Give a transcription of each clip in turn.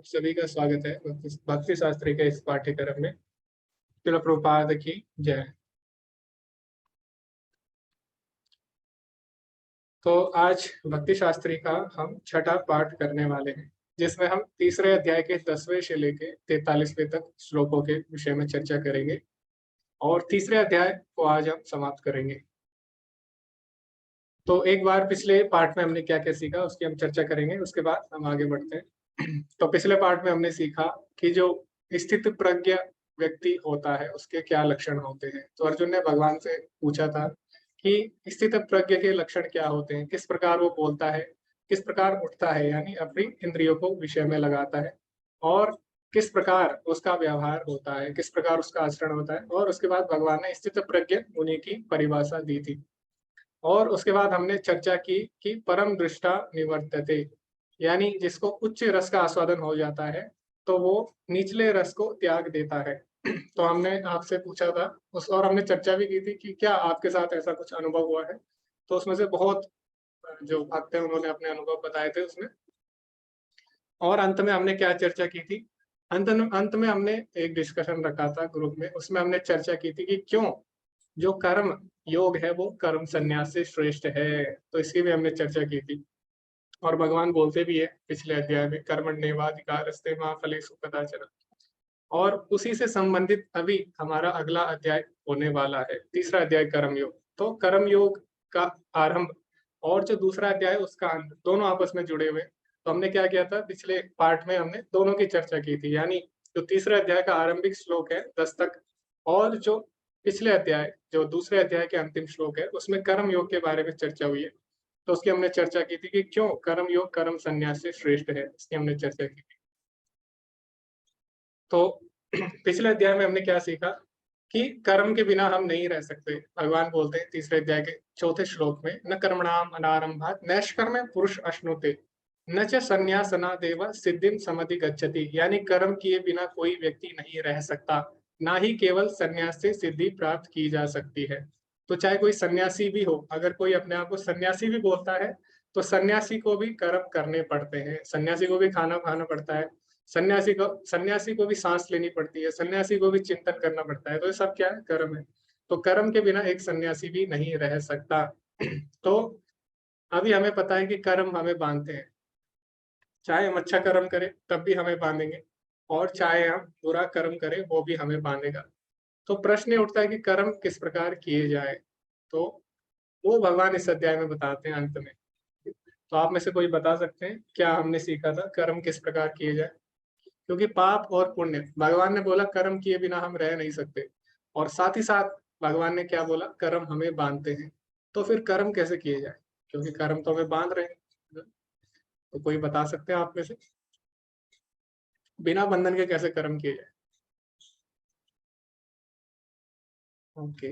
आप सभी का स्वागत है भक्ति शास्त्री के इस पाठ्यक्रम में। श्रील प्रभुपाद की जय। तो आज भक्ति शास्त्री का हम छठा पाठ करने वाले हैं, जिसमें हम तीसरे अध्याय के 10वें से लेके 43वें तक श्लोकों के विषय में चर्चा करेंगे और तीसरे अध्याय को आज हम समाप्त करेंगे। तो एक बार पिछले पाठ में हमने क्या क्या सीखा उसकी हम चर्चा करेंगे, उसके बाद हम आगे बढ़ते हैं। तो पिछले पाठ में हमने सीखा कि जो स्थित प्रज्ञ व्यक्ति होता है उसके क्या लक्षण होते हैं। तो अर्जुन ने भगवान से पूछा था कि स्थित प्रज्ञ के लक्षण क्या होते हैं, किस प्रकार वो बोलता है, किस प्रकार उठता है, यानी अपनी इंद्रियों को विषय में लगाता है, और किस प्रकार उसका व्यवहार होता है, किस प्रकार उसका आचरण होता है। और उसके बाद भगवान ने स्थित प्रज्ञ मुनि की परिभाषा दी थी। और उसके बाद हमने चर्चा की कि परम दृष्टा निवर्तते, यानी जिसको उच्च रस का आस्वादन हो जाता है तो वो निचले रस को त्याग देता है। तो हमने आपसे पूछा था और हमने चर्चा भी की थी कि क्या आपके साथ ऐसा कुछ अनुभव हुआ है। तो उसमें से बहुत जो भक्त है उन्होंने अपने अनुभव बताए थे उसमें। और अंत में हमने क्या चर्चा की थी, अंत में हमने एक डिस्कशन रखा था ग्रुप में, उसमें हमने चर्चा की थी कि क्यों जो कर्म योग है वो कर्म संन्यास से श्रेष्ठ है। तो इसकी भी हमने चर्चा की थी। और भगवान बोलते भी है पिछले अध्याय में, कर्मण्येवाधिकारस्ते मा फलेषु कदाचन। और उसी से संबंधित अभी हमारा अगला अध्याय होने वाला है, तीसरा अध्याय कर्म योग। तो कर्म योग का आरंभ और जो दूसरा अध्याय उसका अंत, दोनों आपस में जुड़े हुए। तो हमने क्या किया था, पिछले पार्ट में हमने दोनों की चर्चा की थी, यानी जो तीसरे अध्याय का आरंभिक श्लोक है 10 तक, और जो पिछले अध्याय जो दूसरे अध्याय के अंतिम श्लोक है उसमें कर्म योग के बारे में चर्चा हुई है। तो उसकी हमने चर्चा की थी कि क्यों कर्म योग कर्म संन्यास से श्रेष्ठ है, इसकी हमने चर्चा की थी। तो पिछले अध्याय में हमने क्या सीखा कि कर्म के बिना हम नहीं रह सकते। भगवान बोलते हैं तीसरे अध्याय के चौथे श्लोक में, न कर्मणाम अनारंभात नैष्कर्म्य पुरुष अश्नुते न च संन्यासना देव सिद्धिम समधि गच्छति, यानी कर्म किए बिना कोई व्यक्ति नहीं रह सकता, ना ही केवल संन्यास से सिद्धि प्राप्त की जा सकती है। तो चाहे कोई सन्यासी भी हो, अगर कोई अपने आप को सन्यासी भी बोलता है तो सन्यासी को भी कर्म करने पड़ते हैं, सन्यासी को भी खाना खाना पड़ता है, सन्यासी को भी सांस लेनी पड़ती है, सन्यासी को भी चिंतन करना पड़ता है। तो ये सब क्या है, कर्म है। तो कर्म के बिना एक सन्यासी भी नहीं रह सकता। तो अभी हमें पता है कि कर्म हमें बांधते हैं, चाहे हम अच्छा कर्म करें तब भी हमें बांधेंगे, और चाहे हम बुरा कर्म करें वो भी हमें बांधेगा। तो प्रश्न ये उठता है कि कर्म किस प्रकार किए जाए। तो वो भगवान इस अध्याय में बताते हैं अंत में। तो आप में से कोई बता सकते हैं क्या हमने सीखा था, कर्म किस प्रकार किए जाए। क्योंकि पाप और पुण्य, भगवान ने बोला कर्म किए बिना हम रह नहीं सकते, और साथ ही साथ भगवान ने क्या बोला, कर्म हमें बांधते हैं। तो फिर कर्म कैसे किए जाए, क्योंकि कर्म तो हमें बांध रहे हैं। तो कोई बता सकते हैं आप में से, बिना बंधन के कैसे कर्म किए जाए। ओके,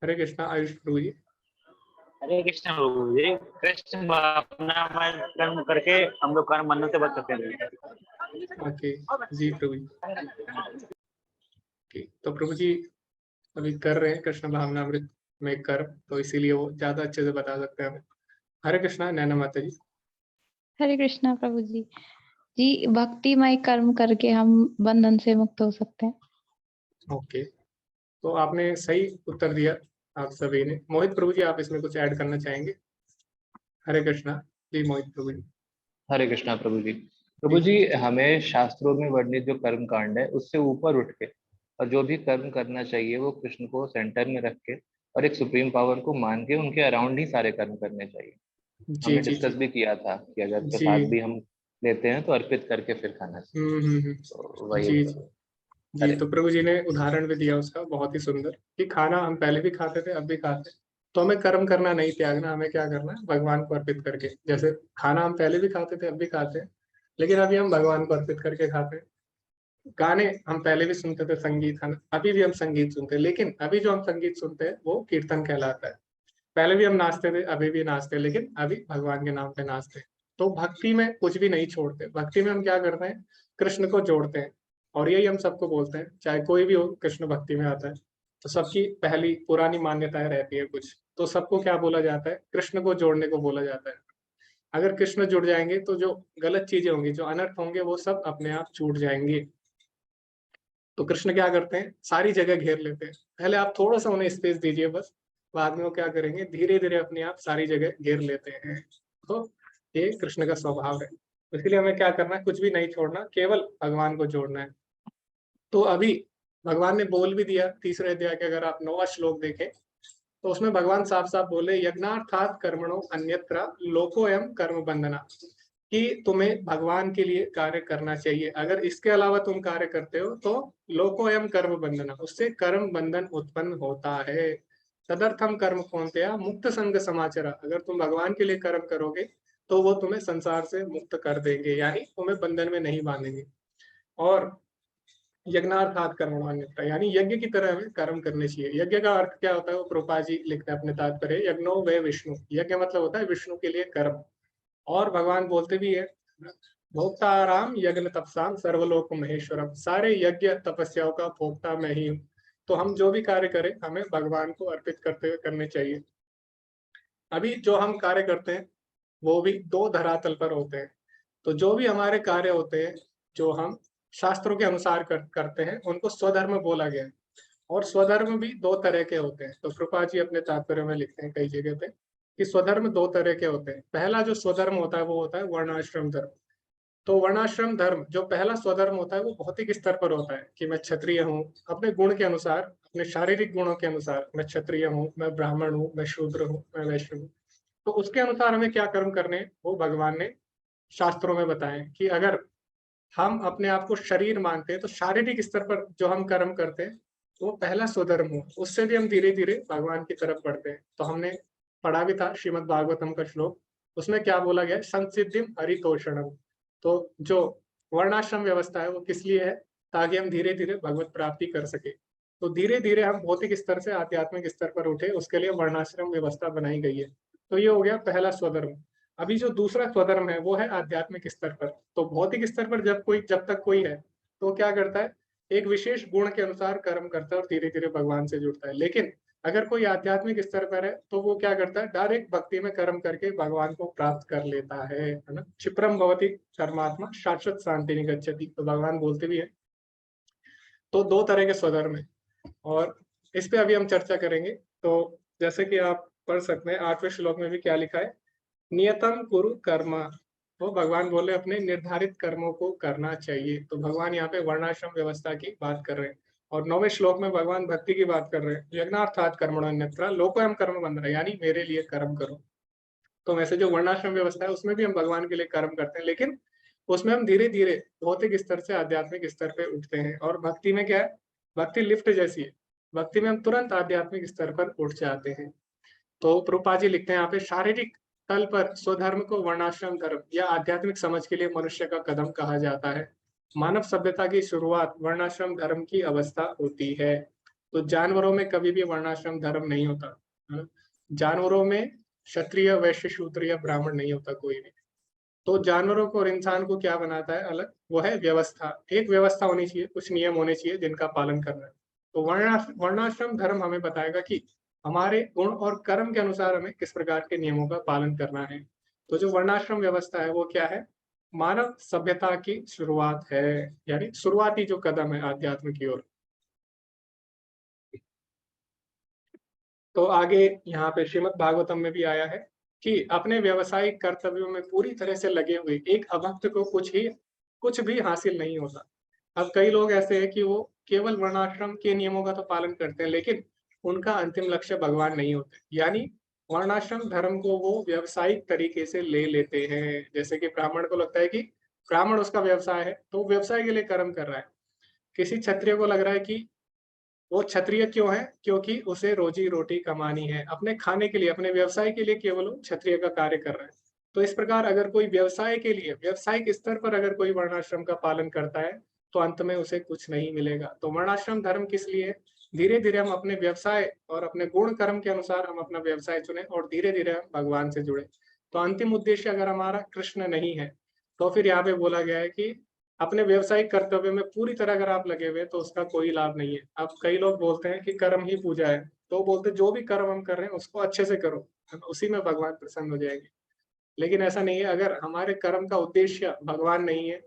हरे कृष्णा। आयुष प्रभु जी। हरे कृष्ण प्रभु जी। कृष्ण भावना में कर्म करके हम लोग कर्म बंधन से बच सकते हैं। ओके जी प्रभु जी। तो प्रभु जी अभी कर रहे हैं कृष्ण भावनामृत में कर्म, तो इसीलिए वो ज्यादा अच्छे से बता सकते हैं हमें। हरे कृष्णा। नैना माता जी। हरे कृष्णा प्रभु जी। जी, भक्तिमय कर्म करके हम बंधन से मुक्त हो सकते हैं। ओके, तो आपने सही उत्तर दिया आप सभी ने। मोहित प्रभु जी, आप इसमें कुछ ऐड करना चाहेंगे। हरे कृष्णा जी। मोहित प्रभु जी। हरे कृष्णा प्रभु जी। प्रभु जी, हमें शास्त्रों में वर्णित जो कर्म कांड है उससे ऊपर उठ के और जो भी कर्म करना चाहिए वो कृष्ण को सेंटर में रख के और एक सुप्रीम पावर को मान के उनके अराउंड ही सारे कर्म करने चाहिए। जी हमने जी डिस्कस जी भी किया था कि अगर जी। प्रसाद भी हम लेते हैं तो अर्पित करके फिर खाना चाहिए। तो वही जी है। जी जी। तो प्रभु जी ने उदाहरण भी दिया उसका बहुत ही सुंदर, कि खाना हम पहले भी खाते थे अब भी खाते हैं, तो हमें कर्म करना नहीं त्यागना, हमें क्या करना है, भगवान को अर्पित करके। जैसे खाना हम पहले भी खाते थे अब भी खाते हैं, लेकिन अभी हम भगवान को अर्पित करके खाते हैं। गाने हम पहले भी सुनते थे, संगीत है ना, अभी भी हम संगीत सुनते हैं, लेकिन अभी जो हम संगीत सुनते हैं वो कीर्तन कहलाता है। पहले भी हम नाचते थे अभी भी नाचते हैं, लेकिन अभी भगवान के नाम पे नाचते हैं। तो भक्ति में कुछ भी नहीं छोड़ते, भक्ति में हम क्या करते हैं, कृष्ण को जोड़ते हैं। और यही हम सबको बोलते हैं, चाहे कोई भी हो कृष्ण भक्ति में आता है। तो सबकी पहली पुरानी मान्यताएं रहती है कुछ, तो सबको क्या बोला जाता है, कृष्ण को जोड़ने को बोला जाता है। अगर कृष्ण जुड़ जाएंगे तो जो गलत चीजें होंगी, जो अनर्थ होंगे, वो सब अपने आप छूट जाएंगे। तो कृष्ण क्या करते हैं, सारी जगह घेर लेते हैं। पहले आप थोड़ा सा उन्हें स्पेस दीजिए बस, बाद में वो क्या करेंगे, धीरे धीरे अपने आप सारी जगह घेर लेते हैं। तो ये कृष्ण का स्वभाव है। इसलिए हमें क्या करना है, कुछ भी नहीं छोड़ना, केवल भगवान को जोड़ना है। तो अभी भगवान ने बोल भी दिया तीसरे अध्याय के, अगर आप 9वां श्लोक देखें तो उसमें भगवान साफ साफ बोले, यज्ञार्थात कर्मणो अन्यत्र लोकोयम कर्म बंधना, कि तुम्हें भगवान के लिए कार्य करना चाहिए। अगर इसके अलावा तुम कार्य करते हो तो लोकोयम कर्म बंधना, उससे कर्म बंधन उत्पन्न होता है। तदर्थम कर्म कौन्तेय मुक्त संग समाचार, अगर तुम भगवान के लिए कर्म करोगे तो वो तुम्हें संसार से मुक्त कर देंगे, यानी तुम्हें बंधन में नहीं बांधेंगे। और यज्ञार्थात कर्मण्यता, यानी यज्ञ की तरह हमें कर्म करने चाहिए। यज्ञ का अर्थ क्या होता है, वो प्रभुपा जी लिखते हैं अपने तात्पर्य, यज्ञो वे विष्णु, यज्ञ मतलब होता है विष्णु के लिए कर्म। और भगवान बोलते भी है, भोक्ताराम यज्ञ तपसाम सर्वलोक महेश्वरम, सारे यज्ञ तपस्याओं का भोक्ता मैं ही हूँ। तो हम जो भी कार्य करें हमें भगवान को अर्पित करते हुए करने चाहिए। अभी जो हम कार्य करते हैं वो भी दो धरातल पर होते हैं। तो जो भी हमारे कार्य होते हैं, जो हम शास्त्रों के अनुसार करते हैं, उनको स्वधर्म बोला गया है। और स्वधर्म भी दो तरह के होते हैं। तो कृपा जी अपने तात्पर्य में लिखते हैं कई जगह पे कि स्वधर्म दो तरह के होते हैं। पहला जो स्वधर्म होता है वो होता है वर्णाश्रम धर्म। तो वर्णाश्रम धर्म जो पहला स्वधर्म होता है वो भौतिक स्तर पर होता है कि मैं क्षत्रिय हूँ, अपने गुण के अनुसार, अपने शारीरिक गुणों के अनुसार, मैं क्षत्रिय हूँ, मैं ब्राह्मण हूँ, मैं शूद्र हूँ, मैं वैश्य हूँ। तो उसके अनुसार हमें क्या कर्म करने हैं, वो भगवान ने शास्त्रों में बताए कि अगर हम अपने आप को शरीर मानते हैं तो शारीरिक स्तर पर जो हम कर्म करते हैं वो पहला स्वधर्म हो, उससे भी हम धीरे धीरे भगवान की तरफ बढ़ते हैं। तो हमने पढ़ा भी था श्रीमद् भागवतम का श्लोक, उसमें क्या बोला गया है, संसिद्धिम हरितोषणम। तो जो वर्णाश्रम व्यवस्था है वो किस लिए है, ताकि हम धीरे धीरे भगवत प्राप्ति कर सके। तो धीरे धीरे हम भौतिक स्तर से आध्यात्मिक स्तर पर उठे, उसके लिए वर्णाश्रम व्यवस्था बनाई गई है। तो ये हो गया पहला स्वधर्म। अभी जो दूसरा स्वधर्म है वो है आध्यात्मिक स्तर पर। तो भौतिक स्तर पर जब तक कोई है तो क्या करता है, एक विशेष गुण के अनुसार कर्म करता है और धीरे धीरे भगवान से जुड़ता है। लेकिन अगर कोई आध्यात्मिक स्तर पर है तो वो क्या करता है, डायरेक्ट भक्ति में कर्म करके भगवान को प्राप्त कर लेता है ना। क्षिप्रम भवति कर्मात्मा शाश्वत शांति निगच्छति, तो भगवान बोलते भी है। तो दो तरह के स्वधर्म है और इस पे अभी हम चर्चा करेंगे। तो जैसे कि आप पढ़ सकते हैं 8वें श्लोक में भी क्या लिखा है, नियतम कुरु कर्म, तो भगवान बोले अपने निर्धारित कर्मों को करना चाहिए। तो भगवान यहाँ पे वर्णाश्रम व्यवस्था की बात कर रहे हैं। और 9वें श्लोक में भगवान भक्ति की बात कर रहे हैं, यज्ञार्थात कर्मण्यत्र लोकोयम कर्म बंधना, यानी मेरे लिए कर्म करो। तो वैसे जो वर्णाश्रम व्यवस्था है उसमें भी हम भगवान के लिए कर्म करते हैं, लेकिन उसमें हम धीरे धीरे भौतिक स्तर से आध्यात्मिक स्तर पे उठते हैं। और भक्ति में क्या है, भक्ति लिफ्ट जैसी है, भक्ति में हम तुरंत आध्यात्मिक स्तर पर उठ जाते हैं। तो प्रभुपाद जी लिखते हैं यहाँ पे, शारीरिक तल पर स्वधर्म को वर्णाश्रम धर्म या आध्यात्मिक समझ के लिए मनुष्य का कदम कहा जाता है। मानव सभ्यता की शुरुआत वर्णाश्रम धर्म की अवस्था होती है। तो जानवरों में कभी भी वर्णाश्रम धर्म नहीं होता। जानवरों में क्षत्रिय वैश्य शूद्र या ब्राह्मण नहीं होता कोई भी। तो जानवरों को और इंसान को क्या बनाता है अलग, वो है व्यवस्था। एक व्यवस्था होनी चाहिए, कुछ नियम होने चाहिए जिनका पालन करना है। तो वर्णाश्रम धर्म हमें बताएगा कि हमारे गुण और कर्म के अनुसार हमें किस प्रकार के नियमों का पालन करना है। तो जो वर्णाश्रम व्यवस्था है वो क्या है, मानव सभ्यता की शुरुआत है, यानी शुरुआती जो कदम है आध्यात्म की ओर। तो आगे यहाँ पे श्रीमद् भागवतम में भी आया है कि अपने व्यवसायिक कर्तव्यों में पूरी तरह से लगे हुए एक अभक्त को कुछ भी हासिल नहीं होता। अब कई लोग ऐसे हैं कि वो केवल वर्णाश्रम के नियमों का तो पालन करते हैं, लेकिन उनका अंतिम लक्ष्य भगवान नहीं होते, यानी वर्णाश्रम धर्म को वो व्यवसायिक तरीके से ले लेते हैं। जैसे कि ब्राह्मण को लगता है कि ब्राह्मण उसका व्यवसाय है तो व्यवसाय के लिए कर्म कर रहा है। किसी क्षत्रिय को लग रहा है कि वो क्षत्रिय क्यों है, क्योंकि उसे रोजी रोटी कमानी है, अपने खाने के लिए, अपने व्यवसाय के लिए केवल वो क्षत्रिय का कार्य कर रहा है। तो इस प्रकार अगर कोई व्यवसाय के लिए व्यवसायिक स्तर पर अगर कोई वर्णाश्रम का पालन करता है तो अंत में उसे कुछ नहीं मिलेगा। तो वर्णाश्रम धर्म किस लिए, धीरे धीरे हम अपने व्यवसाय और अपने गुण कर्म के अनुसार हम अपना व्यवसाय चुने और धीरे धीरे हम भगवान से जुड़े। तो अंतिम उद्देश्य अगर हमारा कृष्ण नहीं है तो फिर यहाँ पे बोला गया है कि अपने व्यवसायिक कर्तव्य में पूरी तरह अगर आप लगे हुए तो उसका कोई लाभ नहीं है। अब कई लोग बोलते हैं कि कर्म ही पूजा है, तो बोलते जो भी कर्म हम कर रहे हैं उसको अच्छे से करो, उसी में भगवान प्रसन्न हो जाएंगे। लेकिन ऐसा नहीं है, अगर हमारे कर्म का उद्देश्य भगवान नहीं है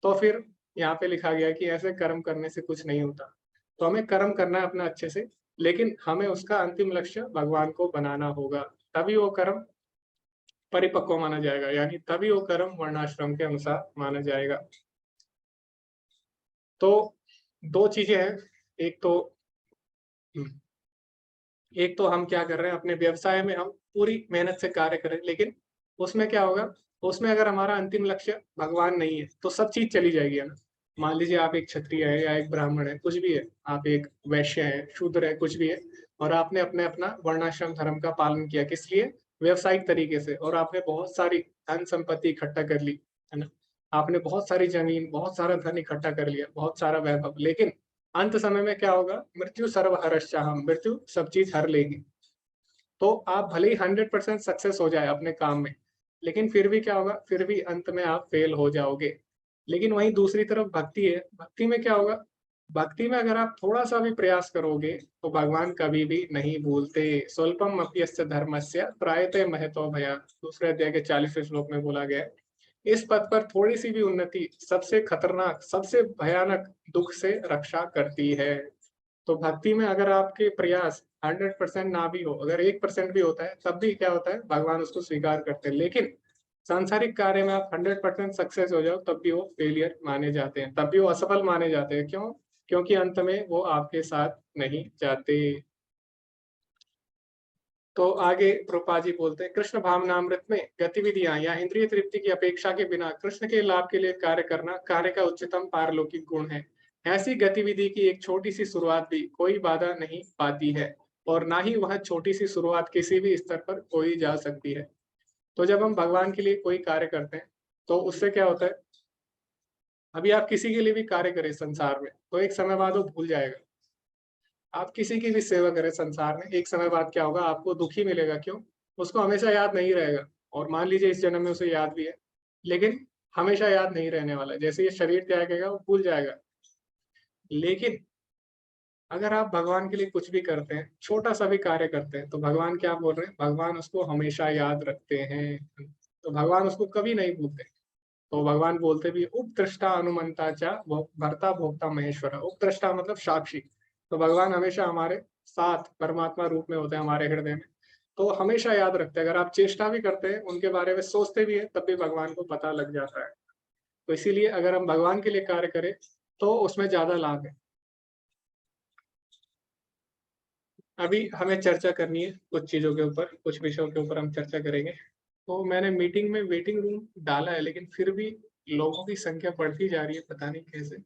तो फिर यहाँ पे लिखा गया कि ऐसे कर्म करने से कुछ नहीं होता। तो हमें कर्म करना है अपना अच्छे से, लेकिन हमें उसका अंतिम लक्ष्य भगवान को बनाना होगा, तभी वो कर्म परिपक्व माना जाएगा, यानी तभी वो कर्म वर्णाश्रम के अनुसार माना जाएगा। तो दो चीजें हैं, एक तो एक तो हम क्या कर रहे हैं अपने व्यवसाय में हम पूरी मेहनत से कार्य करें, लेकिन उसमें क्या होगा, उसमें अगर हमारा अंतिम लक्ष्य भगवान नहीं है तो सब चीज चली जाएगी, है ना। मान लीजिए आप एक क्षत्रिय है या एक ब्राह्मण है, कुछ भी है, आप एक वैश्य है, शूद्र है, कुछ भी है, और आपने अपने अपना वर्णाश्रम धर्म का पालन किया, किस लिए, व्यवसायिक तरीके से, और आपने बहुत सारी धन संपत्ति इकट्ठा कर ली, है ना। आपने बहुत सारी जमीन, बहुत सारा धन इकट्ठा कर लिया, बहुत सारा वैभव, लेकिन अंत समय में क्या होगा, मृत्यु सर्वहरश्चाहम, मृत्यु सब चीज हर लेगी। तो आप भले ही 100% सक्सेस हो जाए अपने काम में, लेकिन फिर भी क्या होगा, फिर भी अंत में आप फेल हो जाओगे। लेकिन वहीं दूसरी तरफ भक्ति है, भक्ति में क्या होगा, भक्ति में अगर आप थोड़ा सा भी प्रयास करोगे तो भगवान कभी भी नहीं भूलते। स्वल्पम अप्यस्य धर्मस्य त्रायते महतो भया, दूसरे अध्याय के 40वें श्लोक में बोला गया है। इस पद पर थोड़ी सी भी उन्नति सबसे खतरनाक, सबसे भयानक दुख से रक्षा करती है। तो भक्ति में अगर आपके प्रयास 100% ना भी हो, अगर 1% भी होता है, तब भी क्या होता है, भगवान उसको स्वीकार करते हैं। लेकिन सांसारिक कार्य में आप 100% सक्सेस हो जाओ तब भी वो फेलियर माने जाते हैं, तब भी वो असफल माने जाते हैं। क्यों? क्योंकि अंत में वो आपके साथ नहीं जाते। तो आगे रूपा जी बोलते हैं, कृष्ण भावनामृत में गतिविधियां या इंद्रिय तृप्ति की अपेक्षा के बिना कृष्ण के लाभ के लिए कार्य करना कार्य का उच्चतम पारलौकिक गुण है। ऐसी गतिविधि की एक छोटी सी शुरुआत भी कोई बाधा नहीं पाती है, और ना ही वह छोटी सी शुरुआत किसी भी स्तर पर कोई जा सकती है। तो जब हम भगवान के लिए कोई कार्य करते हैं तो उससे क्या होता है, अभी आप किसी के लिए भी कार्य करें संसार में तो एक समय बाद वो भूल जाएगा। आप किसी की भी सेवा करें संसार में, एक समय बाद क्या होगा, आपको दुखी मिलेगा। क्यों? उसको हमेशा याद नहीं रहेगा, और मान लीजिए इस जन्म में उसे याद भी है, लेकिन हमेशा याद नहीं रहने वाला। जैसे ये शरीर त्यागेगा वो भूल जाएगा। लेकिन अगर आप भगवान के लिए कुछ भी करते हैं, छोटा सा भी कार्य करते हैं, तो भगवान क्या बोल रहे हैं, भगवान उसको हमेशा याद रखते हैं। तो भगवान उसको कभी नहीं भूलते। तो भगवान बोलते भी, उपद्रष्टा अनुमंता चा भर्ता भोक्ता महेश्वर। उपद्रष्टा मतलब साक्षी। तो भगवान हमेशा हमारे साथ परमात्मा रूप में होते हैं हमारे हृदय में, तो हमेशा याद रखते हैं। अगर आप चेष्टा भी करते हैं, उनके बारे में सोचते भी हैं, तब भी भगवान को पता लग जाता है। तो इसीलिए अगर हम भगवान के लिए कार्य करें तो उसमें ज्यादा लाभ है। अभी हमें चर्चा करनी है कुछ चीजों के ऊपर, कुछ विषयों के ऊपर हम चर्चा करेंगे। तो मैंने मीटिंग में वेटिंग रूम डाला है, लेकिन फिर भी लोगों की संख्या बढ़ती जा रही है, पता नहीं कैसे।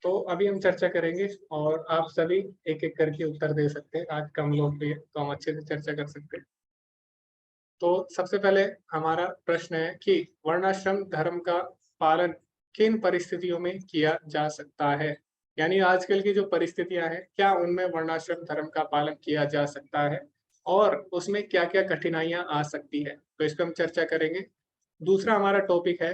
तो अभी हम चर्चा करेंगे और आप सभी एक एक करके उत्तर दे सकते हैं। आज कम लोग भी है तो हम अच्छे से चर्चा कर सकते हैं। तो सबसे पहले हमारा प्रश्न है कि वर्णाश्रम धर्म का पालन किन परिस्थितियों में किया जा सकता है, यानी आजकल की जो परिस्थितियां हैं, क्या उनमें वर्णाश्रम धर्म का पालन किया जा सकता है और उसमें क्या क्या कठिनाइयां आ सकती है, तो इस पर हम चर्चा करेंगे। दूसरा हमारा टॉपिक है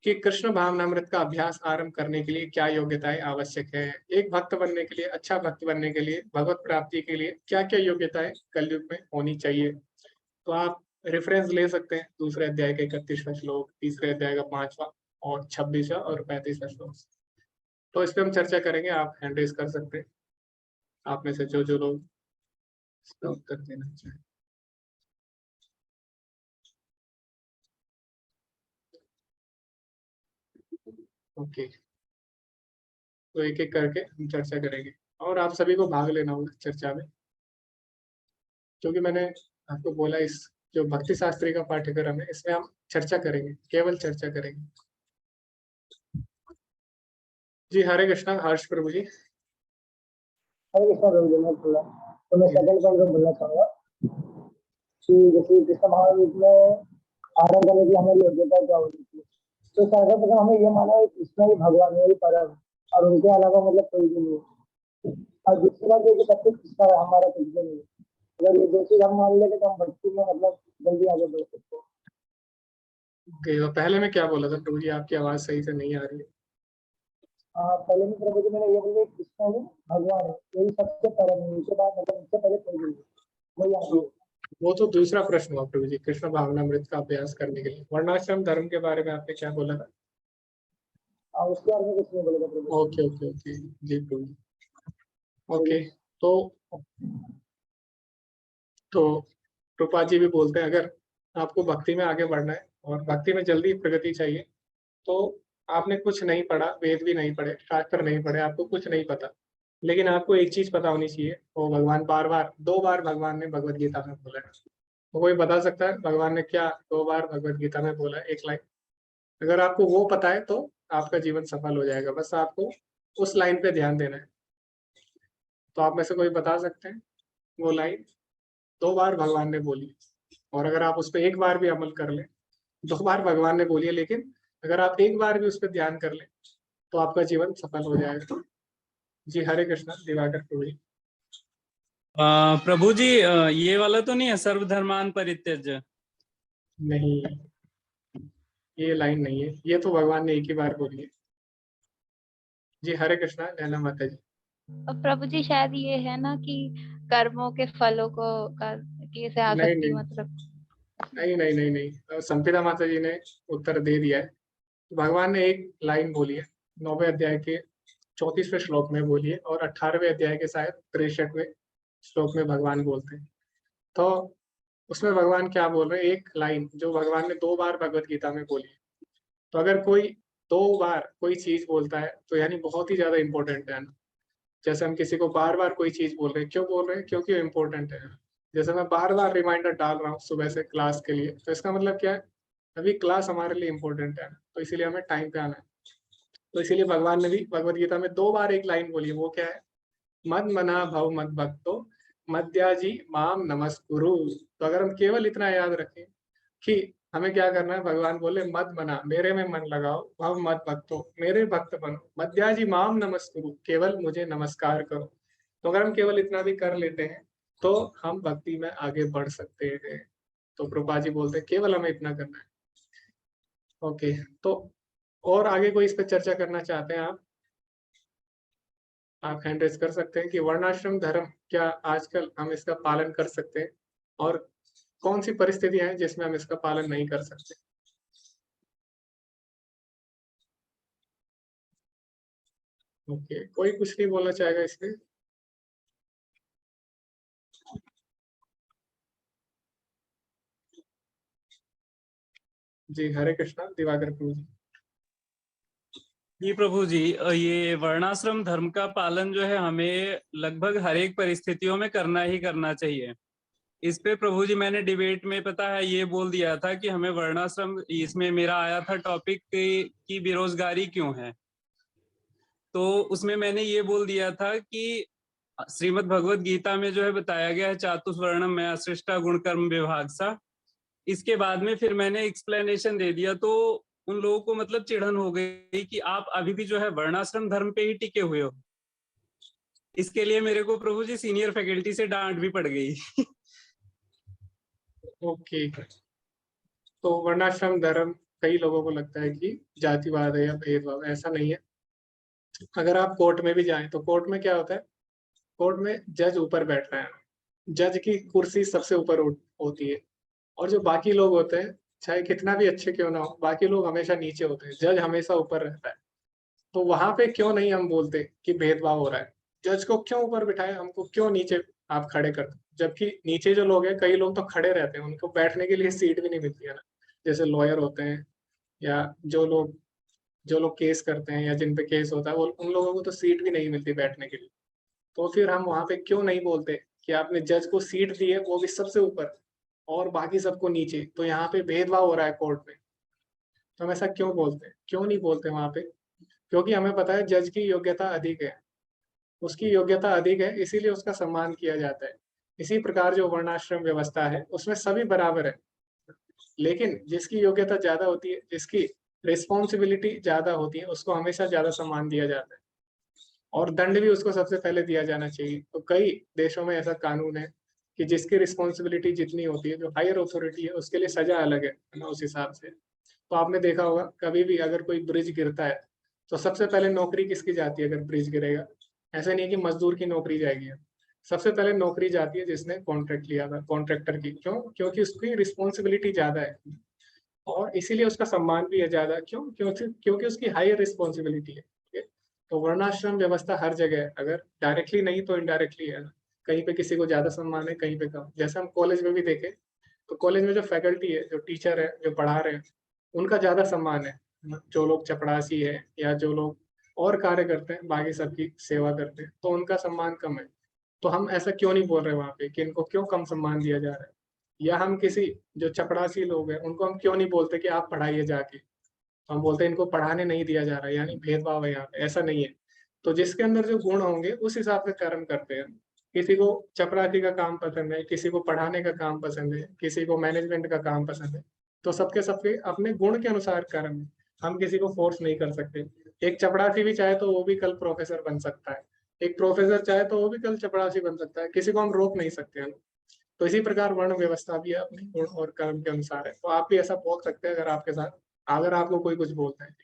कि कृष्ण भावनामृत का अभ्यास आरंभ करने के लिए क्या योग्यताएं आवश्यक है। एक भक्त बनने के लिए, अच्छा भक्त बनने के लिए, भगवत प्राप्ति के लिए क्या क्या योग्यताएं कलयुग में होनी चाहिए। तो आप रेफरेंस ले सकते हैं दूसरे अध्याय का 31वां श्लोक, तीसरे अध्याय का 5वां और 26वां और 35वां श्लोक। तो इस पे हम चर्चा करेंगे, आप हैंड रेज कर सकते हैं, आप में से जो जो लोग इसका उत्तर देना चाहें। ओके, तो एक एक करके हम चर्चा करेंगे, और आप सभी को भाग लेना होगा चर्चा में, क्योंकि मैंने आपको बोला इस जो भक्ति शास्त्री का पाठ्यक्रम है इसमें हम चर्चा करेंगे, केवल चर्चा करेंगे। जी हरे कृष्णा, हर्ष प्रभु जी। हरे कृष्णा प्रभु जी, मैं बोला तो मैं जी सेकंड पॉइंट में बोलना चाहूंगा कि जैसे कृष्ण महावीर में आराधना करने की हमारी योग्यता क्या होती है। तो सर्वप्रथम हमें ये माना है कृष्ण ही भगवान है, ही परम, और उनके अलावा मतलब कोई भी नहीं है। और दूसरी बात ये कि सब कुछ कृष्ण है, हमारा कुछ भी नहीं है। अगर ये दो चीज हम मान लेंगे तो हम भक्ति में मतलब जल्दी आगे बढ़ सकते हैं। ओके, तो पहले में क्या बोला था प्रभु जी? आपकी आवाज सही से नहीं आ रही है। पहले में प्रभु जी मैंने ये बोला कृष्ण ही भगवान है, यही सबसे परम है, उसके बाद मतलब इससे पहले कोई नहीं है, वही आगे है। वो तो दूसरा प्रश्न हुआ प्रभु जी, कृष्ण भावनामृत का अभ्यास करने के लिए। वर्णाश्रम धर्म के बारे में आपने क्या बोला था? उसके बारे में कुछ नहीं बोलेगा प्रभु जी। ओके ओके ओके जी प्रभु जी। ओके, तो रूपा जी भी बोलते हैं अगर आपको भक्ति में आगे बढ़ना है और भक्ति में जल्दी प्रगति चाहिए, तो आपने कुछ नहीं पढ़ा, वेद भी नहीं पढ़े, शास्त्र नहीं पढ़े, आपको कुछ नहीं पता, लेकिन आपको एक चीज पता होनी चाहिए, वो भगवान बार बार 2 बार भगवान ने भगवत गीता में बोला है। तो कोई बता सकता है भगवान ने क्या 2 बार भगवत गीता में बोला है? एक लाइन। अगर आपको वो पता है तो आपका जीवन सफल हो जाएगा, बस आपको उस लाइन पे ध्यान देना है। तो आप में से कोई बता सकते हैं वो लाइन? 2 बार भगवान ने बोली है, और अगर आप उस पर एक बार भी अमल कर लें, 2 बार भगवान ने बोली है, लेकिन अगर आप एक बार भी उस पर ध्यान कर लें तो आपका जीवन सफल हो जाएगा। जी हरे कृष्णा, दिवाकर प्रभु जी। प्रभु जी ये वाला तो नहीं है सर्वधर्मान परित्यज्य? नहीं, ये लाइन नहीं है, ये तो भगवान ने एक ही बार बोली है। जी हरे कृष्णा, नैना माता जी। और प्रभु जी शायद ये है ना कि कर्मों के फलों को की से नहीं आसक्ति नहीं मतलब। नहीं नहीं नहीं नहीं, संपिता माता जी ने उत्तर दे दिया है। भगवान ने एक लाइन बोली है, 9वें अध्याय के 34वें श्लोक में बोली है, और 18वें अध्याय के शायद 63वें श्लोक में भगवान बोलते हैं। तो उसमें भगवान क्या बोल रहे हैं? एक लाइन जो भगवान ने 2 बार भगवत गीता में बोली है। तो अगर कोई 2 बार कोई चीज बोलता है तो यानी बहुत ही ज्यादा इंपॉर्टेंट है ना। जैसे हम किसी को बार बार कोई चीज बोल रहे हैं, क्यों बोल रहे हैं? क्योंकि वो इम्पोर्टेंट है। जैसे मैं बार बार रिमाइंडर डाल रहा हूँ सुबह से क्लास के लिए, तो इसका मतलब क्या है? अभी क्लास हमारे लिए इम्पोर्टेंट है, तो इसीलिए हमें टाइम पे आना है। तो इसीलिए भगवान ने भी भगवत गीता में 2 बार एक लाइन बोली है, वो क्या है? मद मना भव मद भक्तो मद्याजी माम नमस्कुरु। तो अगर हम केवल इतना याद रखें कि हमें क्या करना है, भगवान बोले मत बना, मेरे में मन लगाओ, भव मत भक्तो, मेरे भक्त बनो, मध्याजी माम नमस्कुरु, केवल मुझे नमस्कार करो। तो अगर हम केवल इतना भी कर लेते हैं तो हम भक्ति में आगे बढ़ सकते हैं। तो प्रभुपा जी बोलते हैं केवल हमें इतना करना है। ओके, तो और आगे कोई इस पर चर्चा करना चाहते हैं आप हैंड रेज कर सकते हैं कि वर्णाश्रम धर्म क्या आजकल हम इसका पालन कर सकते हैं, और कौन सी परिस्थितियां हैं जिसमें हम इसका पालन नहीं कर सकते। ओके, कोई कुछ नहीं बोलना चाहेगा इसमें? जी हरे कृष्णा, दिवाकर प्रभु जी। जी प्रभु जी ये वर्णाश्रम धर्म का पालन जो है हमें लगभग हर एक परिस्थितियों में करना ही करना चाहिए। इस पे प्रभु जी मैंने डिबेट में पता है ये बोल दिया था कि हमें वर्णाश्रम, इसमें मेरा आया था टॉपिक कि बेरोजगारी क्यों है, तो उसमें मैंने ये बोल दिया था कि श्रीमद् भगवत गीता में जो है बताया गया है चातुर्वर्णम में असृष्टा गुण कर्म विभाग सा। इसके बाद में फिर मैंने एक्सप्लेनेशन दे दिया, तो उन लोगों को मतलब चिढ़न हो गई कि आप अभी भी जो है वर्णाश्रम धर्म पे ही टिके हुए हो। इसके लिए मेरे को प्रभु जी सीनियर फैकल्टी से डांट भी पड़ गई। ओके, तो वर्णाश्रम धर्म कई लोगों को लगता है कि जातिवाद है या भेदभाव, ऐसा नहीं है। अगर आप कोर्ट में भी जाएं तो कोर्ट में क्या होता है? कोर्ट में जज ऊपर बैठ रहा है, जज की कुर्सी सबसे ऊपर होती है, और जो बाकी लोग होते हैं चाहे कितना भी अच्छे क्यों ना हो, बाकी लोग हमेशा नीचे होते हैं, जज हमेशा ऊपर रहता है। तो वहां पे क्यों नहीं हम बोलते कि भेदभाव हो रहा है? जज को क्यों ऊपर बिठाए, हमको क्यों नीचे आप खड़े करते? जबकि नीचे जो लोग हैं, कई लोग तो खड़े रहते हैं, उनको बैठने के लिए सीट भी नहीं मिलती है ना। जैसे लॉयर होते हैं, या जो लोग केस करते हैं, या जिन पे केस होता है, वो उन लोगों को तो सीट भी नहीं मिलती बैठने के लिए। तो फिर हम वहां पे क्यों नहीं बोलते कि आपने जज को सीट दी है, वो भी सबसे ऊपर, और बाकी सबको नीचे, तो यहाँ पे भेदभाव हो रहा है कोर्ट में। तो हम ऐसा क्यों बोलते हैं? क्यों नहीं बोलते वहां पे? क्योंकि हमें पता है जज की योग्यता अधिक है, उसकी योग्यता अधिक है, इसीलिए उसका सम्मान किया जाता है। इसी प्रकार जो वर्णाश्रम व्यवस्था है उसमें सभी बराबर है, लेकिन जिसकी योग्यता ज्यादा होती है, जिसकी रिस्पॉन्सिबिलिटी ज्यादा होती है, उसको हमेशा ज्यादा सम्मान दिया जाता है, और दंड भी उसको सबसे पहले दिया जाना चाहिए। तो कई देशों में ऐसा कानून है कि जिसकी रिस्पॉन्सिबिलिटी जितनी होती है, जो हायर अथॉरिटी है, उसके लिए सजा अलग है ना, उस हिसाब से। तो आपने देखा होगा कभी भी अगर कोई ब्रिज गिरता है तो सबसे पहले नौकरी किसकी जाती है अगर ब्रिज गिरेगा? ऐसा नहीं है कि मजदूर की नौकरी जाएगी, सबसे पहले नौकरी जाती है जिसने कॉन्ट्रैक्ट लिया था, कॉन्ट्रैक्टर की। क्यों? क्योंकि उसकी रिस्पॉन्सिबिलिटी ज्यादा है और इसीलिए उसका सम्मान भी है ज्यादा। क्यों? क्योंकि उसकी हाई रिस्पॉन्सिबिलिटी है। ठीक है? तो वर्णाश्रम व्यवस्था हर जगह है, अगर डायरेक्टली नहीं तो इनडायरेक्टली है। कहीं पे किसी को ज्यादा सम्मान है, कहीं पे कम। जैसे हम कॉलेज में भी देखें तो कॉलेज में जो फैकल्टी है, जो टीचर है, जो पढ़ा रहे हैं, उनका ज्यादा सम्मान है। जो लोग चपड़ासी है या जो लोग और कार्य करते हैं, बाकी सबकी सेवा करते हैं, तो उनका सम्मान कम है। तो हम ऐसा क्यों नहीं बोल रहे वहां पे कि इनको क्यों कम सम्मान दिया जा रहा है? या हम किसी जो चपड़ासी लोग हैं उनको हम क्यों नहीं बोलते कि आप पढ़ाइए जाके? तो हम बोलते हैं इनको पढ़ाने नहीं दिया जा रहा है, यानी भेदभाव है यहाँ पे। ऐसा नहीं है। तो जिसके अंदर जो गुण होंगे उस हिसाब से कर्म करते हैं। किसी को चपरासी का काम पसंद है, किसी को पढ़ाने का काम पसंद है, किसी को मैनेजमेंट का काम पसंद है। तो सबके सबके अपने गुण के अनुसार कर्म है। हम किसी को फोर्स नहीं कर सकते। एक चपरासी भी चाहे तो वो भी कल प्रोफेसर बन सकता है, एक प्रोफेसर चाहे तो वो भी कल चपरासी बन सकता है। किसी को हम रोक नहीं सकते हैं। तो इसी प्रकार वर्ण व्यवस्था भी है अपने गुण और कर्म के अनुसार है। तो आप भी ऐसा बोल सकते हैं अगर आपके साथ, अगर आपको कोई कुछ बोलता है।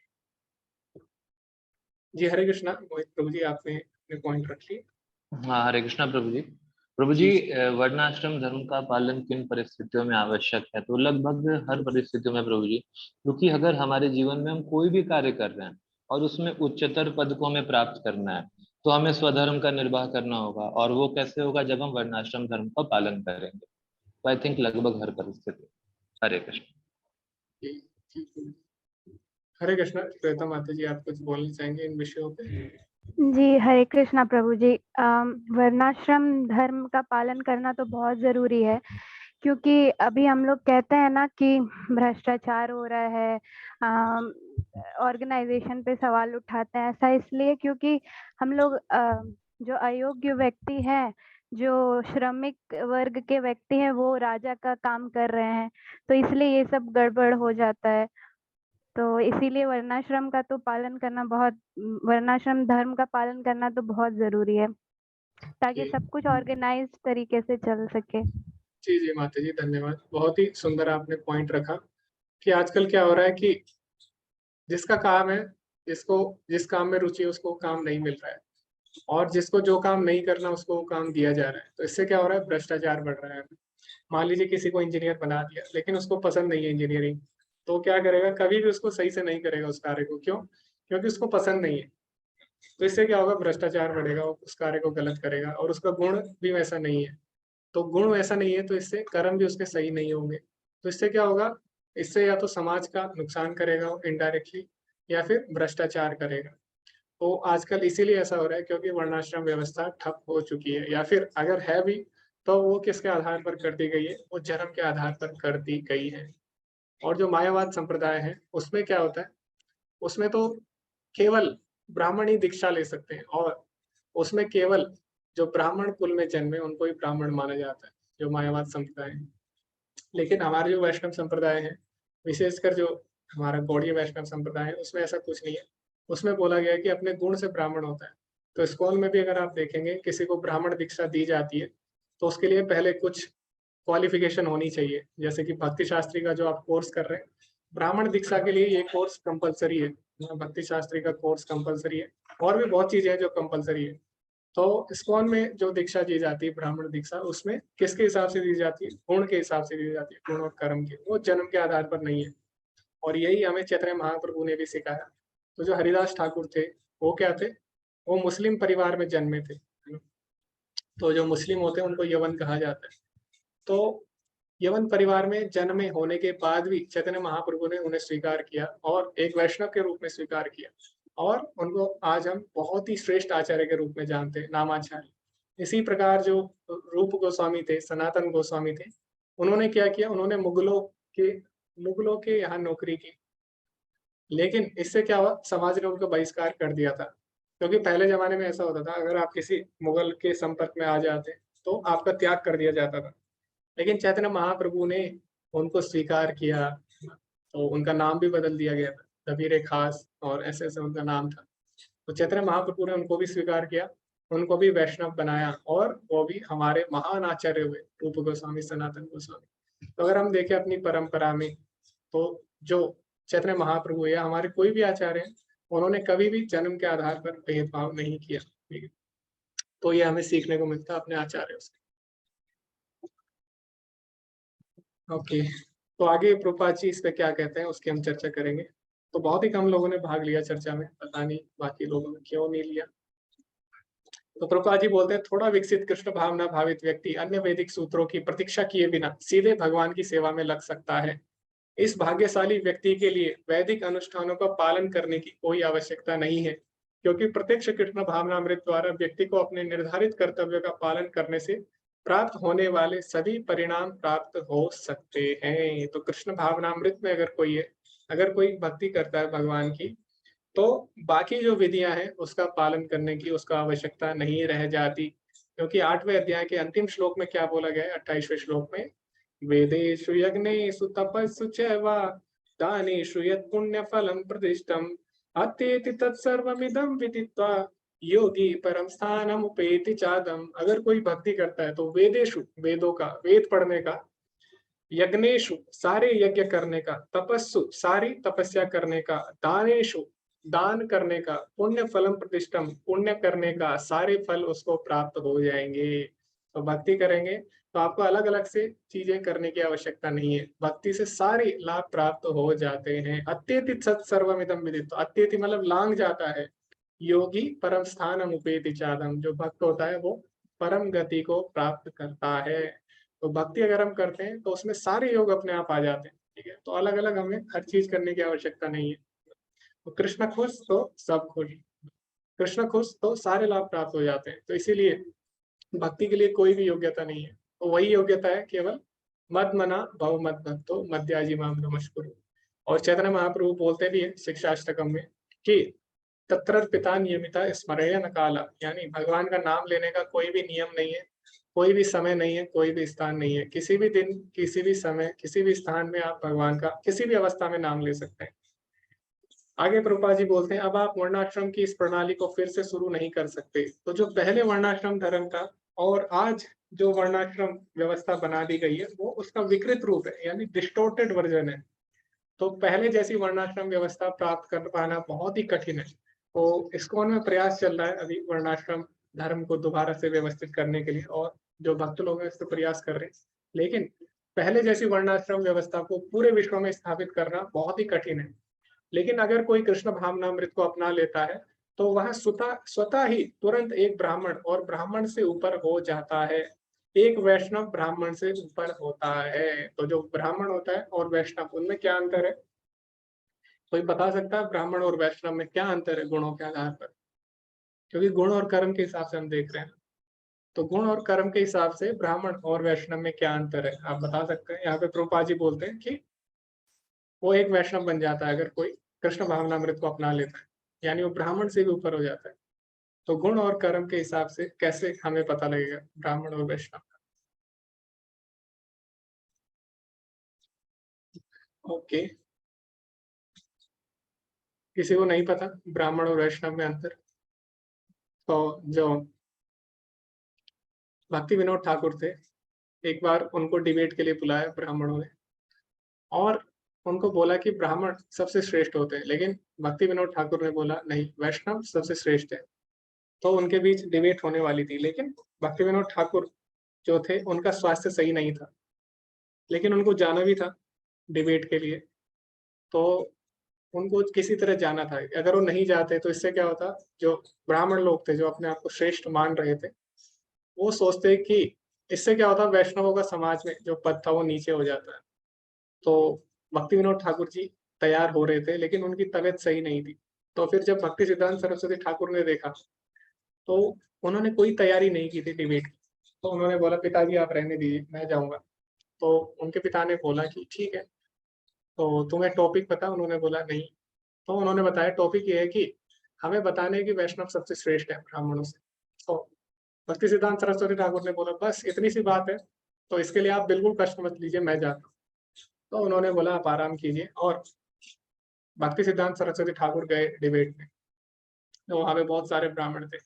जी हरे कृष्णा। मोहित प्रभु जी, आपने अपने पॉइंट रख लिए। हाँ, हरे कृष्णा प्रभु जी। प्रभु जी, जी वर्णाश्रम धर्म का पालन किन परिस्थितियों में आवश्यक है? तो लगभग हर परिस्थितियों में प्रभु जी, क्योंकि अगर हमारे जीवन में हम कोई भी कार्य कर रहे हैं और उसमें उच्चतर पद को हमें प्राप्त करना है, तो हमें स्वधर्म का निर्वाह करना होगा। और वो कैसे होगा? जब हम वर्णाश्रम धर्म का पालन करेंगे। तो आई थिंक लगभग हर परिस्थिति। हरे कृष्ण। जी जी। हरे कृष्णा। श्वेता माता जी, आप कुछ बोलना चाहेंगे इन विषयों पे? जी हरे कृष्णा प्रभु जी। वर्णाश्रम धर्म का पालन करना तो बहुत जरूरी है, क्योंकि अभी हम लोग कहते हैं ना कि भ्रष्टाचार हो रहा है, ऑर्गेनाइजेशन पे सवाल उठाते हैं। ऐसा इसलिए क्योंकि हम लोग जो अयोग्य व्यक्ति हैं, जो श्रमिक वर्ग के व्यक्ति हैं, वो राजा का काम कर रहे हैं, तो इसलिए ये सब गड़बड़ हो जाता है। तो इसीलिए वर्णाश्रम का तो पालन करना बहुत, वर्णाश्रम धर्म का पालन करना तो बहुत जरूरी है, ताकि जी सब कुछ ऑर्गेनाइज तरीके से चल सके। जी जी माता जी, धन्यवाद। बहुत ही सुंदर आपने पॉइंट रखा कि आजकल क्या हो रहा है कि जिसका काम है, जिसको जिस काम में रुचि है उसको काम नहीं मिल रहा है, और जिसको जो काम नहीं करना उसको वो काम दिया जा रहा है। तो इससे क्या हो रहा है? भ्रष्टाचार बढ़ रहा है। मान लीजिए किसी को इंजीनियर बना दिया, लेकिन उसको पसंद नहीं है इंजीनियरिंग, तो क्या करेगा? कभी भी उसको सही से नहीं करेगा उस कार्य को। क्यों? क्योंकि उसको पसंद नहीं है। तो इससे क्या होगा? भ्रष्टाचार बढ़ेगा, वो उस कार्य को गलत करेगा, और उसका गुण भी वैसा नहीं है। तो गुण वैसा नहीं है तो इससे कर्म भी उसके सही नहीं होंगे। तो इससे क्या होगा? इससे या तो समाज का नुकसान करेगा वो इनडायरेक्टली, या फिर भ्रष्टाचार करेगा। तो आजकल इसीलिए ऐसा हो रहा है क्योंकि वर्णाश्रम व्यवस्था ठप हो चुकी है, या फिर अगर है भी तो वो किसके आधार पर कर दी गई है? वो जन्म के आधार पर कर दी गई है। और जो मायावाद संप्रदाय है उसमें क्या होता है? उसमें तो केवल ब्राह्मण ही दीक्षा ले सकते हैं, और उसमें केवल जो ब्राह्मण कुल में जन्मे उनको ही ब्राह्मण माना जाता है, जो मायावाद संप्रदाय है। लेकिन हमारे जो वैष्णव संप्रदाय है, विशेषकर जो हमारा गौड़ीय वैष्णव संप्रदाय है, उसमें ऐसा कुछ नहीं है। उसमें बोला गया है कि अपने गुण से ब्राह्मण होता है। तो स्कूल में भी अगर आप देखेंगे किसी को ब्राह्मण दीक्षा दी जाती है तो उसके लिए पहले कुछ क्वालिफिकेशन होनी चाहिए। जैसे कि भक्ति शास्त्री का जो आप कोर्स कर रहे हैं, ब्राह्मण दीक्षा के लिए ये कोर्स कंपलसरी है। भक्ति शास्त्री का कोर्स कंपलसरी है, और भी बहुत चीजें हैं जो कंपलसरी है। तो इस्कॉन में जो दीक्षा दी जाती है, ब्राह्मण दीक्षा, उसमें किसके हिसाब से दी जाती है? गुण के हिसाब से दी जाती है, गुण और कर्म के। वो जन्म के आधार पर नहीं है। और यही हमें चैतन्य महाप्रभु ने भी सिखाया। तो जो हरिदास ठाकुर थे वो क्या थे? वो मुस्लिम परिवार में जन्मे थे, है ना? तो जो मुस्लिम होते हैं उनको यवन कहा जाता है। तो यवन परिवार में जन्मे होने के बाद भी चैतन्य महाप्रभु ने उन्हें स्वीकार किया और एक वैष्णव के रूप में स्वीकार किया, और उनको आज हम बहुत ही श्रेष्ठ आचार्य के रूप में जानते हैं, नामाचार्य। इसी प्रकार जो रूप गोस्वामी थे, सनातन गोस्वामी थे, उन्होंने क्या किया? उन्होंने मुगलों के यहाँ नौकरी की। लेकिन इससे क्या हुआ? समाज ने उनको बहिष्कार कर दिया था। क्योंकि पहले जमाने में ऐसा होता था, अगर आप किसी मुगल के संपर्क में आ जाते तो आपका त्याग कर दिया जाता था। लेकिन चैतन्य महाप्रभु ने उनको स्वीकार किया, तो उनका नाम भी बदल दिया गया था, कबीर खास, और ऐसे ऐसे उनका नाम था। तो चैतन्य महाप्रभु ने उनको भी स्वीकार किया, उनको भी वैष्णव बनाया, और वो भी हमारे महान आचार्य हुए, रूप गोस्वामी, सनातन गोस्वामी। तो अगर हम देखें अपनी परंपरा में, तो जो चैतन्य महाप्रभु या हमारे कोई भी आचार्य हैं, उन्होंने कभी भी जन्म के आधार पर भेदभाव नहीं किया। ठीक है, तो ये हमें सीखने को मिलता है अपने आचार्यों से। ओके, तो आगे प्रभुपाद जी इस पे क्या कहते हैं उसकी हम चर्चा करेंगे। तो बहुत ही कम लोगों ने भाग लिया चर्चा में, पता नहीं बाकी लोगों ने क्यों नहीं लिया। तो प्रभुपाद जी बोलते हैं, थोड़ा विकसित कृष्ण भावना भावित व्यक्ति अन्य वैदिक सूत्रों की प्रतीक्षा किए बिना सीधे भगवान की सेवा में लग सकता है। इस भाग्यशाली व्यक्ति के लिए वैदिक अनुष्ठानों का पालन करने की कोई आवश्यकता नहीं है, क्योंकि प्रत्यक्ष कृष्ण भावनामृत द्वारा व्यक्ति को अपने निर्धारित कर्तव्य का पालन करने से प्राप्त होने वाले सभी परिणाम प्राप्त हो सकते हैं। तो कृष्ण भावनामृत में अगर कोई भक्ति करता है भगवान की, तो बाकी जो विधियां हैं उसका पालन करने की उसको आवश्यकता नहीं रह जाती, क्योंकि 8वें अध्याय के अंतिम श्लोक में क्या बोला गया है, 28वें श्लोक में, वेदेषु यज्ञेषु तपस्सु चैव दानेषु यत् पुण्यफलं प्रतिष्ठम् अत्येति तत्सर्वमिदं विदित्वा योगी परम स्थानम उपेति चादम। अगर कोई भक्ति करता है तो वेदेषु, वेदों का, वेद पढ़ने का, यज्ञेषु, सारे यज्ञ करने का, तपस्सु, सारी तपस्या करने का, दानेषु, दान करने का, पुण्य फलम प्रतिष्ठम, पुण्य करने का सारे फल उसको प्राप्त हो जाएंगे। तो भक्ति करेंगे तो आपको अलग अलग से चीजें करने की आवश्यकता नहीं है, भक्ति से सारे लाभ प्राप्त हो जाते हैं। अत्येति सत्सर्वमिदं विदित्वा, तो अत्येति मतलब लांग जाता है, योगी परम स्थानम उपेति चादम, जो भक्त होता है वो परम गति को प्राप्त करता है। तो भक्ति अगर हम करते हैं तो उसमें सारे योग अपने आप आ जाते हैं। ठीक है, तो अलग अलग हमें हर चीज करने की आवश्यकता नहीं है। तो कृष्ण खुश तो सब खुश, कृष्ण खुश तो सारे लाभ प्राप्त हो जाते हैं। तो इसीलिए भक्ति के लिए कोई भी योग्यता नहीं है, तो वही योग्यता है केवल मद मना भव मद भक्तो मध्याजी माम नमस्कुरु। और चैतन्य महाप्रभु बोलते भी है शिक्षाष्टकम में कि तत्र पिता नियमिता स्मरण काला, यानी भगवान का नाम लेने का कोई भी नियम नहीं है, कोई भी समय नहीं है, कोई भी स्थान नहीं है। किसी भी दिन, किसी भी समय, किसी भी स्थान में आप भगवान का किसी भी अवस्था में नाम ले सकते हैं। आगे प्रभुपाद जी बोलते हैं, अब आप वर्णाश्रम की इस प्रणाली को फिर से शुरू नहीं कर सकते। तो जो पहले वर्णाश्रम धर्म था और आज जो वर्णाश्रम व्यवस्था बना दी गई है वो उसका विकृत रूप है, यानी डिस्टोर्टेड वर्जन है। तो पहले जैसी वर्णाश्रम व्यवस्था प्राप्त कर पाना बहुत ही कठिन है। तो इस्कॉन में प्रयास चल रहा है अभी वर्णाश्रम धर्म को दोबारा से व्यवस्थित करने के लिए, और जो भक्त लोग हैं इस पर प्रयास कर रहे हैं। लेकिन पहले जैसी वर्णाश्रम व्यवस्था को पूरे विश्व में स्थापित करना बहुत ही कठिन है। लेकिन अगर कोई कृष्ण भावनामृत को अपना लेता है तो वह स्वतः ही तुरंत एक ब्राह्मण और ब्राह्मण से ऊपर हो जाता है, एक वैष्णव ब्राह्मण से ऊपर होता है। तो जो ब्राह्मण होता है और वैष्णव, उनमें क्या अंतर है? कोई बता सकता है ब्राह्मण और वैष्णव में क्या अंतर है गुणों के आधार पर? क्योंकि गुण और कर्म के हिसाब से हम देख रहे हैं, तो गुण और कर्म के हिसाब से ब्राह्मण और वैष्णव में क्या अंतर है, आप बता सकते हैं? यहाँ पे प्रभुपाद जी बोलते हैं कि वो एक वैष्णव बन जाता है अगर कोई कृष्ण भावनामृत को अपना लेता है, यानी वो ब्राह्मण से भी ऊपर हो जाता है। तो गुण और कर्म के हिसाब से कैसे हमें पता लगेगा ब्राह्मण और वैष्णव का? ओके, किसी को नहीं पता ब्राह्मण और वैष्णव में अंतर? तो जो भक्ति विनोद ठाकुर थे, एक बार उनको डिबेट के लिए बुलाया ब्राह्मणों ने और उनको बोला कि ब्राह्मण सबसे श्रेष्ठ होते हैं, लेकिन भक्ति विनोद ठाकुर ने बोला नहीं, वैष्णव सबसे श्रेष्ठ है। तो उनके बीच डिबेट होने वाली थी, लेकिन भक्ति विनोद ठाकुर जो थे उनका स्वास्थ्य सही नहीं था, लेकिन उनको जाना भी था डिबेट के लिए। तो उनको किसी तरह जाना था, अगर वो नहीं जाते तो इससे क्या होता, जो ब्राह्मण लोग थे जो अपने आप को श्रेष्ठ मान रहे थे, वो सोचते कि इससे क्या होता, वैष्णवों का समाज में जो पद था वो नीचे हो जाता है। तो भक्ति विनोद ठाकुर जी तैयार हो रहे थे, लेकिन उनकी तबीयत सही नहीं थी। तो फिर जब भक्ति सिद्धांत सरस्वती ठाकुर ने देखा तो उन्होंने कोई तैयारी नहीं की थी डिबेट की, तो उन्होंने बोला पिताजी आप रहने दीजिए, मैं जाऊंगा। तो उनके पिता ने बोला कि ठीक है, तो तुम्हें टॉपिक पता? उन्होंने बोला नहीं। तो उन्होंने बताया टॉपिक ये है कि हमें बताने की वैष्णव सबसे श्रेष्ठ है ब्राह्मणों से। तो भक्ति सिद्धांत सरस्वती ठाकुर ने बोला बस इतनी सी बात है, तो इसके लिए आप बिल्कुल कष्ट मत लीजिए, मैं जाता हूँ। तो उन्होंने बोला आप आराम कीजिए, और भक्ति सिद्धांत सरस्वती ठाकुर गए डिबेट में। तो वहां पे बहुत सारे ब्राह्मण थे,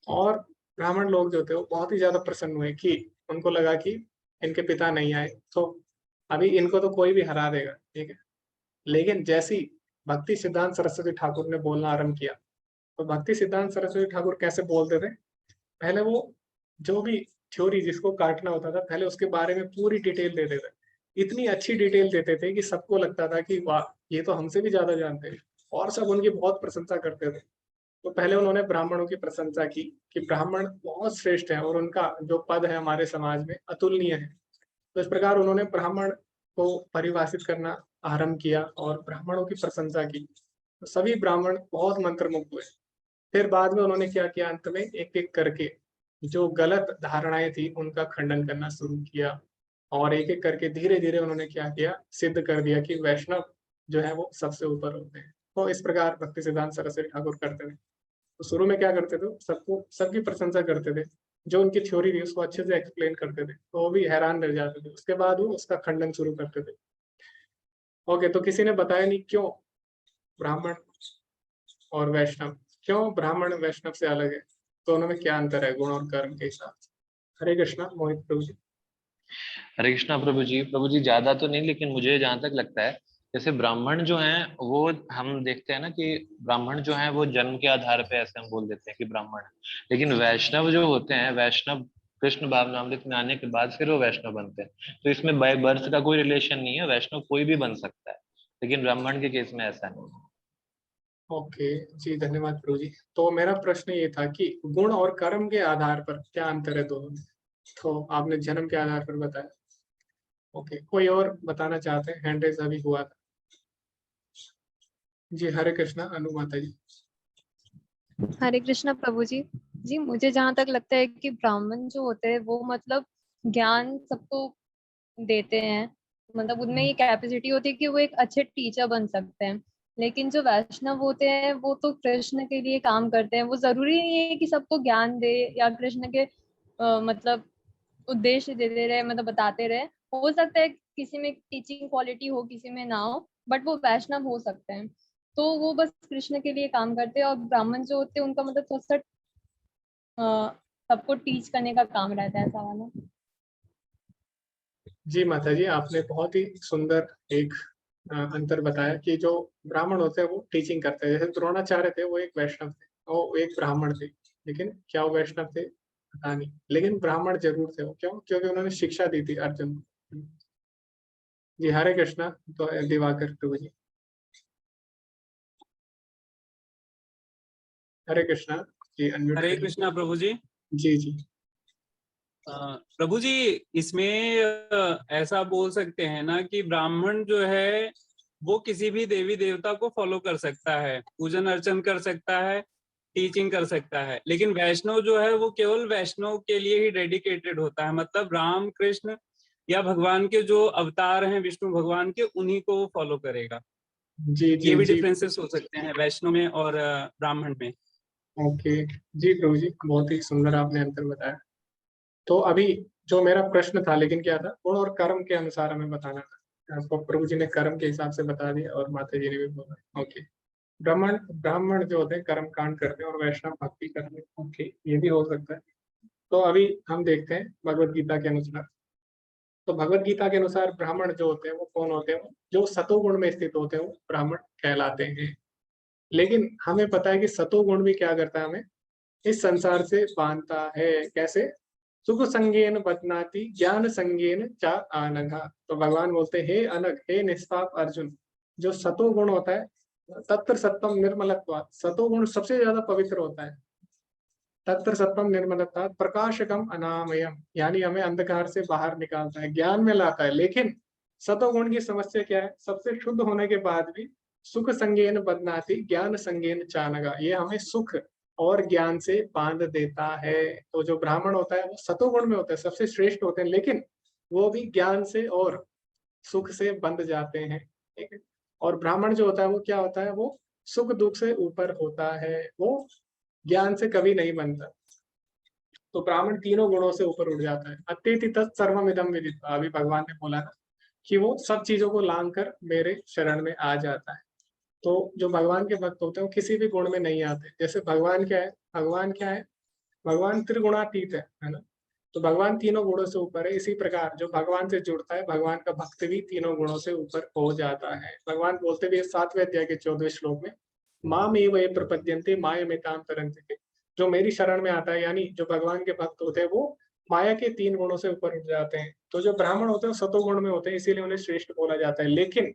और ब्राह्मण लोग जो थे वो बहुत ही ज्यादा प्रसन्न हुए कि उनको लगा कि इनके पिता नहीं आए तो अभी इनको तो कोई भी हरा देगा, ठीक है। लेकिन जैसी भक्ति सिद्धांत सरस्वती ठाकुर ने बोलना आरंभ किया, तो भक्ति सिद्धांत सरस्वती ठाकुर कैसे बोलते थे, पहले वो जो भी थ्योरी जिसको काटना होता था पहले उसके बारे में पूरी डिटेल देते थे। इतनी अच्छी डिटेल देते थे कि सबको लगता था कि वाह, ये तो हमसे भी ज्यादा जानते हैं, और सब उनकी बहुत प्रशंसा करते थे। तो पहले उन्होंने ब्राह्मणों की प्रशंसा की कि ब्राह्मण बहुत श्रेष्ठ है और उनका जो पद है हमारे समाज में अतुलनीय है। तो इस प्रकार उन्होंने ब्राह्मण को परिभाषित करना आरंभ किया और ब्राह्मणों की प्रशंसा की, तो सभी ब्राह्मण बहुत मंत्रमुग्ध हुए। फिर बाद में उन्होंने क्या किया, अंत में एक एक करके जो गलत धारणाएं थी उनका खंडन करना शुरू किया, और एक एक करके धीरे धीरे उन्होंने क्या किया, सिद्ध कर दिया कि वैष्णव जो है वो सबसे ऊपर होते हैं। तो इस प्रकार भक्ति सिद्धांत सरस्वती ठाकुर करते थे। तो शुरू में क्या करते थे, सबको सबकी प्रशंसा करते थे, जो उनकी थ्योरी थी उसको अच्छे से एक्सप्लेन करते थे, तो वो भी हैरान रह जाते थे। उसके बाद वो उसका खंडन शुरू करते थे। ओके, तो किसी ने बताया नहीं क्यों ब्राह्मण और वैष्णव, क्यों ब्राह्मण वैष्णव से अलग है, दोनों में क्या अंतर है गुण और कर्म के हिसाब से? हरे कृष्णा, मोहित प्रभु जी। हरे कृष्णा प्रभु जी ज्यादा तो नहीं, लेकिन मुझे जहां तक लगता है जैसे ब्राह्मण जो हैं वो हम देखते हैं ना कि ब्राह्मण जो हैं वो जन्म के आधार पे ऐसे हम बोल देते हैं कि ब्राह्मण है, लेकिन वैष्णव जो होते हैं, वैष्णव कृष्ण भावनामृत में आने के बाद फिर वो वैष्णव बनते हैं। तो इसमें बाय बर्थ का कोई रिलेशन नहीं है, वैष्णव कोई भी बन सकता है, लेकिन ब्राह्मण के केस में ऐसा नहीं है। ओके जी, धन्यवाद प्रभु जी। तो मेरा प्रश्न ये था कि गुण और कर्म के आधार पर क्या अंतर है दोनों में, तो आपने जन्म के आधार पर बताया। ओके, कोई और बताना चाहते हैं? हैंड रेज अभी हुआ था जी। हरे कृष्णा, अनु माता जी। हरे कृष्णा प्रभु जी। जी मुझे जहाँ तक लगता है कि ब्राह्मण जो होते हैं वो मतलब ज्ञान सबको देते हैं, मतलब उनमें ये कैपेसिटी होती है कि वो एक अच्छे टीचर बन सकते हैं। लेकिन जो वैष्णव होते हैं वो तो कृष्ण के लिए काम करते हैं। वो जरूरी नहीं है कि सबको ज्ञान दे या कृष्ण के मतलब उद्देश्य देते रहे, मतलब बताते रहे। हो सकता है किसी में टीचिंग क्वालिटी हो, किसी में ना हो, बट वो वैष्णव हो सकते हैं। तो वो बस कृष्ण के लिए काम करते हैं। और ब्राह्मण जो होते हैं उनका मतलब थोड़ा सा सबको टीच करने का काम रहता है, ऐसा वाला। जी माता जी, आपने बहुत ही सुंदर एक अंतर बताया कि जो ब्राह्मण होते हैं वो टीचिंग करते हैं। जैसे द्रोणाचार्य थे वो एक वैष्णव थे, वो एक ब्राह्मण थे, लेकिन क्या वो वैष्णव थे पता नहीं, लेकिन ब्राह्मण जरूर थे वो। क्यों? क्योंकि उन्होंने शिक्षा दी थी अर्जुन को। जी हरे कृष्णा, तो दिवाकर प्रभु जी। हरे कृष्णा जी, अनम्यूट हरे करिए। कृष्णा प्रभु जी। जी जी। प्रभु जी, इसमें ऐसा बोल सकते हैं ना कि ब्राह्मण जो है वो किसी भी देवी देवता को फॉलो कर सकता है, पूजन अर्चन कर सकता है, टीचिंग कर सकता है। लेकिन वैष्णव जो है वो केवल वैष्णव के लिए ही डेडिकेटेड होता है, मतलब राम कृष्ण या भगवान के जो अवतार हैं विष्णु भगवान के, उन्हीं को वो फॉलो करेगा। जी ये जी भी जी। डिफरेंसेस हो सकते हैं वैष्णव में और ब्राह्मण में। ओके जी प्रभु जी, बहुत ही सुंदर आपने अंतर बताया। तो अभी जो मेरा प्रश्न था, लेकिन क्या था, गुण और कर्म के अनुसार हमें बताना था। आपको प्रभु जी ने कर्म के हिसाब से बता दिया और माता जी ने भी बोला। ओके, ब्राह्मण ब्राह्मण जो होते हैं कर्म कांड करते हैं और वैष्णव भक्ति करते हैं। ओके, ये भी हो सकता है। तो अभी हम देखते हैं भगवत गीता के अनुसार। तो भगवत गीता के अनुसार ब्राह्मण जो होते हैं वो कौन होते हैं? जो सतोगुण में स्थित होते हैं वो ब्राह्मण कहलाते हैं। लेकिन हमें पता है कि सतोगुण भी क्या करता है, हमें इस संसार से बांधता है। कैसे? सुख संगेन बदनाति ज्ञान संगेन चा आनघा। तो भगवान बोलते हैं, हे अनग, हे निष्पाप अर्जुन, जो सतोगुण होता है, तत्र सत्वम निर्मलत्वात्, सतोगुण सबसे ज्यादा पवित्र होता है। तत्र सत्वम निर्मलत्वात् प्रकाशकम अनामयम, यानी हमें अंधकार से बाहर निकालता है, ज्ञान में लाता है। लेकिन सतोगुण की समस्या क्या है? सबसे शुद्ध होने के बाद भी सुख संगेन बदनाति ज्ञान संगेन चानगा, ये हमें सुख और ज्ञान से बांध देता है। तो जो ब्राह्मण होता है वो सतोगुण में होता है, सबसे श्रेष्ठ होते हैं, लेकिन वो भी ज्ञान से और सुख से बंध जाते हैं। ठीक है? और ब्राह्मण जो होता है वो क्या होता है? वो सुख दुख से ऊपर होता है, वो ज्ञान से कभी नहीं बनता। तो ब्राह्मण तीनों गुणों से ऊपर उठ जाता है। अत्यति तत्सर्वमिदं विदित्वा, अभी भगवान ने बोला ना कि वो सब चीजों को लांग कर मेरे शरण में आ जाता है। तो जो भगवान के भक्त होते हैं वो किसी भी गुण में नहीं आते। जैसे भगवान क्या है? भगवान क्या है? भगवान त्रिगुणातीत है ना। तो भगवान तीनों गुणों से ऊपर है। इसी प्रकार जो भगवान से जुड़ता है, भगवान का भक्त भी तीनों गुणों से ऊपर हो जाता है। भगवान बोलते भी 7वें अध्याय के 14वें श्लोक में, माम एव ये प्रपद्यन्ते मायमेतां तरन्ते। जो मेरी शरण में आता है, यानी जो भगवान के भक्त होते हैं, वो माया के 3 गुणों से ऊपर उठ जाते हैं। तो जो ब्राह्मण होते हैं वो सतोगुण में होते हैं, इसीलिए उन्हें श्रेष्ठ बोला जाता है। लेकिन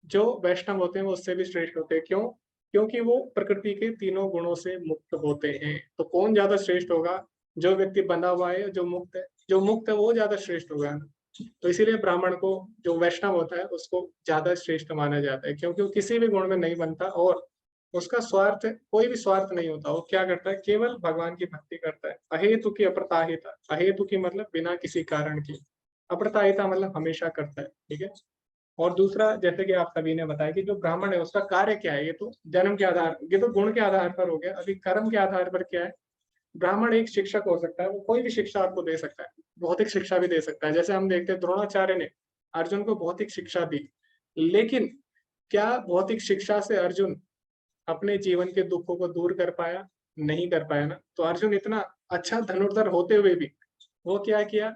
जो वैष्णव होते हैं वो उससे भी श्रेष्ठ होते हैं। क्यों? क्योंकि वो प्रकृति के तीनों गुणों से मुक्त होते हैं। तो कौन ज्यादा श्रेष्ठ होगा? जो व्यक्ति बंधा हुआ है, जो मुक्त है। जो मुक्त है वो ज्यादा श्रेष्ठ होगा। तो इसीलिए ब्राह्मण को, जो वैष्णव होता है, उसको ज्यादा श्रेष्ठ माना जाता है, क्योंकि वो किसी भी गुण में नहीं बनता और उसका स्वार्थ, कोई भी स्वार्थ नहीं होता। वो क्या करता है? केवल भगवान की भक्ति करता है। अहेतु की अप्रताहिता, अहेतु की मतलब बिना किसी कारण की, अप्रताहिता मतलब हमेशा करता है। ठीक है। और दूसरा, जैसे कि आप सभी ने बताया कि जो ब्राह्मण है उसका कार्य क्या है, ये तो जन्म के आधार, ये तो गुण के आधार पर हो गया। अभी कर्म के आधार पर क्या है? ब्राह्मण एक शिक्षक हो सकता है, वो कोई भी शिक्षा आपको दे सकता है, भौतिक शिक्षा भी दे सकता है। जैसे हम देखते हैं द्रोणाचार्य ने अर्जुन को भौतिक शिक्षा दी, लेकिन क्या भौतिक शिक्षा से अर्जुन अपने जीवन के दुखों को दूर कर पाया? नहीं कर पाया ना। तो अर्जुन इतना अच्छा धनुर्धर होते हुए भी वो क्या किया?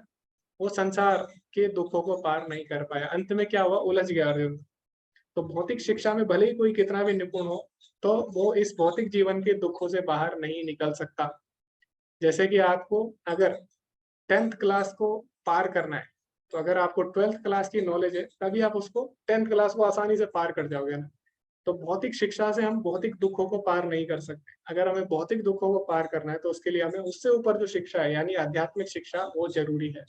वो संसार के दुखों को पार नहीं कर पाया। अंत में क्या हुआ? उलझ गया अर्जुन। तो भौतिक शिक्षा में भले ही कोई कितना भी निपुण हो, तो वो इस भौतिक जीवन के दुखों से बाहर नहीं निकल सकता। जैसे कि आपको अगर 10th क्लास को पार करना है, तो अगर आपको 12th क्लास की नॉलेज है, तभी आप उसको 10th क्लास को आसानी से पार कर जाओगे ना। तो भौतिक शिक्षा से हम भौतिक दुखों को पार नहीं कर सकते। अगर हमें भौतिक दुखों को पार करना है, तो उसके लिए हमें उससे ऊपर जो शिक्षा है, यानी आध्यात्मिक शिक्षा, वो जरूरी है।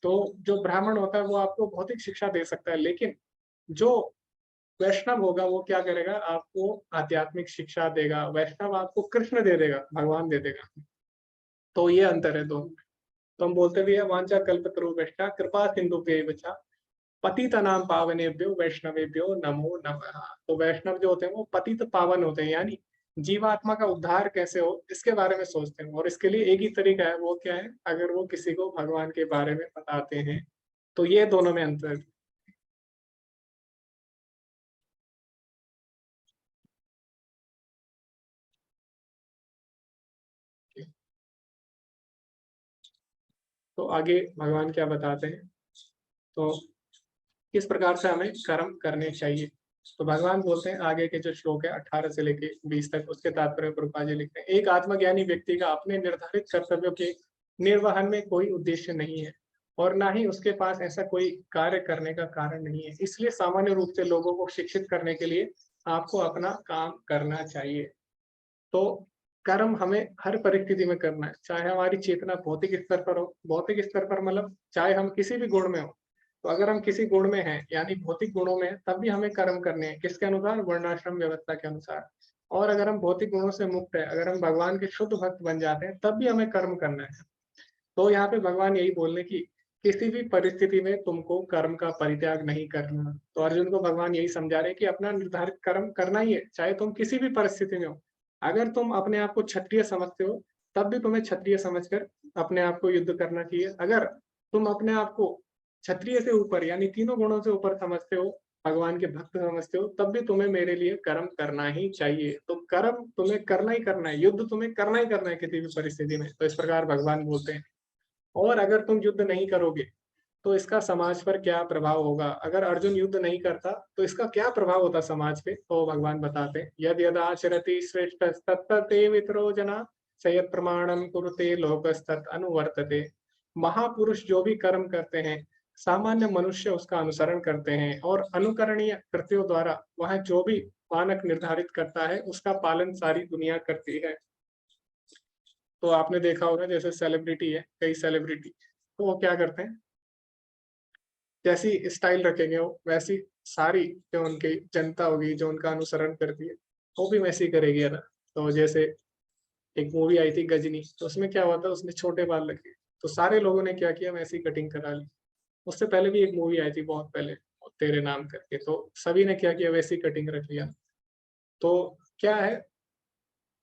तो जो ब्राह्मण होता है वो आपको भौतिक शिक्षा दे सकता है, लेकिन जो वैष्णव होगा वो क्या करेगा? आपको आध्यात्मिक शिक्षा देगा। वैष्णव आपको कृष्ण दे देगा, भगवान दे देगा। तो ये अंतर है दोनों में। तो हम बोलते भी है, वांछा कल्पतरुभ्यश्च कृपा सिन्धुभ्यैव च पतितानां पावनेभ्यो वैष्णवेभ्यो नमो नमः। तो वैष्णव जो होते हैं वो पतित पावन होते हैं, यानी जीवात्मा का उद्धार कैसे हो इसके बारे में सोचते हैं। और इसके लिए एक ही तरीका है, वो क्या है? अगर वो किसी को भगवान के बारे में बताते हैं। तो ये दोनों में अंतर है। तो आगे भगवान क्या बताते हैं, तो किस प्रकार से हमें कर्म करने चाहिए। तो भगवान बोलते हैं, आगे के जो श्लोक है 18 से लेके 20 तक, उसके तात्पर्य प्रभुपाद जी लिखते हैं, एक आत्मज्ञानी व्यक्ति का अपने निर्धारित कर्तव्यों के निर्वहन में कोई उद्देश्य नहीं है, और ना ही उसके पास ऐसा कोई कार्य करने का कारण नहीं है। इसलिए सामान्य रूप से लोगों को शिक्षित करने के लिए आपको अपना काम करना चाहिए। तो कर्म हमें हर परिस्थिति में करना है, चाहे हमारी चेतना भौतिक स्तर पर हो। भौतिक स्तर पर मतलब चाहे हम किसी भी गुण में हो। तो अगर हम किसी गुण में हैं, यानी भौतिक गुणों में हैं, तब भी हमें कर्म करने हैं। किसके अनुसार? वर्णाश्रम व्यवस्था के अनुसार। और अगर हम भौतिक गुणों से मुक्त है, अगर हम भगवान के शुद्ध भक्त बन जाते हैं, तब भी हमें कर्म करना है। तो यहाँ पे भगवान यही बोलने की, किसी भी परिस्थिति में तुमको कर्म का परित्याग नहीं करना। तो अर्जुन को भगवान यही समझा रहे कि अपना निर्धारित कर्म करना ही है, चाहे तुम किसी भी परिस्थिति में हो। अगर तुम अपने आप को क्षत्रिय समझते हो, तब भी तुम्हें क्षत्रिय समझकर अपने आप को युद्ध करना चाहिए। अगर तुम अपने आप को क्षत्रिय से ऊपर, यानी तीनों गुणों से ऊपर समझते हो, भगवान के भक्त समझते हो, तब भी तुम्हें मेरे लिए कर्म करना ही चाहिए। तो कर्म तुम्हें करना ही करना है, युद्ध तुम्हें करना ही करना है किसी भी परिस्थिति में। तो इस प्रकार भगवान बोलते हैं। और अगर तुम युद्ध नहीं करोगे, तो इसका समाज पर क्या प्रभाव होगा? अगर अर्जुन युद्ध नहीं करता, तो इसका क्या प्रभाव होता समाज पे? तो भगवान बताते हैं, यद यदाचरति श्रेष्ठ तत्ते वितरो जना सयत् प्रमाणम कुरुते लोकस्तत् अनुवर्तते। महापुरुष जो भी कर्म करते हैं, सामान्य मनुष्य उसका अनुसरण करते हैं, और अनुकरणीय कृत्यों द्वारा वह जो भी मानक निर्धारित करता है, उसका पालन सारी दुनिया करती है। तो आपने देखा होगा, जैसे सेलिब्रिटी है, कई सेलिब्रिटी, तो वो क्या करते हैं, जैसी स्टाइल रखेंगे वो, वैसी सारी जो उनकी जनता होगी, जो उनका अनुसरण करती है, वो भी वैसी करेगी, है ना। तो जैसे एक मूवी आई थी गजनी, तो उसमें क्या हुआ था, उसने छोटे बाल रखे, तो सारे लोगों ने क्या किया, वैसी कटिंग करा ली। उससे पहले भी एक मूवी आई थी बहुत पहले, तेरे नाम करके, तो सभी ने क्या किया, वैसी कटिंग रख लिया। तो क्या है,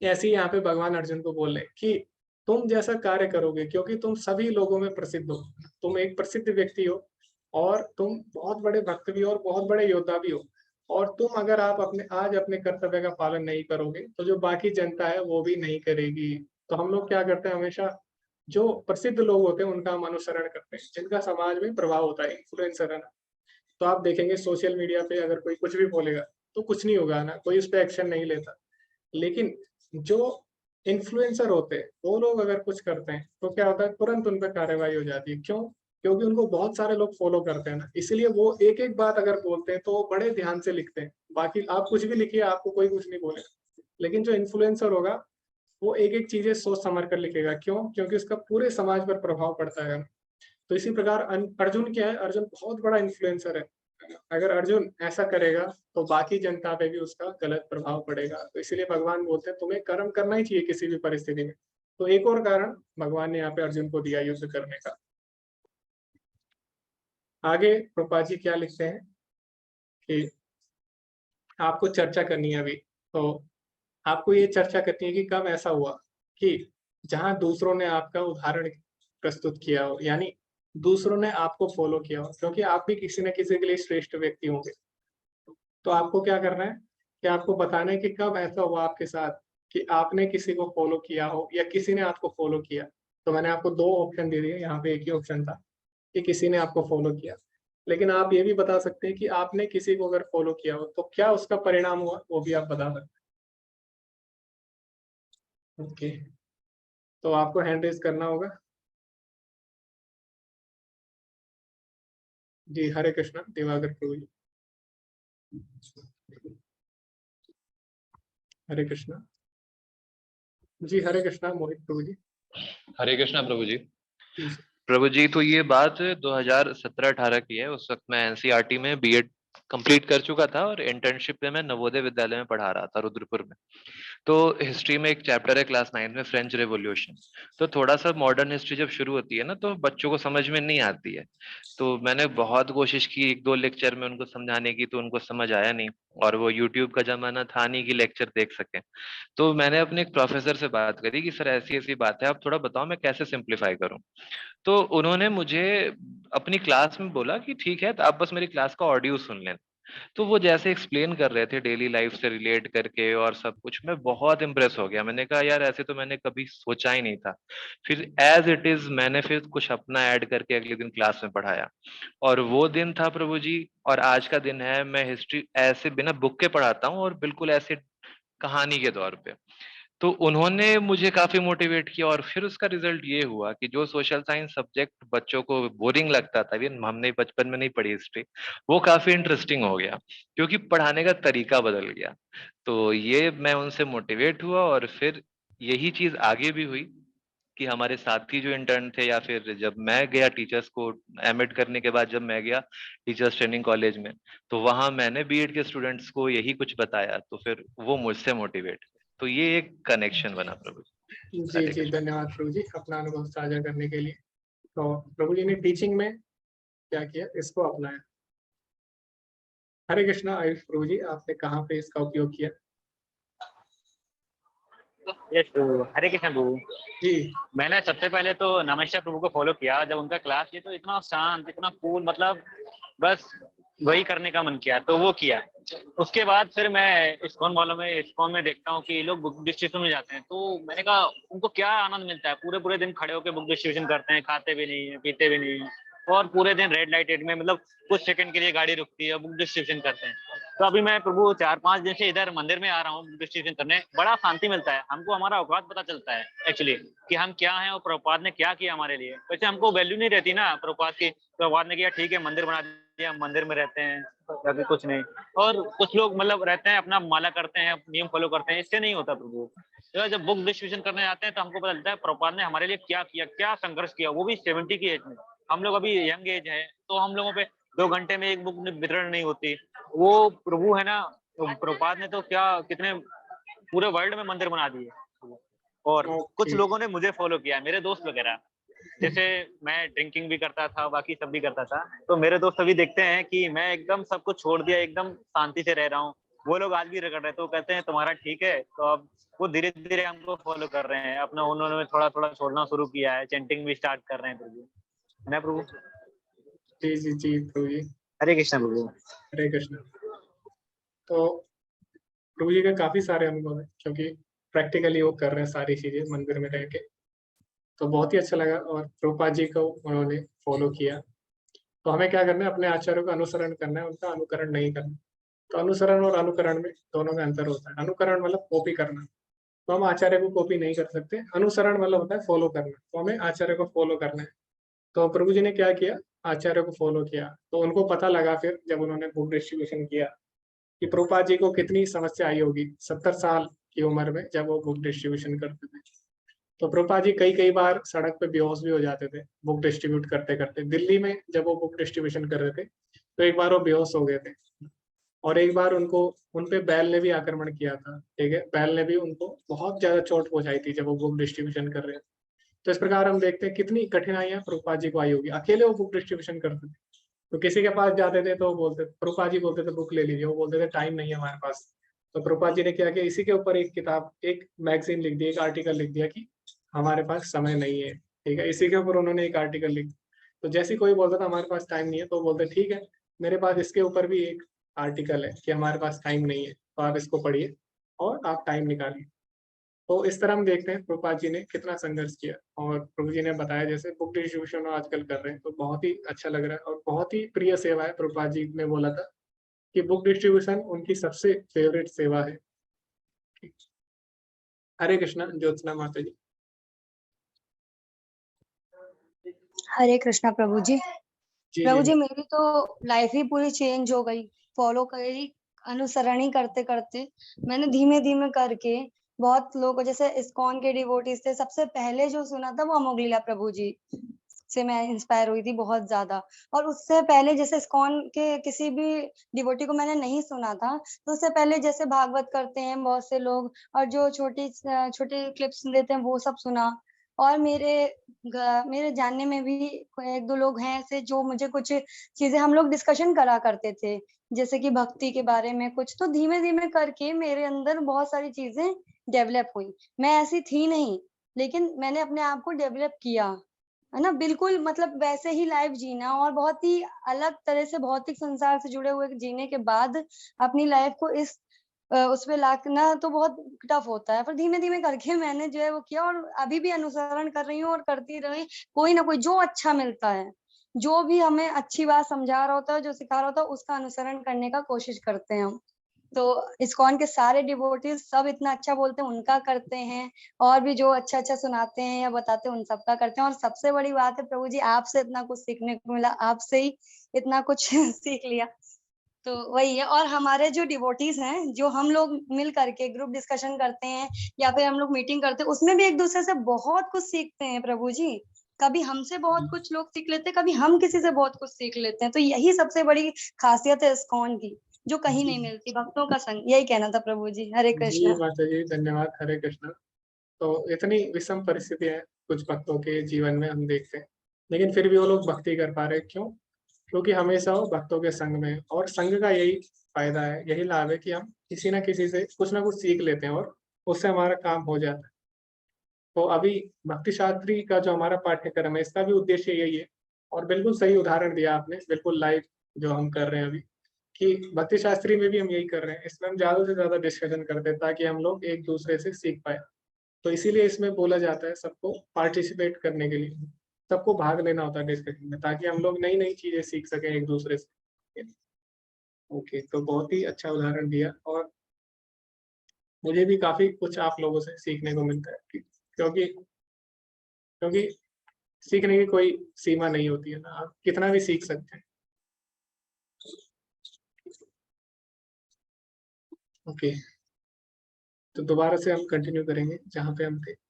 ऐसे ही यहाँ पे भगवान अर्जुन को बोल रहे कि तुम जैसा कार्य करोगे, क्योंकि तुम सभी लोगों में प्रसिद्ध हो, तुम एक प्रसिद्ध व्यक्ति हो, और तुम बहुत बड़े भक्त भी हो और बहुत बड़े योद्धा भी हो। और तुम अगर आप आज अपने कर्तव्य का पालन नहीं करोगे, तो जो बाकी जनता है वो भी नहीं करेगी। तो हम लोग क्या करते हैं, हमेशा जो प्रसिद्ध लोग होते हैं उनका हम अनुसरण करते हैं, जिनका समाज में प्रभाव होता है, इन्फ्लुएंसर है ना। तो आप देखेंगे सोशल मीडिया पे अगर कोई कुछ भी बोलेगा तो कुछ नहीं होगा ना, कोई उस पर एक्शन नहीं लेता। लेकिन जो इन्फ्लुएंसर होते हैं वो लोग अगर कुछ करते हैं तो क्या होता है, तुरंत उन पर कार्रवाई हो जाती है। क्यों? क्योंकि उनको बहुत सारे लोग फॉलो करते हैं ना, इसलिए वो एक एक बात अगर बोलते हैं तो वो बड़े ध्यान से लिखते हैं। बाकी आप कुछ भी लिखिए, आपको कोई कुछ नहीं बोलेगा। लेकिन जो इन्फ्लुएंसर होगा वो एक एक चीजें सोच समझ कर लिखेगा। क्यों? क्योंकि उसका पूरे समाज पर प्रभाव पड़ता है। तो इसी प्रकार अर्जुन क्या है, अर्जुन बहुत बड़ा इन्फ्लुएंसर है। अगर अर्जुन ऐसा करेगा तो बाकी जनता पे भी उसका गलत प्रभाव पड़ेगा। तो इसलिए भगवान बोलते हैं तुम्हें कर्म करना ही चाहिए किसी भी परिस्थिति में। तो एक और कारण भगवान ने यहाँ पे अर्जुन को दिया युद्ध करने का। आगे प्रभुपाद जी क्या लिखते हैं कि आपको चर्चा करनी है अभी। तो आपको ये चर्चा करनी है कि कब ऐसा हुआ कि जहां दूसरों ने आपका उदाहरण प्रस्तुत किया हो, यानी दूसरों ने आपको फॉलो किया हो, क्योंकि आप भी किसी न किसी के लिए श्रेष्ठ व्यक्ति होंगे। तो आपको क्या करना है कि आपको बताना है कि कब ऐसा हुआ आपके साथ कि आपने किसी को फॉलो किया हो या किसी ने आपको फॉलो किया। तो मैंने आपको दो ऑप्शन दे दिए, यहाँ पे एक ही ऑप्शन था कि किसी ने आपको फॉलो किया। लेकिन आप ये भी बता सकते हैं कि आपने किसी को अगर फॉलो किया हो तो क्या उसका परिणाम हुआ, वो भी आप बता सकते हैं। ओके, तो आपको हैंड रेज करना होगा। जी हरे कृष्णा दिवाकर प्रभु जी। हरे कृष्णा जी। हरे कृष्णा मोहित प्रभु जी। हरे कृष्णा प्रभु जी। जी प्रभु जी, तो ये बात 2017-18 की है। उस वक्त मैं एनसीईआरटी में बीएड कंप्लीट कर चुका था और इंटर्नशिप में मैं नवोदय विद्यालय में पढ़ा रहा था रुद्रपुर में। तो हिस्ट्री में एक चैप्टर है क्लास 9 में, फ्रेंच रेवोल्यूशन। तो थोड़ा सा मॉडर्न हिस्ट्री जब शुरू होती है ना तो बच्चों को समझ में नहीं आती है। तो मैंने बहुत कोशिश की एक दो लेक्चर में उनको समझाने की, तो उनको समझ आया नहीं। और वो यूट्यूब का जमाना था नहीं कि लेक्चर देख सकें। तो मैंने अपने एक प्रोफेसर से बात करी कि सर ऐसी ऐसी बात है, आप थोड़ा बताओ मैं कैसे सिंप्लीफाई करूं। तो उन्होंने मुझे अपनी क्लास में बोला कि ठीक है, तो आप बस मेरी क्लास का ऑडियो सुन लें। तो वो जैसे एक्सप्लेन कर रहे थे डेली लाइफ से रिलेट करके और सब कुछ, मैं बहुत इम्प्रेस हो गया। मैंने कहा यार ऐसे तो मैंने कभी सोचा ही नहीं था। फिर एज इट इज मैंने फिर कुछ अपना ऐड करके अगले दिन क्लास में पढ़ाया। और वो दिन था प्रभु जी, और आज का दिन है, मैं हिस्ट्री ऐसे बिना बुक के पढ़ाता हूँ और बिल्कुल ऐसे कहानी के तौर पे। तो उन्होंने मुझे काफी मोटिवेट किया और फिर उसका रिजल्ट ये हुआ कि जो सोशल साइंस सब्जेक्ट बच्चों को बोरिंग लगता था, ये हमने बचपन में नहीं पढ़ी हिस्ट्री, वो काफी इंटरेस्टिंग हो गया क्योंकि पढ़ाने का तरीका बदल गया। तो ये मैं उनसे मोटिवेट हुआ और फिर यही चीज आगे भी हुई कि हमारे साथी जो इंटर्न थे, या फिर जब मैं गया टीचर्स को एमएड करने के बाद जब मैं गया टीचर्स ट्रेनिंग कॉलेज में, तो वहां मैंने बीएड के स्टूडेंट्स को यही कुछ बताया, तो फिर वो मुझसे मोटिवेट। तो ये एक कनेक्शन बना प्रभु जी। जी हरे जी, कृष्ण। धन्यवाद प्रभु जी अपना अनुभव साझा करने के लिए। तो प्रभु जी ने टीचिंग में क्या किया, इसको अपनाया। हरे कृष्णा आयुष प्रभु जी, आपने कहाँ पे इसका उपयोग किया? यस प्रभु, हरे कृष्ण प्रभु। जी मैंने सबसे पहले तो नमस्कार प्रभु को फॉलो किया। जब उनका क्लास लिया तो इतना शांत, इतना कूल, मतलब बस वही करने का मन किया तो वो किया। उसके बाद फिर मैं इस्कॉन में देखता हूँ कि लोग बुक डिस्ट्रीब्यूशन में जाते हैं। तो मैंने कहा उनको क्या आनंद मिलता है, पूरे पूरे दिन खड़े होकर बुक डिस्ट्रीब्यूशन करते हैं, खाते भी नहीं है, पीते भी नहीं है, और पूरे दिन रेड लाइट में, मतलब कुछ सेकंड के लिए गाड़ी रुकती है, बुक डिस्ट्रीब्यूशन करते हैं। तो अभी मैं प्रभु 4-5 दिन से इधर मंदिर में आ रहा हूँ डिस्ट्रीब्यूशन करने। बड़ा शांति मिलता है हमको, हमारा औकात पता चलता है एक्चुअली कि हम क्या हैं और प्रभुपाद ने क्या किया हमारे लिए। वैसे हमको वैल्यू नहीं रहती ना प्रभुपाद की, प्रभुपाद ने किया ठीक है, मंदिर बना दिया, हम मंदिर में रहते हैं, बाकी कुछ नहीं। और कुछ लोग मतलब रहते हैं अपना माला करते हैं, नियम फॉलो करते हैं, इससे नहीं होता प्रभु। तो जब बुक डिस्ट्रीब्यूशन करने आते हैं तो हमको पता चलता है प्रभुपाद ने हमारे लिए क्या किया, क्या संघर्ष किया, वो भी 70 की एज में। हम लोग अभी यंग एज है तो हम लोगों पे 2 घंटे में एक बुक वितरण नहीं होती। वो प्रभु है ना, तो प्रभुपाद ने तो क्या कितने पूरे वर्ल्ड में मंदिर बना दिए। और कुछ ओके। लोगों ने मुझे फॉलो किया, मेरे दोस्त वगैरह। जैसे मैं ड्रिंकिंग भी करता था, बाकी सब भी करता था, तो मेरे दोस्त अभी देखते हैं कि मैं एकदम सब कुछ छोड़ दिया, एकदम शांति से रह रहा हूँ। वो लोग आज भी रगड़ रहे, तो कहते हैं तुम्हारा ठीक है। तो अब वो धीरे धीरे हमको फॉलो कर रहे हैं अपना, उन्होंने थोड़ा थोड़ा छोड़ना शुरू किया है, चैंटिंग भी स्टार्ट कर रहे हैं प्रभु, है ना प्रभु। जी जी जी प्रभु जी। हरे कृष्ण प्रभु। हरे कृष्ण। तो प्रभु जी के काफी सारे अनुभव है क्योंकि प्रैक्टिकली वो कर रहे हैं सारी चीजें मंदिर में रह के। तो बहुत ही अच्छा लगा और प्रभुपाद जी को उन्होंने फॉलो किया। तो हमें क्या करना है, अपने आचार्यों का अनुसरण करना है, उनका अनुकरण नहीं करना। तो अनुसरण और अनुकरण में दोनों में अंतर होता है। अनुकरण मतलब कॉपी करना, तो हम आचार्य को कॉपी नहीं कर सकते। अनुसरण मतलब होता है फॉलो करना, तो हमें आचार्य को फॉलो करना है। तो प्रभु जी ने क्या किया, आचार्य को फॉलो किया। तो उनको पता लगा फिर जब उन्होंने बुक डिस्ट्रीब्यूशन किया कि प्रभुपाद जी को कितनी समस्या आई होगी 70 साल की उम्र में जब वो बुक डिस्ट्रीब्यूशन करते थे। तो प्रभुपाद जी कई कई बार सड़क पे बेहोश भी हो जाते थे बुक डिस्ट्रीब्यूट करते करते। दिल्ली में जब वो बुक डिस्ट्रीब्यूशन कर रहे थे तो एक बार वो बेहोश हो गए थे, और एक बार उनको उन पे बैल ने भी आक्रमण किया था। ठीक है, बैल ने भी उनको बहुत ज्यादा चोट पहुंचाई थी जब वो बुक डिस्ट्रीब्यूशन कर रहे थे। तो इस प्रकार हम देखते हैं कितनी कठिनाइयां प्रभुपाद जी को आई होगी। अकेले वो बुक डिस्ट्रीब्यूशन करते थे, तो किसी के पास जाते थे तो वो बोलते, प्रभुपाद जी बोलते थे बुक ले लीजिए, वो बोलते थे टाइम नहीं है हमारे पास। तो प्रभुपाद जी ने क्या किया, इसी के ऊपर एक किताब, एक मैगजीन लिख दी, एक आर्टिकल लिख दिया कि हमारे पास समय नहीं है। ठीक है, इसी के ऊपर उन्होंने एक आर्टिकल लिख दिया। तो जैसे ही कोई बोलता था हमारे पास टाइम नहीं है, तो बोलते ठीक है, मेरे पास इसके ऊपर भी एक आर्टिकल है कि हमारे पास टाइम नहीं है, तो आप इसको पढ़िए और आप टाइम निकालिए। तो इस तरह हम देखते हैं प्रभुपाद जी ने कितना संघर्ष किया। और प्रभु जी ने बताया जैसे बुक डिस्ट्रीब्यूशन आजकल कर रहे हैं, तो बहुत ही अच्छा लग रहा है और बहुत ही प्रिय सेवा है। प्रभुपाद जी ने बोला था कि बुक डिस्ट्रीब्यूशन उनकी सबसे फेवरेट सेवा है। हरे कृष्णा ज्योत्सना माता जी। हरे कृष्णा प्रभु जी। जी प्रभु जी जी मेरी तो लाइफ ही पूरी चेंज हो गई, फॉलो करी, अनुसरण ही करते करते मैंने धीमे धीमे करके बहुत लोगों, जैसे इस्कॉन के डिवोटीज थे, सबसे पहले जो सुना था वो अमोघ लीला प्रभु जी से मैं इंस्पायर हुई थी बहुत ज्यादा। और उससे पहले जैसे इस्कॉन के किसी भी डिवोटी को मैंने नहीं सुना था, तो उससे पहले जैसे भागवत करते हैं बहुत से लोग, और जो छोटी छोटी क्लिप्स देते हैं वो सब सुना। और मेरे जानने में भी एक दो लोग हैं ऐसे जो मुझे कुछ चीजें, हम लोग डिस्कशन करा करते थे जैसे कि भक्ति के बारे में कुछ, तो धीमे धीमे करके मेरे अंदर बहुत सारी चीजें डेवलप हुई। मैं ऐसी थी नहीं, लेकिन मैंने अपने आप को डेवलप किया, है ना। बिल्कुल मतलब वैसे ही लाइफ जीना, और बहुत ही अलग तरह से भौतिक संसार से जुड़े हुए जीने के बाद अपनी लाइफ को इस उसमें लाना तो बहुत टफ होता है। पर धीमे धीमे करके मैंने जो है वो किया, और अभी भी अनुसरण कर रही हूँ और करती रही। कोई ना कोई जो अच्छा मिलता है, जो भी हमें अच्छी बात समझा रहा होता है, जो सिखा रहा होता है, उसका अनुसरण करने का कोशिश करते हैं हम। तो इस्कॉन के सारे डिवोटीज सब इतना अच्छा बोलते हैं, उनका करते हैं। और भी जो अच्छा अच्छा सुनाते हैं या बताते हैं, उन सबका करते हैं। और सबसे बड़ी बात है प्रभु जी, आपसे इतना कुछ सीखने को मिला, आपसे ही इतना कुछ सीख लिया। तो वही है। और हमारे जो डिवोटीज हैं, जो हम लोग मिल करके ग्रुप डिस्कशन करते हैं या फिर हम लोग मीटिंग करते हैं, उसमें भी एक दूसरे से बहुत कुछ सीखते हैं प्रभु जी। कभी हमसे बहुत कुछ लोग सीख लेते हैं, कभी हम किसी से बहुत कुछ सीख लेते हैं। तो यही सबसे बड़ी खासियत है इस्कॉन की, जो कहीं नहीं मिलती, भक्तों का संग। यही कहना था प्रभु जी। हरे जी कृष्णा। माता जी, धन्यवाद। हरे कृष्णा। तो इतनी विषम परिस्थितियां हैं कुछ भक्तों के जीवन में हम देखते हैं, लेकिन फिर भी वो लोग भक्ति कर पा रहे हैं। क्यों? क्योंकि हमेशा वो भक्तों के संग में हैं। और संग का यही फायदा है, यही लाभ है कि हम किसी ना किसी से कुछ ना कुछ सीख लेते हैं और उससे हमारा काम हो जाता है। तो अभी भक्ति शास्त्री का जो हमारा पाठ्यक्रम है, इसका भी उद्देश्य यही है। और बिल्कुल सही उदाहरण दिया आपने, बिल्कुल लाइव जो हम कर रहे हैं अभी, कि भक्ति शास्त्री में भी हम यही कर रहे हैं। इसमें हम ज्यादा से ज्यादा डिस्कशन करते हैं ताकि हम लोग एक दूसरे से सीख पाए। तो इसीलिए इसमें बोला जाता है सबको पार्टिसिपेट करने के लिए, सबको भाग लेना होता है डिस्कशन में, ताकि हम लोग नई नई चीजें सीख सकें एक दूसरे से। ओके, तो बहुत ही अच्छा उदाहरण दिया। और मुझे भी काफी कुछ आप लोगों से सीखने को मिलता है क्योंकि क्योंकि सीखने की कोई सीमा नहीं होती है ना, आप कितना भी सीख सकते हैं। ओके, तो दोबारा से हम कंटिन्यू करेंगे जहाँ पे हम थे।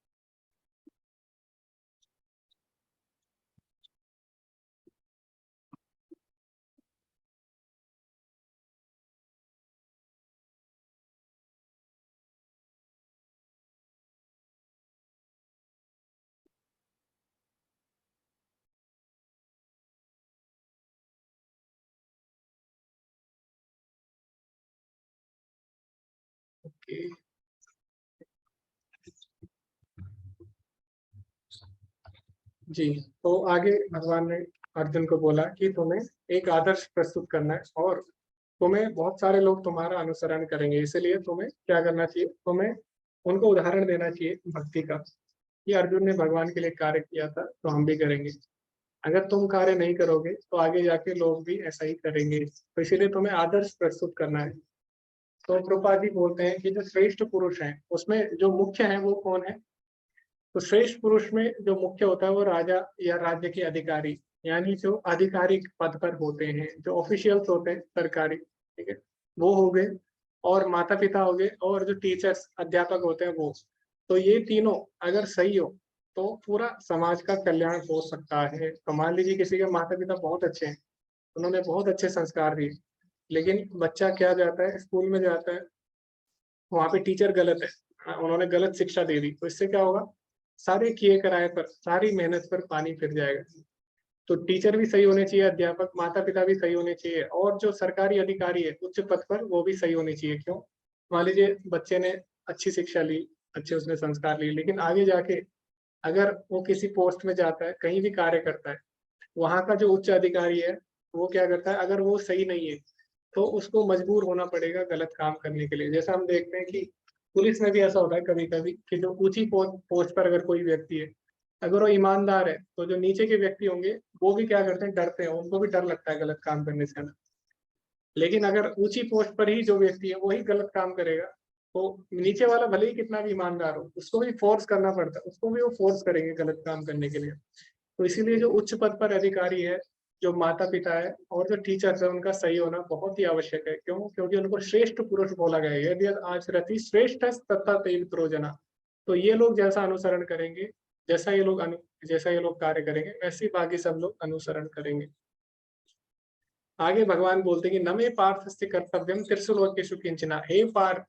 ओके, जी। तो आगे भगवान ने अर्जुन को बोला कि तुम्हें एक आदर्श प्रस्तुत करना है, और तुम्हें बहुत सारे लोग तुम्हारा अनुसरण करेंगे, इसलिए तुम्हें क्या करना चाहिए, तुम्हें उनको उदाहरण देना चाहिए भक्ति का। कि अर्जुन ने भगवान के लिए कार्य किया था तो हम भी करेंगे। अगर तुम कार्य नहीं करोगे तो आगे जाके लोग भी ऐसा ही करेंगे, तो इसीलिए तुम्हें आदर्श प्रस्तुत करना है। तो प्रभुपाद जी बोलते हैं कि जो श्रेष्ठ पुरुष हैं उसमें जो मुख्य है वो कौन है? तो श्रेष्ठ पुरुष में जो मुख्य होता है वो राजा या राज्य के अधिकारी, यानी जो आधिकारिक पद पर होते हैं, जो ऑफिशियल्स होते हैं सरकारी, ठीक है, वो हो गए, और माता पिता हो गए, और जो टीचर्स अध्यापक होते हैं वो। तो ये तीनों अगर सही हो तो पूरा समाज का कल्याण हो सकता है। तो मान लीजिए किसी के माता पिता बहुत अच्छे हैं, उन्होंने बहुत अच्छे संस्कार दिए, लेकिन बच्चा क्या जाता है, स्कूल में जाता है, वहां पे टीचर गलत है, उन्होंने गलत शिक्षा दे दी, तो इससे क्या होगा, सारे किए कराए पर, सारी मेहनत पर पानी फिर जाएगा। तो टीचर भी सही होने चाहिए, अध्यापक, माता पिता भी सही होने चाहिए, और जो सरकारी अधिकारी है उच्च पद पर वो भी सही होने चाहिए। क्यों? मान लीजिए बच्चे ने अच्छी शिक्षा ली, अच्छे उसने संस्कार लिए, लेकिन आगे जाके अगर वो किसी पोस्ट में जाता है, कहीं भी कार्य करता है, वहां का जो उच्च अधिकारी है वो क्या करता है, अगर वो सही नहीं है तो उसको मजबूर होना पड़ेगा गलत काम करने के लिए। जैसा हम देखते हैं कि पुलिस में भी ऐसा होता है कभी कभी कि जो ऊंची पोस्ट पर अगर कोई व्यक्ति है, अगर वो ईमानदार है, तो जो नीचे के व्यक्ति होंगे वो भी क्या करते हैं, डरते हैं, उनको भी डर लगता है गलत काम करने से। लेकिन अगर ऊंची पोस्ट पर ही जो व्यक्ति है वही गलत काम करेगा, तो नीचे वाला भले ही कितना भी ईमानदार हो, उसको भी फोर्स करना पड़ता है, उसको भी वो फोर्स करेंगे गलत काम करने के लिए। तो इसीलिए जो उच्च पद पर अधिकारी है, जो माता पिता है, और जो टीचर्स है, उनका सही होना बहुत ही आवश्यक है। क्यों? क्योंकि उनको श्रेष्ठ पुरुष बोला गया है, यदि आचरति श्रेष्ठ तथा तेन जना। तो ये लोग जैसा अनुसरण करेंगे, जैसा ये लोग कार्य करेंगे, वैसे ही बाकी सब लोग अनुसरण करेंगे। आगे भगवान बोलते हैं कि न मे पार्थस्य कर्तव्यम त्रिशूलोकेषु किंचना। हे पार्थ,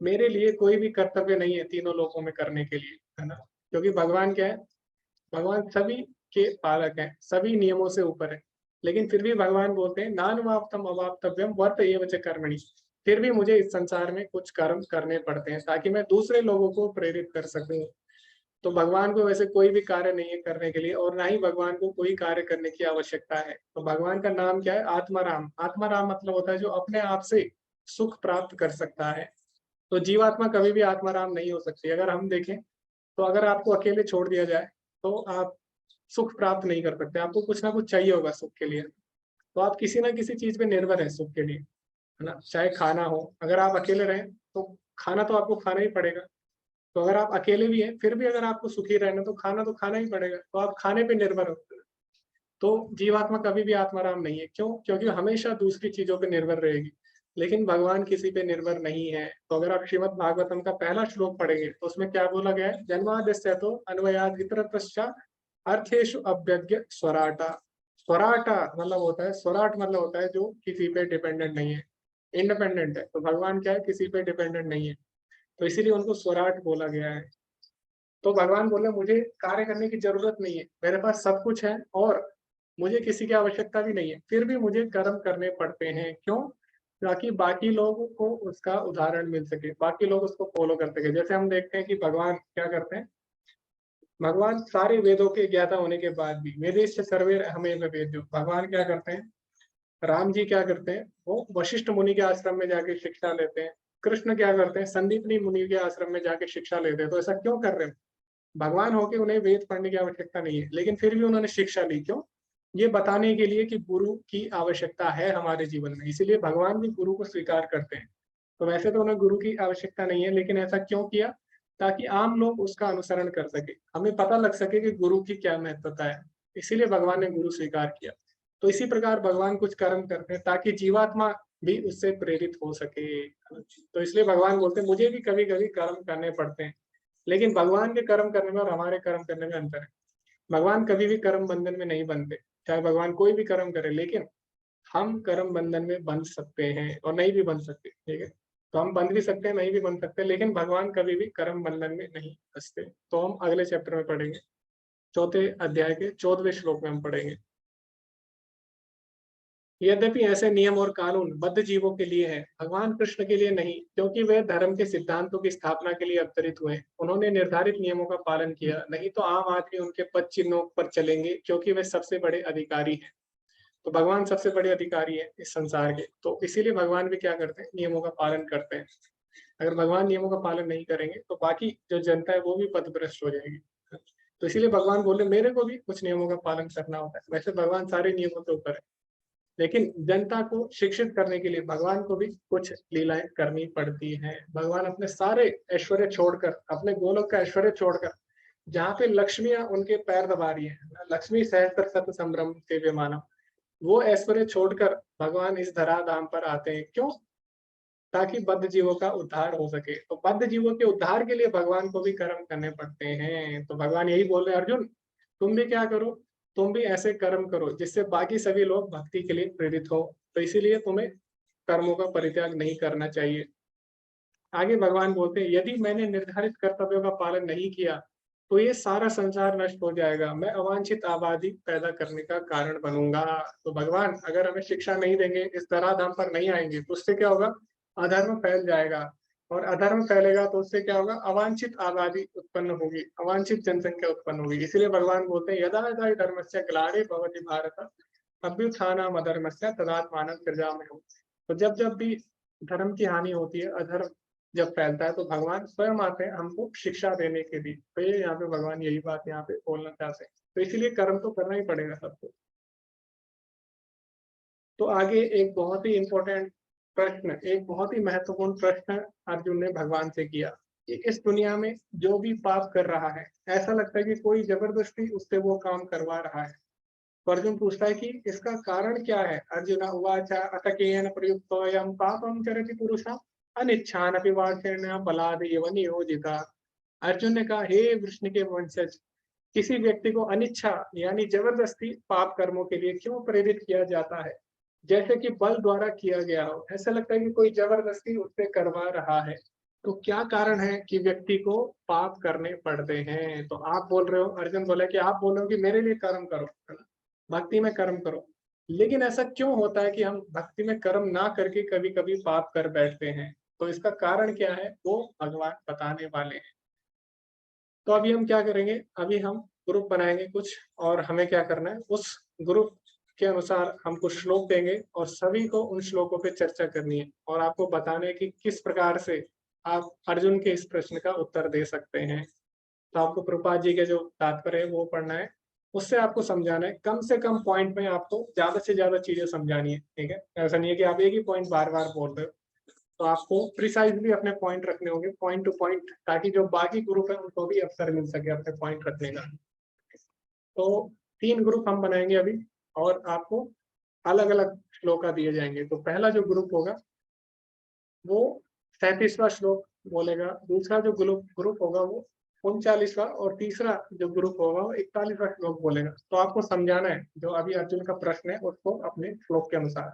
मेरे लिए कोई भी कर्तव्य नहीं है तीनों लोकों में करने के लिए, है ना। क्योंकि भगवान क्या है, भगवान सभी के पालक हैं, सभी नियमों से ऊपर है। लेकिन फिर भी भगवान बोलते हैं नानुवाप्तम अवाप्तव्यम वर्त एव च कर्मणि। फिर भी मुझे इस संसार में कुछ कर्म करने पड़ते हैं ताकि मैं दूसरे लोगों को प्रेरित कर सकूं। तो भगवान को वैसे कोई भी कार्य नहीं है करने के लिए, और ना ही भगवान को कोई कार्य करने की आवश्यकता है। तो भगवान का नाम क्या है? आत्माराम। आत्माराम मतलब होता है जो अपने आप से सुख प्राप्त कर सकता है। तो जीवात्मा कभी भी आत्माराम नहीं हो सकती। अगर हम देखें तो अगर आपको अकेले छोड़ दिया जाए तो आप सुख प्राप्त नहीं कर सकते, आपको कुछ ना कुछ चाहिए होगा सुख के लिए। तो आप किसी ना किसी चीज पे निर्भर है सुख के लिए, है ना। चाहे खाना हो, अगर आप अकेले रहें तो खाना तो आपको खाना ही पड़ेगा। तो अगर आप अकेले भी हैं फिर भी अगर आपको सुखी रहना तो खाना ही पड़ेगा, तो आप खाने पे निर्भर होते हैं। तो जीवात्मा कभी भी आत्माराम नहीं है। क्यों? क्योंकि हमेशा दूसरी चीजों पे निर्भर रहेगी। लेकिन भगवान किसी पे निर्भर नहीं है। तो अगर आप श्रीमद् भागवतम का पहला श्लोक पढ़ेंगे तो उसमें क्या बोला गया है? जन्माद्यस्य तो अन्वयाद इतरतश्च अर्थेषु अभ्यज्ञ स्वराटा। स्वराटा मतलब होता है, स्वराट मतलब होता है जो किसी पे डिपेंडेंट नहीं है, इंडिपेंडेंट है। तो भगवान क्या है? किसी पे डिपेंडेंट नहीं है, तो इसीलिए उनको स्वराट बोला गया है। तो भगवान बोले मुझे कार्य करने की जरूरत नहीं है, मेरे पास सब कुछ है और मुझे किसी की आवश्यकता भी नहीं है, फिर भी मुझे कर्म करने पड़ते हैं। क्यों? ताकि बाकी लोगों को उसका उदाहरण मिल सके, बाकी लोग उसको फॉलो कर सके। जैसे हम देखते हैं कि भगवान क्या करते हैं, भगवान सारे वेदों के ज्ञाता होने के बाद भी वेदेश सर्वे हमें वेद्यो, भगवान क्या करते हैं, राम जी क्या करते हैं, वो वशिष्ठ मुनि के आश्रम में जाके शिक्षा लेते हैं। कृष्ण क्या करते हैं, संदीपनी मुनि के आश्रम में जाके शिक्षा लेते हैं। तो ऐसा क्यों कर रहे हैं? भगवान होके उन्हें वेद पढ़ने की आवश्यकता नहीं है, लेकिन फिर भी उन्होंने शिक्षा ली। क्यों? ये बताने के लिए कि गुरु की आवश्यकता है हमारे जीवन में, इसीलिए भगवान भी गुरु को स्वीकार करते हैं। तो वैसे तो उन्हें गुरु की आवश्यकता नहीं है, लेकिन ऐसा क्यों किया? ताकि आम लोग उसका अनुसरण कर सके, हमें पता लग सके कि गुरु की क्या महत्वता है, इसीलिए भगवान ने गुरु स्वीकार किया। तो इसी प्रकार भगवान कुछ कर्म करते हैं ताकि जीवात्मा भी उससे प्रेरित हो सके। तो इसलिए भगवान बोलते हैं मुझे भी कभी कभी कर्म करने पड़ते हैं, लेकिन भगवान के कर्म करने में और हमारे कर्म करने में अंतर है। भगवान कभी भी कर्म बंधन में नहीं बनते, चाहे भगवान कोई भी कर्म करे, लेकिन हम कर्म बंधन में बन सकते हैं और नहीं भी बन सकते, ठीक है। तो हम बंध भी सकते हैं, नहीं भी बन सकते, लेकिन भगवान कभी भी कर्म बंधन में नहीं फंसते। तो हम अगले चैप्टर में पढ़ेंगे, चौथे अध्याय के 14वें श्लोक में हम पढ़ेंगे। यद्यपि ऐसे नियम और कानून बद्ध जीवों के लिए है, भगवान कृष्ण के लिए नहीं, क्योंकि वे धर्म के सिद्धांतों की स्थापना के लिए अवतरित हुए। उन्होंने निर्धारित नियमों का पालन किया, नहीं तो आम आदमी उनके पद चिन्हों पर चलेंगे, क्योंकि वे सबसे बड़े अधिकारी हैं। तो भगवान सबसे बड़े अधिकारी है इस संसार के, तो इसीलिए भगवान भी क्या करते हैं, नियमों का पालन करते हैं। अगर भगवान नियमों का पालन नहीं करेंगे तो बाकी जो जनता है वो भी पथभ्रष्ट हो जाएगी। तो इसीलिए भगवान बोले मेरे को भी कुछ नियमों का पालन करना होता है। वैसे भगवान सारे नियमों के ऊपर है, लेकिन जनता को शिक्षित करने के लिए भगवान को भी कुछ लीलाएं करनी पड़ती हैं। भगवान अपने सारे ऐश्वर्य छोड़कर, अपने गोलोक का ऐश्वर्य छोड़कर, जहाँ पे लक्ष्मियां उनके पैर दबा रही है, लक्ष्मी सहस्त्र सत संभ्रम सेव्य मानव, वो ऐश्वर्य छोड़कर भगवान इस धराधाम पर आते हैं। क्यों? ताकि बद्ध जीवों का उद्धार हो सके। तो बद्ध जीवों के उद्धार के लिए भगवान को भी कर्म करने पड़ते हैं। तो भगवान यही बोल रहे हैं, अर्जुन तुम भी क्या करो, तुम भी ऐसे कर्म करो जिससे बाकी सभी लोग भक्ति के लिए प्रेरित हो। तो इसीलिए तुम्हें कर्मों का परित्याग नहीं करना चाहिए। आगे भगवान बोलते हैं, यदि मैंने निर्धारित कर्तव्यों का पालन नहीं किया तो ये सारा संसार नष्ट हो जाएगा, मैं अवांछित आबादी पैदा करने का कारण बनूंगा। तो भगवान अगर हमें शिक्षा नहीं देंगे, इस धराधाम पर नहीं आएंगे, तो उससे क्या होगा? अधर्म फैल जाएगा, और अधर्म फैलेगा तो उससे क्या होगा? अवांछित आबादी उत्पन्न होगी, अवांछित जनसंख्या उत्पन्न होगी। इसीलिए भगवान बोलते हैं, यदा यदा हि धर्मस्य ग्लानिर् भवति भारत अभ्युत्थानम् अधर्मस्य तदात्मानं सृजाम्यहम्। तो जब जब भी धर्म की हानि होती है, अधर्म जब फैलता है, तो भगवान स्वयं आते हैं हमको शिक्षा देने के लिए। तो ये यहाँ पे भगवान यही बात यहाँ पे बोलना चाहते हैं। तो इसीलिए कर्म तो करना ही पड़ेगा सबको। तो आगे एक बहुत ही इम्पोर्टेंट प्रश्न, एक बहुत ही महत्वपूर्ण प्रश्न अर्जुन ने भगवान से किया कि इस दुनिया में जो भी पाप कर रहा है, ऐसा लगता है कि कोई जबरदस्ती उससे वो काम करवा रहा है। तो अर्जुन पूछता है कि इसका कारण क्या है? अर्जुन उवाच अतकेन प्रयुक्तोऽयं पापं चरति पुरुषः अनिच्छानपि वासनेन बलाद् एव नियोजितः। अर्जुन ने कहा, हे कृष्ण के वंशज, किसी व्यक्ति को अनिच्छा यानी जबरदस्ती पाप कर्मों के लिए क्यों प्रेरित किया जाता है? जैसे कि बल द्वारा किया गया हो, ऐसा लगता है कि कोई जबरदस्ती उससे करवा रहा है। तो क्या कारण है कि व्यक्ति को पाप करने पड़ते हैं? तो आप बोल रहे हो, अर्जुन बोला कि आप बोल रहे हो कि मेरे लिए कर्म करो, है ना, भक्ति में कर्म करो। लेकिन ऐसा क्यों होता है कि हम भक्ति में कर्म ना करके कभी कभी पाप कर बैठते हैं? तो इसका कारण क्या है वो भगवान बताने वाले हैं। तो अभी हम क्या करेंगे, अभी हम ग्रुप बनाएंगे कुछ, और हमें क्या करना है, उस ग्रुप के अनुसार हम कुछ श्लोक देंगे और सभी को उन श्लोकों पे चर्चा करनी है, और आपको बताना है कि किस प्रकार से आप अर्जुन के इस प्रश्न का उत्तर दे सकते हैं। तो आपको प्रभुपाद जी के जो तात्पर्य है वो पढ़ना है, उससे आपको समझाना है। कम से कम पॉइंट में आपको ज्यादा से ज्यादा चीजें समझानी है, ठीक है? ऐसा नहीं है कि आप एक ही पॉइंट बार बार बोल रहे हो। तो आपको प्रिसाइजली अपने पॉइंट रखने होंगे, पॉइंट टू पॉइंट, ताकि जो बाकी ग्रुप है उनको भी अवसर मिल सके अपने पॉइंट रखने का। तो 3 ग्रुप हम बनाएंगे अभी, और आपको अलग अलग श्लोका दिए जाएंगे। तो पहला जो ग्रुप होगा वो 37वां श्लोक बोलेगा, दूसरा जो ग्रुप होगा वो 39वां, और तीसरा जो ग्रुप होगा वो 41वां श्लोक बोलेगा। तो आपको समझाना है जो अभी अर्जुन का प्रश्न है उसको अपने श्लोक के अनुसार।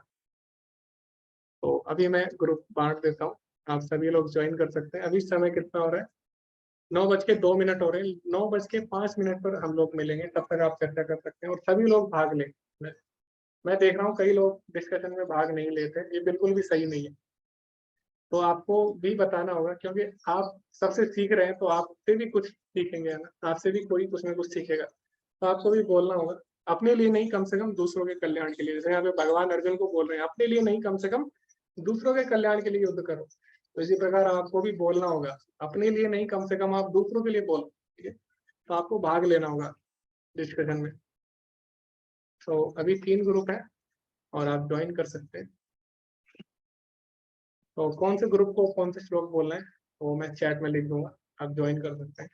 तो अभी मैं ग्रुप बांट देता हूँ, आप सभी लोग ज्वाइन कर सकते हैं। अभी समय कितना हो रहा है? 9:02 हो रहे हैं। 9:05 पर हम लोग मिलेंगे, तब तक आप चर्चा कर सकते हैं और सभी लोग भाग लें। मैं देख रहा हूँ कई लोग डिस्कशन में भाग नहीं लेते, ये बिल्कुल भी सही नहीं है। तो आपको भी बताना होगा, क्योंकि आप सबसे सीख रहे हैं तो आपसे भी कुछ सीखेंगे, है ना, आपसे भी कोई कुछ ना कुछ सीखेगा। तो आपको भी बोलना होगा, अपने लिए नहीं, कम से कम दूसरों के कल्याण के लिए। जैसे यहाँ पे भगवान अर्जुन को बोल रहे हैं, अपने लिए नहीं, कम से कम दूसरों के कल्याण के लिए युद्ध करो। तो इसी प्रकार आपको भी बोलना होगा, अपने लिए नहीं, कम से कम आप दूसरों के लिए बोलो, ठीक है? तो आपको भाग लेना होगा डिस्कशन में। तो अभी 3 ग्रुप है और आप ज्वाइन कर सकते हैं। तो कौन से ग्रुप को कौन से श्लोक बोलना है वो मैं चैट में लिख दूंगा, आप ज्वाइन कर सकते हैं।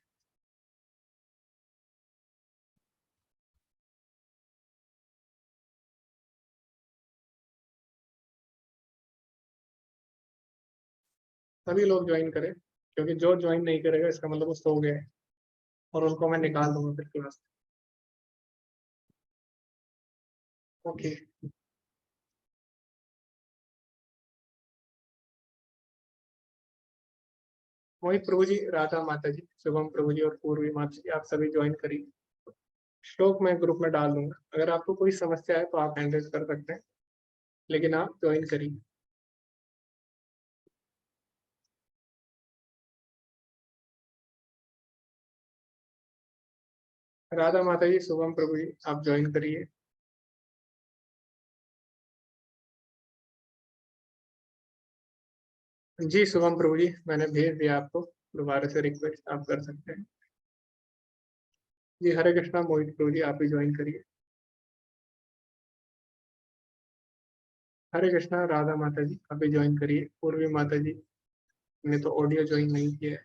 सभी लोग ज्वाइन करें, क्योंकि जो ज्वाइन नहीं करेगा इसका मतलब वो सो गए हैं, और उनको मैं निकाल दूंगा फिर क्लास। ओके। मोहित प्रभु जी, राधा माता जी, शुभम प्रभु जी और पूर्वी माता जी, आप सभी ज्वाइन करिए। श्लोक मैं ग्रुप में डाल दूंगा, अगर आपको कोई समस्या है तो आप हैंडल कर सकते हैं, लेकिन आप ज्वाइन करिए। राधा माता जी, शुभम प्रभु जी, आप ज्वाइन करिए। जी शुभम प्रभु जी, मैंने भेज दिया आपको, दोबारा से रिक्वेस्ट आप कर सकते हैं। जी हरे कृष्णा मोहित प्रभु जी, आप भी ज्वाइन करिए। हरे कृष्णा राधा माता जी, आप भी ज्वाइन करिए। पूर्वी माता जी ने तो ऑडियो ज्वाइन नहीं किया है।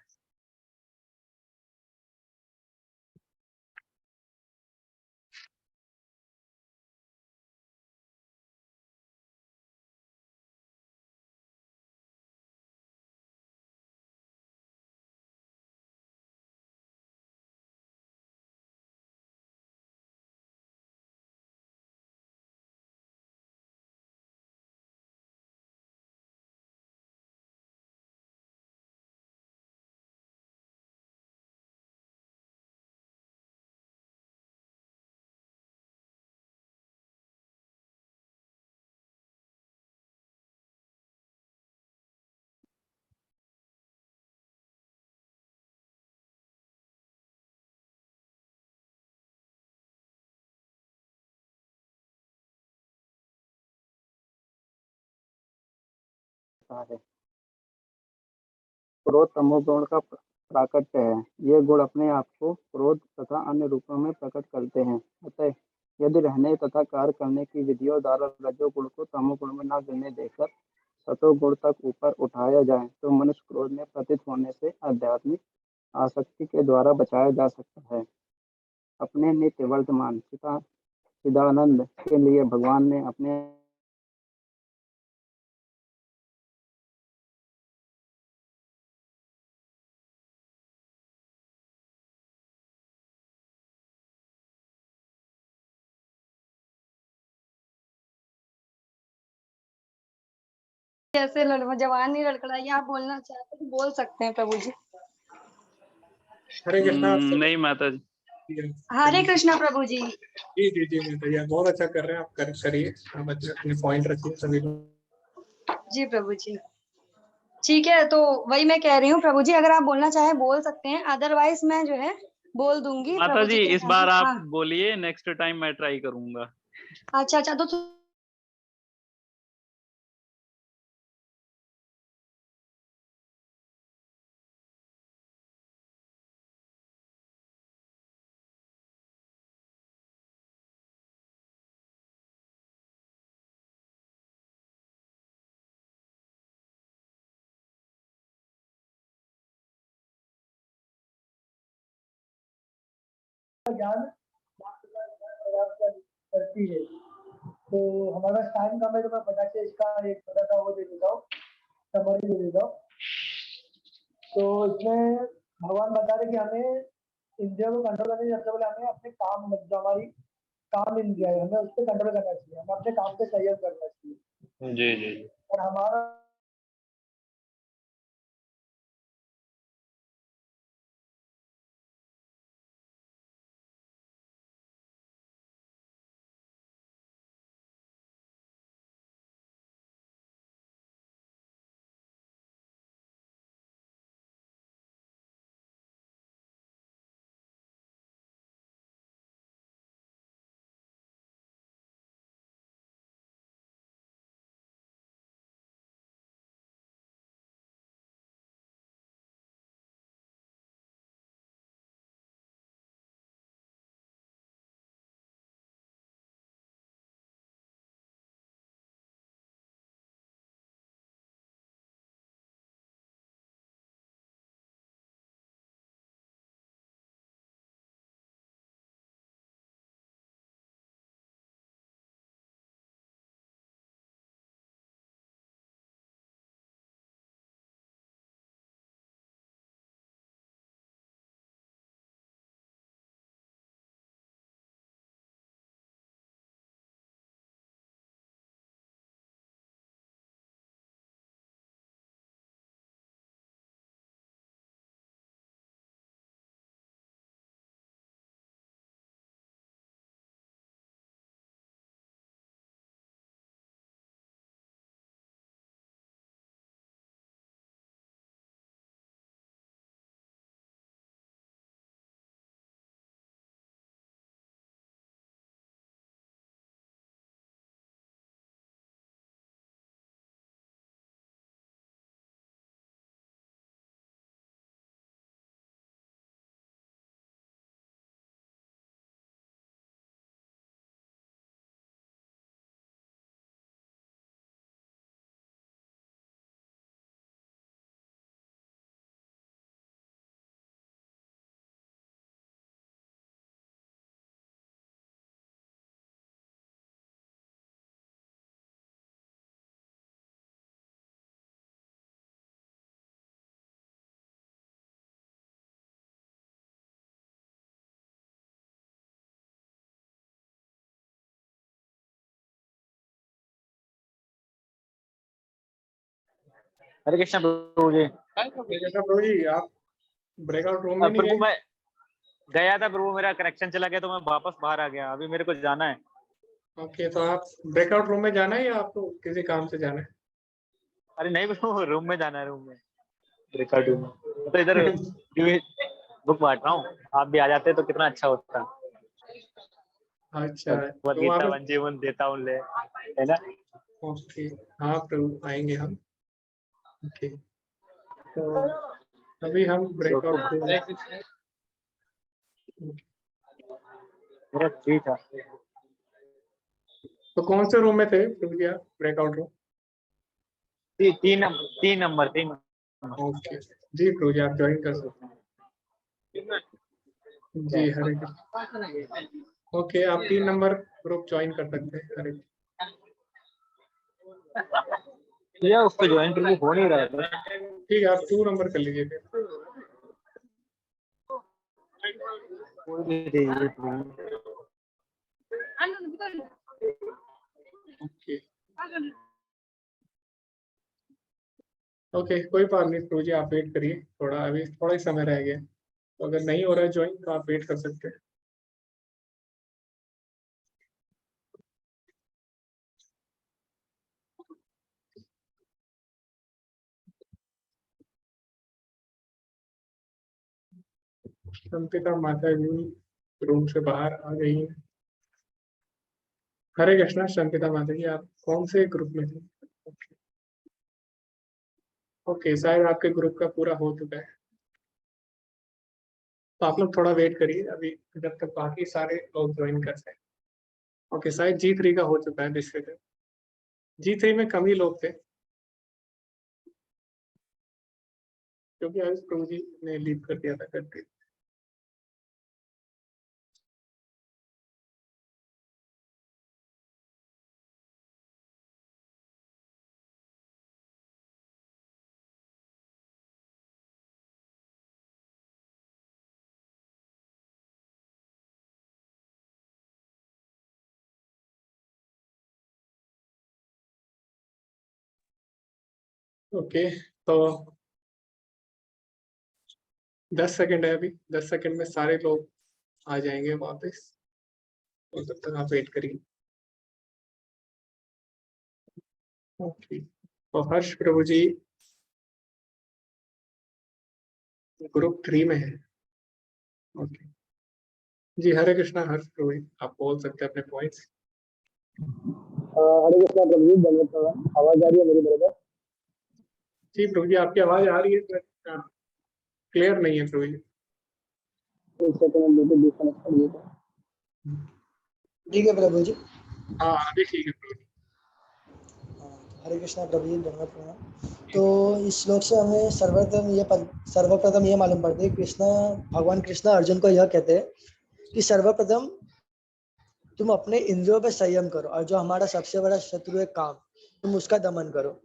है। क्रोध तमोगुण का प्राकट्य है। ये गुण अपने आप को क्रोध तथा अन्य रूपों में प्रकट करते हैं। अतः यदि रहने तथा कार्य करने की विधियों द्वारा रजोगुण को तमोगुण में न गिरने देकर सतोगुण तक ऊपर उठाया जाए तो मनुष्य क्रोध में पतित होने से आध्यात्मिक आसक्ति के द्वारा बचाया जा सकता है। अपने नित्य वर्तमान चिदानंद के लिए भगवान ने अपने जैसे जवान नहीं लड़खड़ाई, आप बोलना चाहते तो बोल सकते हैं प्रभु जी। हरे कृष्णा आपसे नहीं माता जी। हरे कृष्णा प्रभु जी। जी जी जी माता जी, आप बहुत अच्छा कर रहे हैं। आप करिए, आप अपने पॉइंट रखिए सभी लोग। जी प्रभु जी। ठीक है, तो वही मैं कह रही हूँ प्रभु जी, अगर आप बोलना चाहे बोल सकते हैं, अदरवाइज मैं जो है बोल दूंगी माता प्रभु जी जी के इस बार सामने। आप हाँ बोलिए, नेक्स्ट टाइम मैं ट्राई करूंगा। अच्छा अच्छा, तो ज्ञान करती है। तो हमारा टाइम कम है, तो मैं फटाक से इसका एक छोटा सा वो दे देता हूँ, समरी दे देता हूँ। तो इसमें भगवान बता रहे कि हमें इंद्रियों को कंट्रोल करने सबसे पहले हमें अपने काम, जो हमारी काम इंद्रिया है, हमें उस पर कंट्रोल करना चाहिए। हमें अपने काम पे संयम करना चाहिए। जी जी। और हमारा हरे कृष्ण प्रभु जी। प्रभु जी आप ब्रेकआउट रूम में नहीं प्रभु गए? मैं गया था प्रभु, मेरा कनेक्शन चला गया तो मैं वापस बाहर आ गया, अभी मेरे को जाना है। ओके, तो आप ब्रेकआउट रूम में जाना है या आपको किसी काम से जाना है? अरे नहीं प्रभु, रूम में जाना है, रूम में ब्रेकआउट रूम में। तो इधर बुक बांट रहा हूँ, आप भी आ जाते तो कितना अच्छा होता। अच्छा, भगवद तो वहाँ गीता पे वन जीवन देता हूँ ले, है ना। ओके, हाँ प्रभु आएंगे हम। ओके, तो अभी हम ब्रेकआउट रूम मेरा फ्री था। तो कौन से रूम में थे प्रभु जी आप, ब्रेकआउट रूम? तीन नंबर। ओके जी प्रभु जी, आप ज्वाइन कर सकते हैं। जी हरे कृष्ण। ओके, आप 3 नंबर ग्रुप ज्वाइन कर सकते हैं। हरे या उस पे ज्वाइन करके हो नहीं रहा था। ठीक है, आप 2 नंबर कर लीजिए फिर। कोई भी दीजिए। ओके ओके, कोई बात नहीं प्रभु जी, आप वेट करिए थोड़ा, अभी थोड़ा ही समय रह गया, तो अगर नहीं हो रहा है ज्वाइन तो आप वेट कर सकते हैं। संपिता माता जी रूम से बाहर आ गई है। हरे कृष्णा संपिता माता जी, आप कौन से ग्रुप में थे? ओके, शायद आपके ग्रुप का पूरा हो चुका है, तो आप लोग थोड़ा वेट करिए अभी जब तक बाकी सारे लोग ज्वाइन करते हैं। ओके, शायद G3 का हो चुका है डिस्कशन। G3 में कम ही लोग थे क्योंकि आज प्रभु जी ने लीव कर दिया था करके। ओके, तो 10 सेकंड है, अभी 10 सेकंड में सारे लोग आ जाएंगे वापस, और तब तक आप वेट करिए। ओके, तो हर्ष प्रभु जी ग्रुप 3 में है। ओके जी, हरे कृष्णा हर्ष प्रभु जी, आप बोल सकते हैं अपने पॉइंट्स। हरे कृष्णा प्रभु जी, दंडवत प्रणाम। आवाज आ रही है मेरी बराबर? जी प्रभु जी, आपकी आवाज आ रही है पर क्लियर नहीं है प्रभु जी। एक सेकंड, ब्लूटूथ डिस्कनेक्ट कर दिया। ठीक है प्रभु जी। हाँ अभी ठीक है प्रभु जी। हरे कृष्णा प्रभु जी, दंडवत प्रणाम। तो इस श्लोक से हमें सर्वप्रथम ये मालूम पड़ता है, भगवान कृष्ण अर्जुन को यह कहते हैं कि सर्वप्रथम तुम अपने इंद्रियों पे संयम करो, और जो हमारा सबसे बड़ा शत्रु है काम, तुम उसका दमन करो।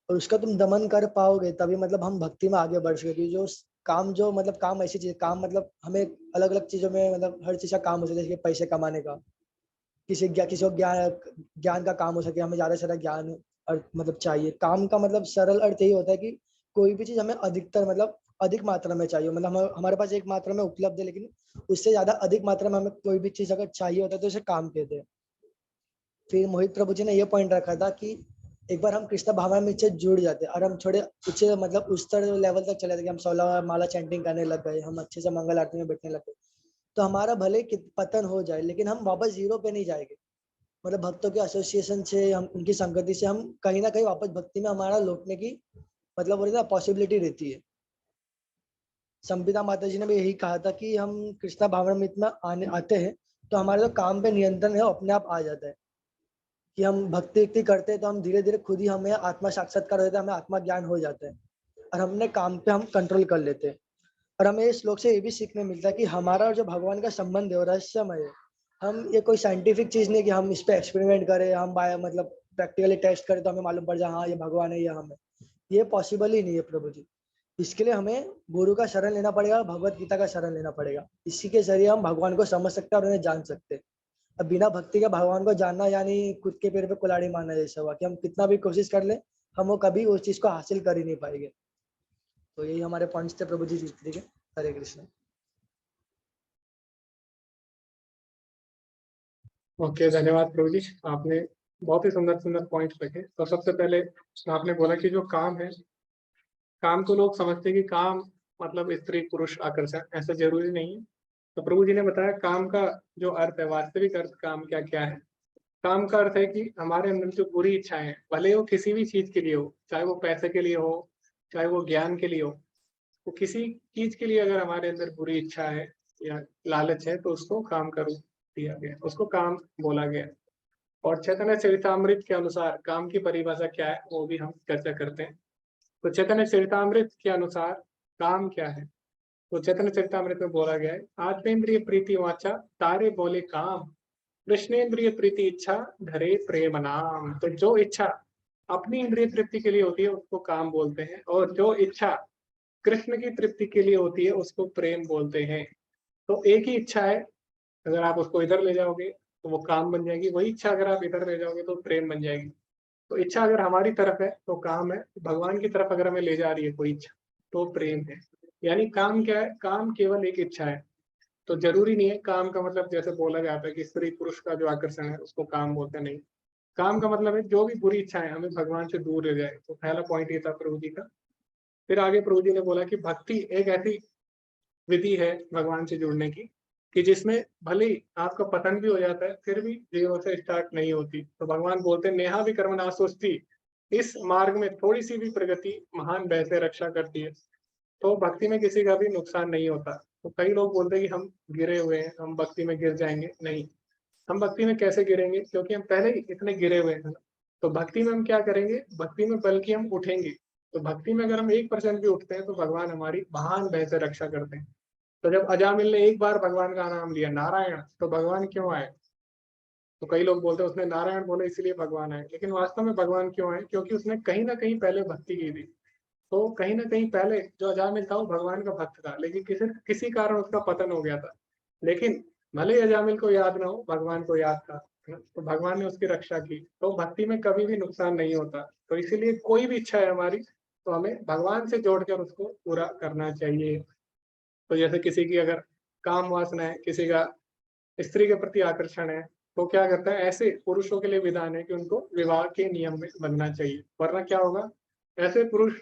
और उसका तुम दमन कर पाओगे तभी मतलब हम भक्ति में आगे बढ़ सकेंगे। जो काम ऐसी चीज, काम मतलब हमें अलग अलग चीजों में मतलब हर चीज का काम हो सकता है, जैसे पैसे कमाने का, किसी को ज्ञान का काम हो सके, हमें ज्यादा से ज्यादा ज्ञान और मतलब चाहिए। काम का मतलब सरल अर्थ यही होता है कि कोई भी चीज हमें अधिकतर मतलब अधिक मात्रा में चाहिए, मतलब हमारे पास एक मात्रा में उपलब्ध है, लेकिन उससे ज्यादा अधिक मात्रा में हमें कोई भी चीज अगर चाहिए होता है तो उसे काम कहते हैं। फिर मोहित प्रभु जी ने यह पॉइंट रखा था कि एक बार हम कृष्ण भावना में जुड़ जाते हैं और हम थोड़े ऊंचे मतलब उस लेवल तक चले जाते कि हम 16 माला चैंटिंग करने लग गए, हम अच्छे से मंगल आरती में बैठने लग गए, तो हमारा भले पतन हो जाए लेकिन हम वापस जीरो पे नहीं जाएंगे। मतलब भक्तों के एसोसिएशन से, हम उनकी संगति से हम कहीं ना कहीं वापस भक्ति में हमारा लौटने की मतलब बोलते ना पॉसिबिलिटी रहती है। संपिता माता जी ने भी यही कहा था कि हम कृष्णा भावनामृत में आते हैं तो हमारे जो काम पे नियंत्रण है अपने आप आ जाता है, कि हम भक्ति करते हैं तो हम धीरे धीरे खुद ही हमें आत्मा साक्षात्कार होता है, हमें आत्मा ज्ञान हो जाता है और हमने काम पे हम कंट्रोल कर लेते हैं। और हमें इस श्लोक से ये भी सीखने मिलता है कि हमारा और जो भगवान का संबंध है वो रहस्यमय है। हम ये कोई साइंटिफिक चीज नहीं कि हम इस पे एक्सपेरिमेंट करें, हम मतलब प्रैक्टिकली टेस्ट करें तो हमें मालूम पड़ जाए हाँ ये भगवान है या हम है। ये पॉसिबल ही नहीं है प्रभु जी। इसके लिए हमें गुरु का शरण लेना पड़ेगा, भगवत गीता का शरण लेना पड़ेगा। इसी के जरिए हम भगवान को समझ सकते हैं और उन्हें जान सकते हैं। अब बिना भक्ति के भगवान को जानना यानी खुद के पैर पे कुल्हाड़ी मारना जैसा हुआ, कि हम कितना भी कोशिश कर ले हम वो कभी उस चीज को हासिल कर ही नहीं पाएंगे। तो यही हमारे पॉइंट्स थे प्रभु जी। ठीक है, हरे कृष्ण। ओके, धन्यवाद प्रभु जी, आपने बहुत ही सुंदर सुंदर पॉइंट्स रखे। तो सबसे पहले आपने बोला कि जो काम है, काम को लोग समझते हैं कि काम मतलब स्त्री पुरुष आकर्षण, ऐसा जरूरी नहीं है। तो प्रभु जी ने बताया काम का जो अर्थ है, वास्तविक अर्थ काम क्या क्या है। काम का अर्थ है कि हमारे अंदर जो बुरी इच्छाएं हैं, भले वो किसी भी चीज के लिए हो, चाहे वो पैसे के लिए हो, चाहे वो ज्ञान के लिए हो, तो किसी चीज के लिए अगर हमारे अंदर बुरी इच्छा है या लालच है, तो उसको काम का रूप दिया गया, उसको काम बोला गया। और चैतन्य चरितामृत के अनुसार काम की परिभाषा क्या है वो भी हम चर्चा करते हैं। तो चैतन्य चरितामृत के अनुसार काम क्या है, तो चैतन्य चरितामृत में बोला गया है, आत्मेंद्रिय प्रीति वाचा तारे बोले काम, कृष्णेन्द्रिय प्रीति इच्छा धरे प्रेम नाम। तो जो इच्छा अपनी इंद्रिय तृप्ति के लिए होती है उसको काम बोलते हैं, और जो इच्छा कृष्ण की तृप्ति के लिए होती है उसको प्रेम बोलते हैं। तो एक ही इच्छा है, अगर आप उसको इधर ले जाओगे तो वो काम बन जाएगी, वही इच्छा अगर आप इधर ले जाओगे तो प्रेम बन जाएगी। तो इच्छा अगर हमारी तरफ है तो काम है, भगवान की तरफ अगर हमें ले जा रही है कोई इच्छा तो प्रेम है। यानी काम क्या है, काम केवल एक इच्छा है। तो जरूरी नहीं है काम का मतलब जैसे बोला जाता है कि स्त्री पुरुष का जो आकर्षण है उसको काम बोलते नहीं। काम का मतलब है जो भी बुरी इच्छाएं हमें भगवान से दूर ले जाए। तो पहला पॉइंट ये था प्रभु जी का। फिर आगे प्रभु जी ने बोला कि भक्ति एक ऐसी विधि है भगवान से जुड़ने की कि जिसमें भले ही आपका पतन भी हो जाता है फिर भी जीरो से स्टार्ट नहीं होती। तो भगवान बोलते हैं नेहा भी कर्म ना सोचती, इस मार्ग में थोड़ी सी भी प्रगति महान भय से रक्षा करती है। तो भक्ति में किसी का भी नुकसान नहीं होता। तो कई लोग बोलते हैं कि हम गिरे हुए हैं, हम भक्ति में गिर जाएंगे। नहीं, हम भक्ति में कैसे गिरेंगे, क्योंकि हम पहले ही इतने गिरे हुए हैं। तो भक्ति में हम क्या करेंगे, भक्ति में बल्कि हम उठेंगे। तो भक्ति में अगर हम 1% भी उठते हैं तो भगवान हमारी महान भय से रक्षा करते हैं। तो जब अजामिल ने एक बार भगवान का नाम लिया नारायण, तो भगवान क्यों आए। तो कई लोग बोलते हैं उसने नारायण बोले इसलिए भगवान आए, लेकिन वास्तव में भगवान क्यों आए, क्योंकि उसने कहीं ना कहीं पहले भक्ति की थी। तो कहीं ना कहीं पहले जो अजामिल था वो भगवान का भक्त था, लेकिन किसी कारण उसका पतन हो गया था। लेकिन भले ही अजामिल को याद ना हो, भगवान को याद था, तो भगवान ने उसकी रक्षा की। तो भक्ति में कभी भी नुकसान नहीं होता। तो इसीलिए कोई भी इच्छा है हमारी तो हमें भगवान से जोड़कर उसको पूरा करना चाहिए। तो जैसे किसी की अगर काम वासना है, किसी का स्त्री के प्रति आकर्षण है, तो क्या करता है, ऐसे पुरुषों के लिए विधान है कि उनको विवाह के नियम में बनना चाहिए। वरना क्या होगा, ऐसे पुरुष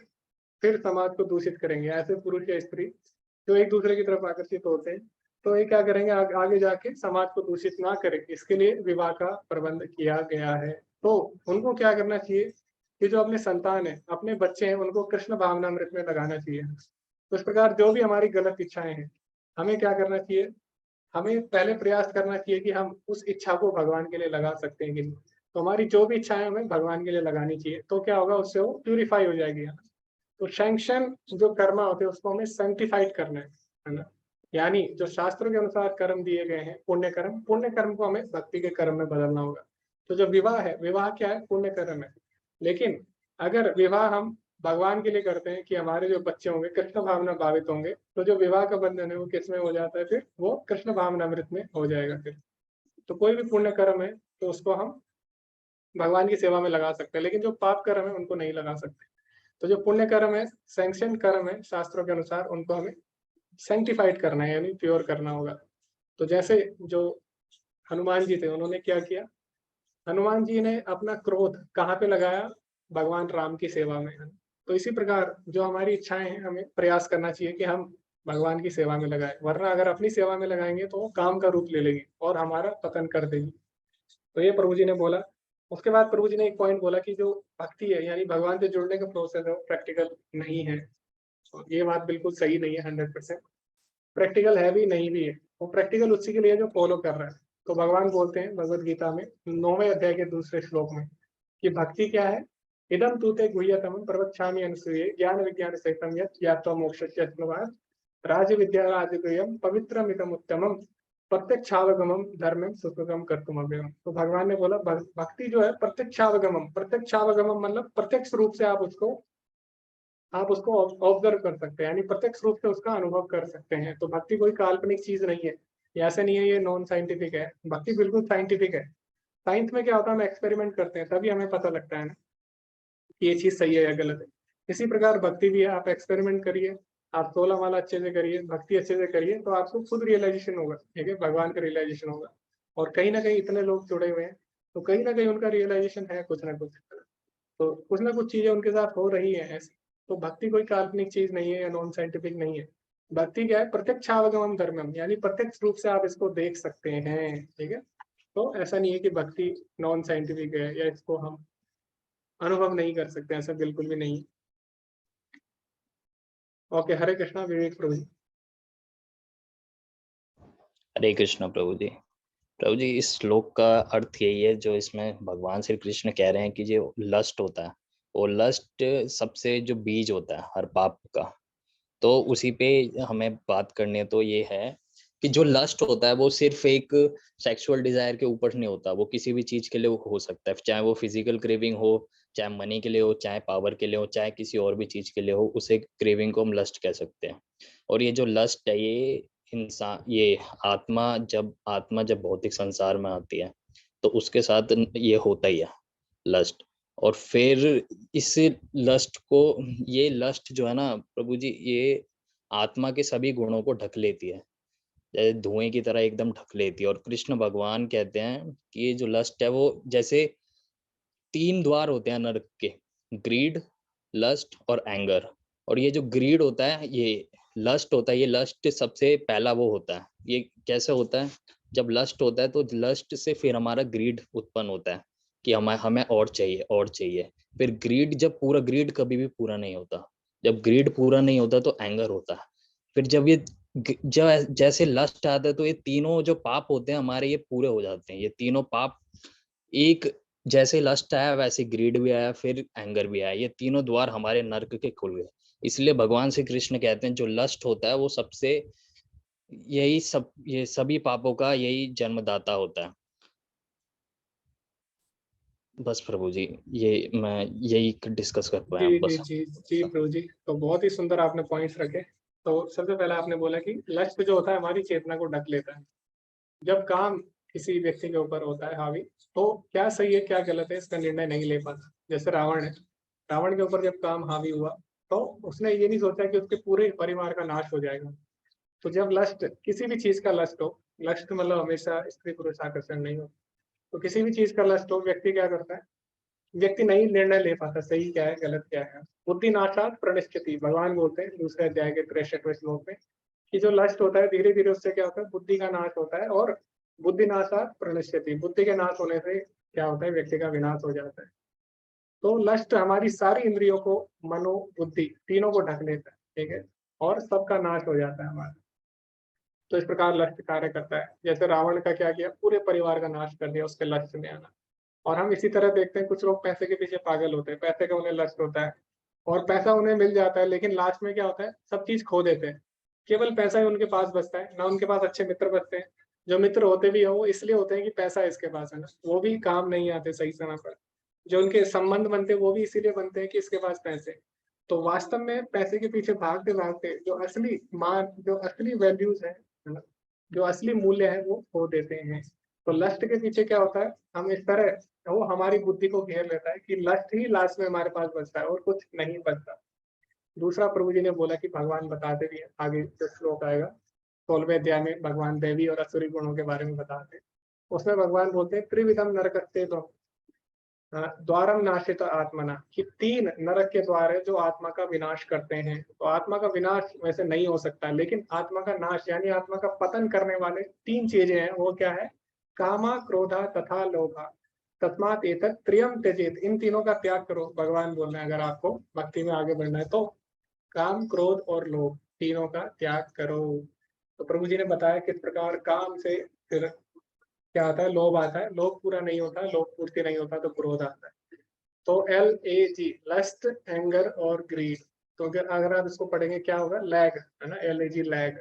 फिर समाज को दूषित करेंगे। ऐसे पुरुष या स्त्री जो एक दूसरे की तरफ आकर्षित होते हैं तो ये क्या करेंगे, आगे जाके समाज को दूषित ना करें, इसके लिए विवाह का प्रबंध किया गया है। तो उनको क्या करना चाहिए कि जो अपने संतान है, अपने बच्चे हैं, उनको कृष्ण भावनामृत में लगाना चाहिए। तो इस प्रकार जो भी हमारी गलत इच्छाएं हैं, हमें क्या करना चाहिए, हमें पहले प्रयास करना चाहिए कि हम उस इच्छा को भगवान के लिए लगा सकते हैं कि नहीं। तो हमारी जो भी इच्छाएं हमें भगवान के लिए लगानी चाहिए। तो क्या होगा, उससे वो प्यूरिफाई हो जाएगी। तो सैंक्शन जो कर्म होते हैं उसको हमें सैंक्टिफाइड करना है ना। यानी जो शास्त्रों के अनुसार कर्म दिए गए हैं पुण्य कर्म को हमें भक्ति के कर्म में बदलना होगा। तो जो विवाह है, विवाह क्या है, पुण्य कर्म है। लेकिन अगर विवाह हम भगवान के लिए करते हैं कि हमारे जो बच्चे होंगे कृष्ण भावना भावित होंगे, तो जो विवाह का बंधन है वो किस में हो जाता है, फिर वो कृष्ण भावनामृत में हो जाएगा। फिर तो कोई भी पुण्य कर्म है तो उसको हम भगवान की सेवा में लगा सकते हैं, लेकिन जो पाप कर्म है उनको नहीं लगा सकते। तो जो पुण्य कर्म है, सैंक्शन कर्म है शास्त्रों के अनुसार, उनको हमें सैंक्टिफाइड करना है, यानी प्योर करना होगा। तो जैसे जो हनुमान जी थे, उन्होंने क्या किया, हनुमान जी ने अपना क्रोध कहाँ पे लगाया, भगवान राम की सेवा में। तो इसी प्रकार जो हमारी इच्छाएं हैं हमें प्रयास करना चाहिए कि हम भगवान की सेवा में लगाएं। वरना अगर अपनी सेवा में लगाएंगे तो वो काम का रूप ले लेगी और हमारा पतन कर देगी। तो ये प्रभु जी ने बोला। उसके बाद प्रभु जी ने एक पॉइंट बोला कि जो भक्ति है, यानी भगवान से जुड़ने का प्रोसेस है, वो प्रैक्टिकल नहीं है। तो ये बात बिल्कुल सही नहीं है, 100% प्रैक्टिकल है भी नहीं भी है। वो प्रैक्टिकल उसी के लिए जो फॉलो कर रहा है। तो भगवान बोलते हैं भगवद गीता में 9वें अध्याय के दूसरे श्लोक में कि भक्ति क्या है, इदम तूते गुह्यतमं प्रवक्ष्यामि अनुसूये ज्ञान विज्ञान सहितम यत् यात्वा मोक्षस्य यत्नवान् राज विद्या राजगुह्यं पवित्रमिदम उत्तमं प्रत्यक्षावगमम धर्मम सुखम कर्तुम अव्ययम। तो भगवान ने बोला भक्ति जो है प्रत्यक्षावगमम मतलब प्रत्यक्ष रूप से आप उसको ऑब्जर्व कर सकते हैं, यानी प्रत्यक्ष रूप से उसका अनुभव कर सकते हैं। तो भक्ति कोई काल्पनिक चीज नहीं है, ऐसा नहीं है ये नॉन साइंटिफिक है। भक्ति बिल्कुल साइंटिफिक है। साइंस में क्या होता है, हम एक्सपेरिमेंट करते हैं तभी हमें पता लगता है ना। कि ये चीज सही है या गलत है। इसी प्रकार भक्ति भी है, आप एक्सपेरिमेंट करिए, आप 16 माला अच्छे से करिए, भक्ति अच्छे से करिए, तो आपको खुद रियलाइजेशन होगा, ठीक है, भगवान का रियलाइजेशन होगा। और कहीं ना कहीं इतने लोग जुड़े हुए हैं, तो कहीं ना कहीं उनका रियलाइजेशन है कुछ ना कुछ, तो कुछ ना कुछ चीजें उनके साथ हो रही है ऐसी। तो भक्ति कोई काल्पनिक चीज नहीं है या नॉन साइंटिफिक नहीं है। भक्ति क्या है? प्रत्यक्षावगमन धर्मम, यानी प्रत्यक्ष रूप से आप इसको देख सकते हैं, ठीक है। तो ऐसा नहीं है कि भक्ति नॉन साइंटिफिक है या इसको हम अनुभव नहीं कर सकते, ऐसा बिल्कुल भी नहीं। ओके, हरे कृष्णा। विवेक प्रभु जी। हरे कृष्ण प्रभु जी। प्रभु जी, इस श्लोक का अर्थ यही है जो इसमें भगवान श्री कृष्ण कह रहे हैं कि जो लस्ट होता है, वो लस्ट सबसे जो बीज होता है हर पाप का, तो उसी पे हमें बात करनी है। तो ये है कि जो लस्ट होता है वो सिर्फ एक सेक्सुअल डिजायर के ऊपर नहीं होता, वो किसी भी चीज के लिए हो सकता है, चाहे वो फिजिकल क्रेविंग हो, चाहे मनी के लिए हो, चाहे पावर के लिए हो, चाहे किसी और भी चीज के लिए हो, उसे क्रेविंग को हम लस्ट कह सकते हैं। और ये जो लस्ट है, ये इंसान, ये आत्मा जब भौतिक संसार में आती है तो उसके साथ ये होता ही है लस्ट। और फिर इस लस्ट को, ये लस्ट जो है ना प्रभु जी, ये आत्मा के सभी गुणों को ढक लेती है, जैसे धुएं की तरह एकदम ढक लेती है। और कृष्ण भगवान कहते हैं कि ये जो लस्ट है वो जैसे 3 द्वार होते हैं नरक के, ग्रीड, लस्ट और एंगर। और ये जो ग्रीड होता है, ये लस्ट होता है, ये लस्ट सबसे पहला वो होता है। ये कैसे होता है? जब लस्ट होता है तो लस्ट से फिर हमारा ग्रीड उत्पन्न होता है कि हमें और चाहिए और चाहिए। फिर ग्रीड, जब पूरा ग्रीड कभी भी पूरा नहीं होता, जब ग्रीड पूरा नहीं होता तो एंगर होता है। फिर जब ये जैसे लस्ट आता है तो ये तीनों जो पाप होते हैं हमारे, ये पूरे हो जाते हैं। ये तीनों पाप, एक जैसे लस्ट आया वैसे ग्रीड भी आया, फिर एंगर भी आया, ये तीनों द्वार हमारे नर्क के खुल गए। इसलिए भगवान श्री कृष्ण कहते हैं जो लस्ट होता है वो सबसे, ये सभी पापों का यही जन्मदाता होता है। बस प्रभु जी, ये मैं यही डिस्कस कर पाया जी बस। जी जी जी प्रभु जी, तो बहुत ही सुंदर आपने पॉइंट्स रखे। तो सबसे पहले आपने बोला कि लस्ट जो होता है हमारी चेतना को ढक लेता है। जब काम किसी व्यक्ति के ऊपर होता है हावी, तो क्या सही है क्या गलत है इसका निर्णय नहीं ले पाता। जैसे रावण है, रावण के ऊपर जब काम हावी हुआ तो उसने ये नहीं सोचा कि उसके पूरे परिवार का नाश हो जाएगा। तो जब लस्ट, किसी भी चीज का लस्ट हो, लस्ट मतलब हमेशा स्त्री पुरुष आकर्षण नहीं हो, तो किसी भी चीज का लस्ट हो, व्यक्ति क्या करता है? व्यक्ति नहीं निर्णय ले पाता सही क्या है गलत क्या है। बुद्धि नाशात प्रणश्यति, भगवान बोलते हैं दूसरे अध्याय के 63वें श्लोक में कि जो लस्ट होता है धीरे धीरे उससे क्या होता है? बुद्धि का नाश होता है। और बुद्धि नाशात प्रणश्यति, बुद्धि के नाश होने से क्या होता है? व्यक्ति का विनाश हो जाता है। तो लस्ट हमारी सारी इंद्रियों को, मनो बुद्धि तीनों को ढक लेता है, ठीक है, और सबका नाश हो जाता है हमारा। तो इस प्रकार लस्ट कार्य करता है। जैसे रावण का क्या किया? पूरे परिवार का नाश कर दिया उसके लस्ट में आना। और हम इसी तरह देखते हैं कुछ लोग पैसे के पीछे पागल होते हैं, पैसे का उन्हें लस्ट होता है और पैसा उन्हें मिल जाता है, लेकिन लास्ट में क्या होता है? सब चीज खो देते हैं, केवल पैसा ही उनके पास बचता है। ना उनके पास अच्छे मित्र बचते हैं, जो मित्र होते भी हैं वो इसलिए होते हैं कि पैसा इसके पास है ना, वो भी काम नहीं आते सही समय पर। जो उनके संबंध बनते हैं वो भी इसीलिए बनते हैं कि इसके पास पैसे। तो वास्तव में पैसे के पीछे भागते भागते जो असली मान, जो असली वैल्यूज है ना, जो असली मूल्य है वो खो देते हैं। तो लस्ट के पीछे क्या होता है? हम इस तरह, वो हमारी बुद्धि को घेर लेता है कि लस्ट ही लास्ट में हमारे पास बचता है और कुछ नहीं बचता। दूसरा प्रभु जी ने बोला कि भगवान बताते भी है, आगे जो श्लोक आएगा 16वें अध्याय में भगवान दैवी और असुरी गुणों के बारे में बताते हैं। उसमें भगवान बोलते हैं त्रिविधम नरकस्ते द्वारम नाशित आत्मना, कि 3 नरक के द्वार है जो आत्मा का विनाश करते हैं। तो आत्मा का विनाश वैसे नहीं हो सकता, लेकिन आत्मा का नाश यानी आत्मा का पतन करने वाले 3 चीजें हैं। वो क्या है? कामा, क्रोधा तथा लोभा, तस्मात एतत् त्रियम त्यजेत। इन तीनों का त्याग करो, भगवान बोल रहे हैं। अगर आपको भक्ति में आगे बढ़ना है तो काम, क्रोध और लोभ तीनों का त्याग करो। तो प्रभु जी ने बताया किस प्रकार काम से फिर क्या आता है? लोभ आता है। लोभ पूरा नहीं होता, लोभ पूर्ति नहीं होता तो क्रोध आता है। तो LAG, लस्ट, एंगर और ग्रीड। तो अगर आप इसको पढ़ेंगे क्या होगा? लैग है ना, LAG लैग।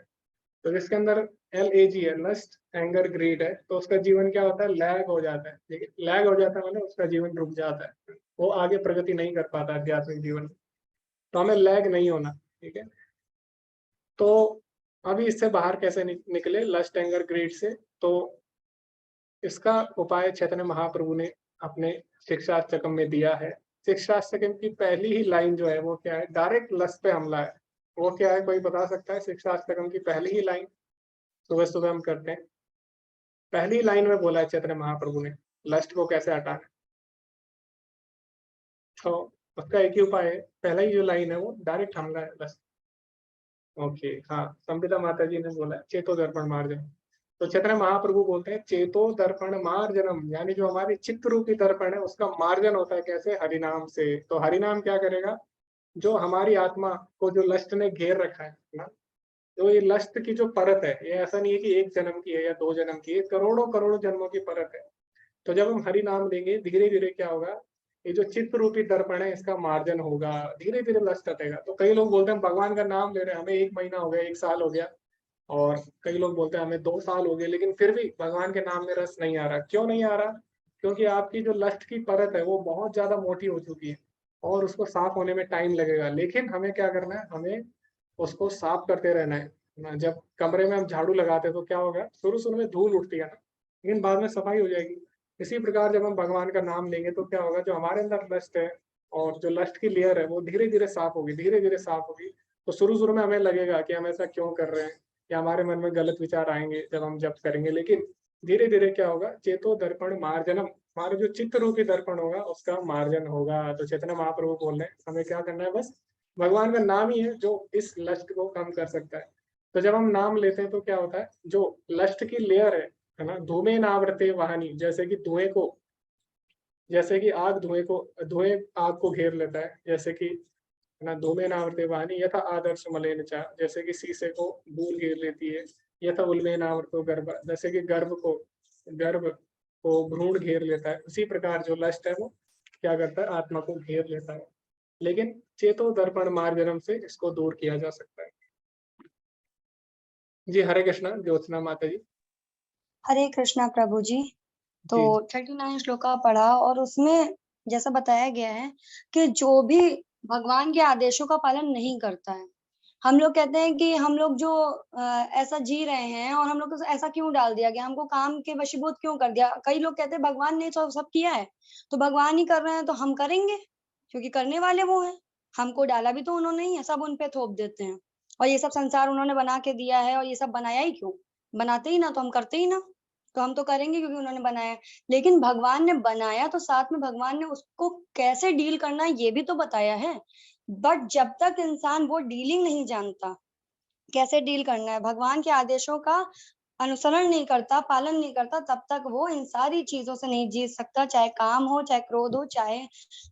तो जिसके अंदर LAG है, लस्ट, एंगर, ग्रीड है, तो उसका जीवन क्या होता है? लैग हो जाता है। ठीक है, लैग हो जाता है मतलब उसका जीवन रुक जाता है, वो आगे प्रगति नहीं कर पाता आध्यात्मिक जीवन। तो हमें लैग नहीं होना, ठीक है। तो अभी इससे बाहर कैसे निकले लस्ट, एंगर, ग्रीड से? तो इसका उपाय चैतन्य महाप्रभु ने अपने शिक्षा चक्रम में दिया है। शिक्षाष्टकम की पहली ही लाइन जो है वो क्या है, डायरेक्ट लस्ट पे हमला है। वो क्या है, कोई बता सकता है? शिक्षाष्टकम की पहली ही लाइन सुबह सुबह हम करते हैं, पहली लाइन में बोला है चैतन्य महाप्रभु ने लस्ट को कैसे हटाना है। तो उसका एक ही उपाय है, पहला ही जो लाइन है वो डायरेक्ट हमला है लस्ट। ओके, हाँ, संबिता माता जी ने बोला चेतो दर्पण मार्जनम। तो चैतन्य महाप्रभु बोलते हैं चेतो दर्पण मार्जनम, यानी जो हमारी चित्त रूपी दर्पण है उसका मार्जन होता है कैसे? हरिनाम से। तो हरिनाम क्या करेगा? जो हमारी आत्मा को जो लस्ट ने घेर रखा है ना, तो ये लस्ट की जो परत है, ये ऐसा नहीं है कि एक जन्म की है या 2 जन्म की है, करोड़ों करोड़ों जन्मों की परत है। तो जब हम हरि नाम लेंगे धीरे धीरे क्या होगा, ये जो चित्त रूपी दर्पण है इसका मार्जन होगा, धीरे धीरे लस्ट हटेगा। तो कई लोग बोलते हैं भगवान का नाम ले रहे हैं, हमें 1 महीना हो गया, 1 साल हो गया, और कई लोग बोलते हैं हमें 2 साल हो गए, लेकिन फिर भी भगवान के नाम में रस नहीं आ रहा। क्यों नहीं आ रहा? क्योंकि आपकी जो लस्ट की परत है वो बहुत ज्यादा मोटी हो चुकी है और उसको साफ होने में टाइम लगेगा। लेकिन हमें क्या करना है, हमें उसको साफ करते रहना है ना। जब कमरे में हम झाड़ू लगाते हैं तो क्या होगा, शुरू शुरू में धूल उठती है ना, लेकिन बाद में सफाई हो जाएगी। इसी प्रकार जब हम भगवान का नाम लेंगे तो क्या होगा, जो हमारे अंदर लस्ट है और जो लस्ट की लेयर है वो धीरे धीरे साफ होगी, धीरे धीरे साफ होगी। तो शुरू शुरू में हमें लगेगा कि हम ऐसा क्यों कर रहे हैं, या हमारे मन में गलत विचार आएंगे जब हम जप करेंगे, लेकिन धीरे धीरे क्या होगा, चेतो दर्पण मार्जनम, हमारा जो चित्त रूपी दर्पण होगा उसका मार्जन होगा। तो चैतन्य महाप्रभु बोल रहे हैं हमें क्या करना है, बस भगवान का नाम ही है जो इस लस्ट को कम कर सकता है। तो जब हम नाम लेते हैं तो क्या होता है, जो लस्ट की लेयर है ना, धूमे नावृते वाहनी, जैसे कि धुएं को, जैसे कि आग धुएं आग को घेर लेता है, जैसे कि ना धूमे नावृते वाहनी यथा आदर्श मलेन चा, जैसे कि शीशे को धूल घेर लेती है, यथा उल्मे नावृतो गर्भ, जैसे कि गर्भ को भ्रूण घेर लेता है, उसी प्रकार जो लस्ट है वो क्या करता है, आत्मा को घेर लेता है। लेकिन चेतो दर्पण मार्जनम से इसको दूर किया जा सकता है। जी हरे कृष्णा, ज्योत्सना माता जी। हरे कृष्णा प्रभु जी। तो 39 श्लोका पढ़ा और उसमें जैसा बताया गया है कि जो भी भगवान के आदेशों का पालन नहीं करता है, हम लोग कहते हैं कि हम लोग जो ऐसा जी रहे हैं और हम लोग को ऐसा क्यों डाल दिया गया, हमको काम के वशीभूत क्यों कर दिया। कई लोग कहते हैं भगवान ने तो सब किया है, तो भगवान ही कर रहे हैं तो हम करेंगे, क्योंकि करने वाले वो हैं, हमको डाला भी तो उन्होंने ही है, सब उन पे थोप देते हैं। और ये सब संसार उन्होंने बना के दिया है, और ये सब बनाया ही क्यों, बनाते ही ना तो हम करते ही ना, तो हम तो करेंगे क्योंकि उन्होंने बनाया। लेकिन भगवान ने बनाया तो साथ में भगवान ने उसको कैसे डील करना है ये भी तो बताया है। बट जब तक इंसान वो डीलिंग नहीं जानता, कैसे डील करना है, भगवान के आदेशों का अनुसरण नहीं करता, पालन नहीं करता, तब तक वो इन सारी चीजों से नहीं जीत सकता, चाहे काम हो, चाहे क्रोध हो, चाहे